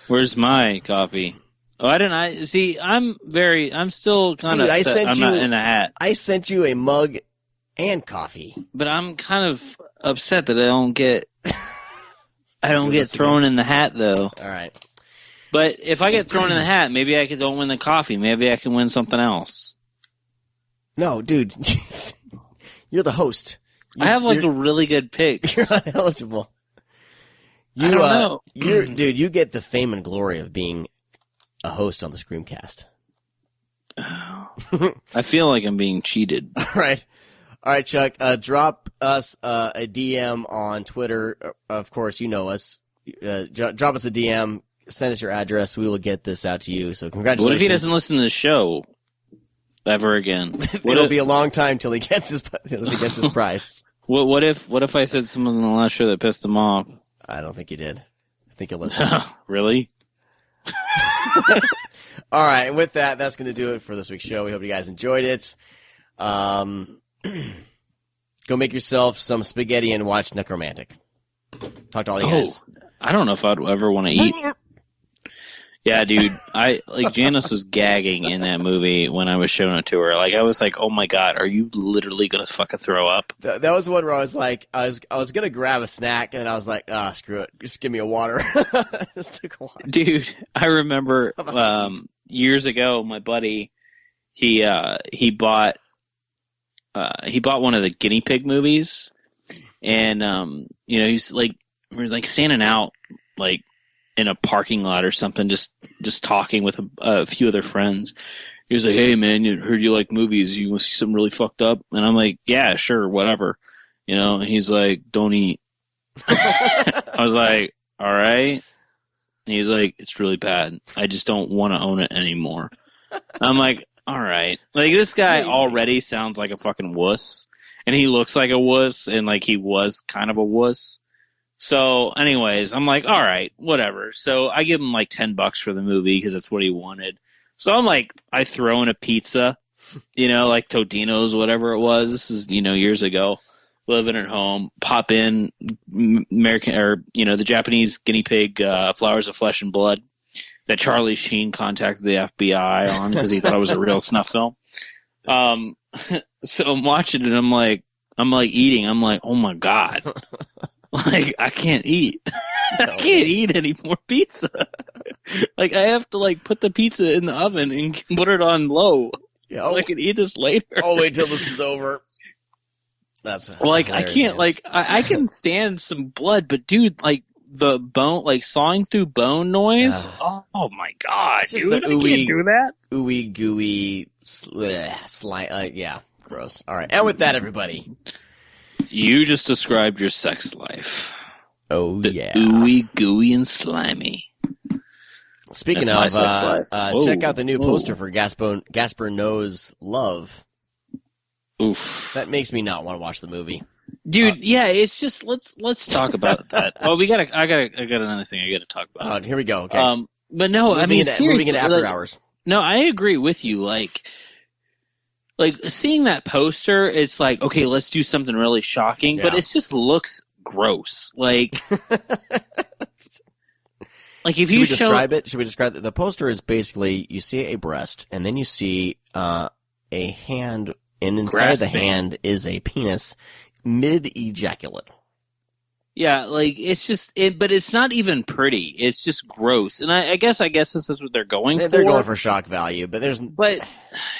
Where's my coffee? Oh, see, I'm still kind of upset I'm not in the hat. I sent you a mug and coffee. But I'm kind of upset that I don't get thrown in the hat, though. All right. But if I get thrown in the hat, maybe I don't win the coffee. Maybe I can win something else. No, dude. You're the host. I have a really good picks. You're uneligible. I don't know. Dude, you get the fame and glory of being a host on the ScreamCast. I feel like I'm being cheated. All right, Chuck. Drop us a DM on Twitter. Of course, you know us. Drop us a DM. Send us your address. We will get this out to you. So congratulations. What if he doesn't listen to the show ever again? It'll be a long time till he gets his prize. What if I said something in the last show that pissed him off? I don't think you did. I think you'll listen. Really? All right, and with that, that's going to do it for this week's show. We hope you guys enjoyed it. Go make yourself some spaghetti and watch Nekromantik. Talk to all you guys. I don't know if I'd ever want to eat. Yeah, dude. Janice was gagging in that movie when I was showing it to her. I was like, oh my god, are you literally going to fucking throw up? That was one where I was like, I was going to grab a snack, and I was like, screw it. Just give me a water. Just took a water. Dude, I remember years ago, my buddy, he bought one of the guinea pig movies, and he's standing out in a parking lot or something, just talking with a few other friends. He was like, "Hey man, heard you like movies. You want to see something really fucked up?" And I'm like, "Yeah, sure, whatever." And he's like, "Don't eat." I was like, "All right." And he's like, "It's really bad. I just don't want to own it anymore." I'm like, "All right." This guy already sounds like a fucking wuss, and he looks like a wuss, and he was kind of a wuss. So, anyways, I'm like, all right, whatever. So I give him $10 for the movie because that's what he wanted. So I'm like, I throw in a pizza, Totino's, whatever it was. This is, years ago, living at home, pop in American, or, the Japanese guinea pig, Flowers of Flesh and Blood that Charlie Sheen contacted the FBI on because he thought it was a real snuff film. So I'm watching it and I'm like eating. I'm like, oh my God. I can't eat. I can't eat any more pizza. I have to put the pizza in the oven and put it on low so I can eat this later. I'll wait till this is over. That's hilarious, I can't I can stand some blood, but dude, the bone, sawing through bone noise. Oh my god, dude! I can't do that. Ooey gooey slime. Yeah, gross. All right, and with that, everybody. You just described your sex life. Oh, yeah. Ooey, gooey, and slimy. Speaking of, check out the new poster for Gasper Knows Love. Oof. That makes me not want to watch the movie. Dude, it's just, let's talk about that. Oh, I got another thing I got to talk about. Here we go. Okay. But no, seriously. Moving into after hours. No, I agree with you. Seeing that poster, it's okay, let's do something really shocking, but it just looks gross. If you describe it? Should we describe it? The poster is basically, you see a breast, and then you see a hand, and inside the hand is a penis mid-ejaculate. Yeah, like it's just, but it's not even pretty. It's just gross, and I guess this is what they're going for. They're going for shock value, but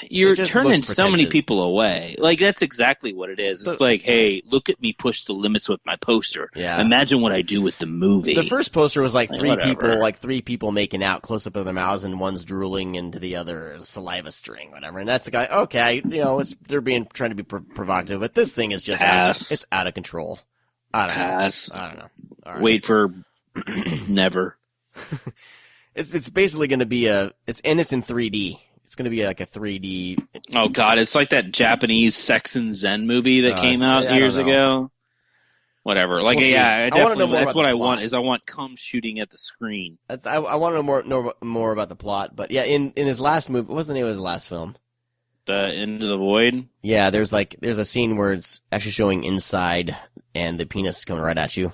you're just turning looks so many pretentious. people away. Like that's exactly what it is. It's like, hey, look at me push the limits with my poster. Yeah. Imagine what I do with the movie. The first poster was like Whatever. three people making out close up of their mouths, and one's drooling into the other saliva string, whatever. And that's the guy. Okay, they're trying to be provocative, but this thing is just it's out of control. I don't know. All right. Wait for never. It's basically going to be it's in 3D. It's going to be like a 3D. Oh God, it's like that Japanese Sex and Zen movie that came out years ago. Whatever. Like, we'll I definitely. That's what I want. Is I want cum shooting at the screen. I want to know more about the plot. But yeah, in his last movie, what was the name of his last film? The Into the Void. Yeah, there's a scene where it's actually showing inside, and the penis is coming right at you.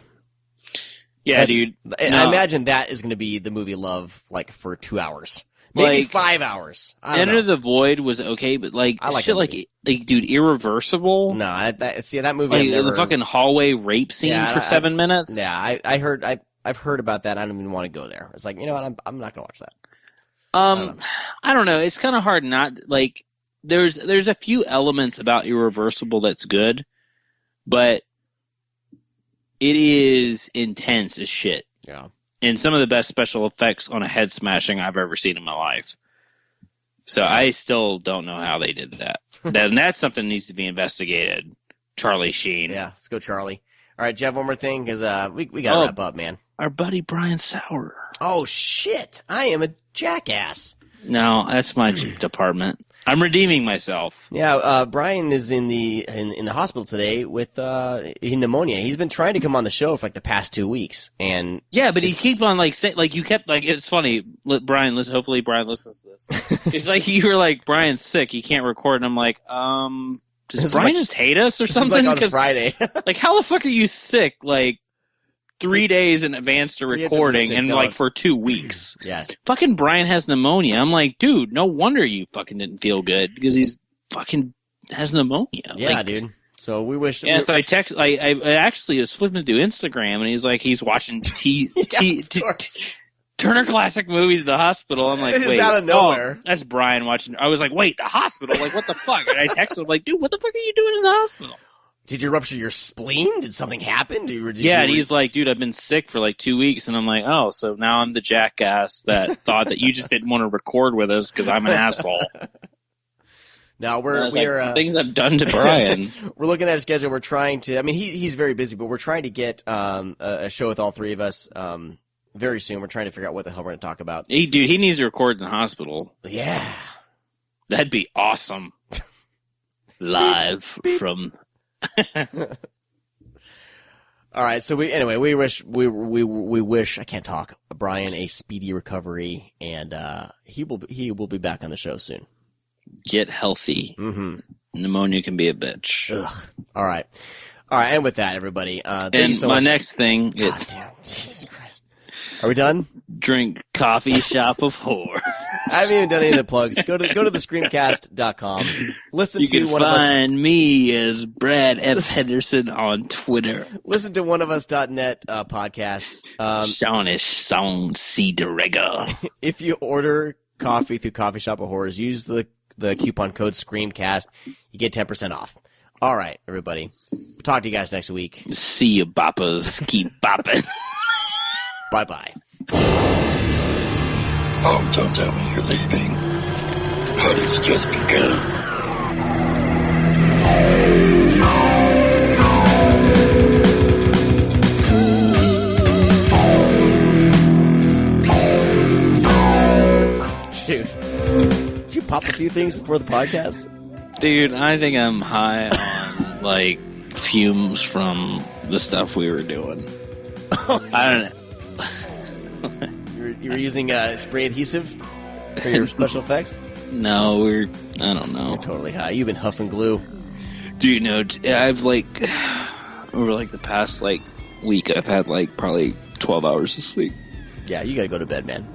Yeah, dude. I imagine that is going to be the movie love, like for 2 hours, maybe 5 hours. Enter the Void was okay, but like I like shit, like dude, Irreversible. No, that movie. Like, the fucking hallway rape scene for 7 minutes. Yeah, I've heard about that. I don't even want to go there. It's like, you know what? I'm not going to watch that. I don't know. It's kind of hard not like. There's a few elements about Irreversible that's good, but it is intense as shit. Yeah. And some of the best special effects on a head smashing I've ever seen in my life. So I still don't know how they did that. And that's something that needs to be investigated. Charlie Sheen. Yeah, let's go, Charlie. All right, Jeff, one more thing, because we got to wrap up, man. Our buddy Brian Sauer. Oh, shit. I am a jackass. No, that's my department. I'm myself. Yeah, Brian is in the hospital today with pneumonia. He's been trying to come on the show for like the past 2 weeks, and yeah, but he keep on like saying, like you kept like it's funny. Brian, listen. Hopefully, Brian listens to this. It's like you were like Brian's sick. He can't record, and I'm like, does Brian just hate us or something? Like on Friday. Like, how the fuck are you sick? Like 3 days in advance to recording and like for 2 weeks. Yeah. Fucking Brian has pneumonia. I'm like, dude, no wonder you fucking didn't feel good because he's fucking has pneumonia. Yeah, like, dude. So we wish. Yeah, so I actually was flipping through Instagram and he's watching Turner Classic Movies at the hospital. I'm like, wait, out of nowhere. That's Brian watching. I was like, wait, the hospital? Like, what the fuck? And I texted him like, dude, what the fuck are you doing in the hospital? Did you rupture your spleen? Did something happen? And he's like, dude, I've been sick for like 2 weeks. And I'm like, oh, so now I'm the jackass that thought that you just didn't want to record with us because I'm an asshole. No, we're things I've done to Brian. We're looking at a schedule. We're trying to. I mean, he's very busy, but we're trying to get a show with all three of us very soon. We're trying to figure out what the hell we're going to talk about. Hey, dude, he needs to record in the hospital. Yeah, that'd be awesome. Live from. All right, so we wish I can't talk Brian a speedy recovery, and he will be back on the show soon. Get healthy. Mm-hmm. Pneumonia can be a bitch. Ugh. All right, and with that, everybody, thank you so much. Next thing, damn, Jesus Christ, are we done? Drink coffee shop of horror. I haven't even done any of the plugs. Go to the ScreamCast.com. Listen you to can one of us. find me as Brad F. Henderson on Twitter. Listen to oneofus.net podcasts. Sean is Sean C. DeRega. If you order coffee through Coffee Shop of Horrors, use the coupon code ScreamCast. You get 10% off. All right, everybody. Talk to you guys next week. See you, boppers. Keep bopping. Bye-bye. Oh, don't tell me you're leaving. Party's just begun. Dude, did you pop a few things before the podcast? Dude, I think I'm high on, like, fumes from the stuff we were doing. I don't know. You were using spray adhesive for your special effects? No, I don't know. You're totally high. You've been huffing glue. Dude, no, I've like, over like the past like week, I've had like probably 12 hours of sleep. Yeah, you gotta go to bed, man.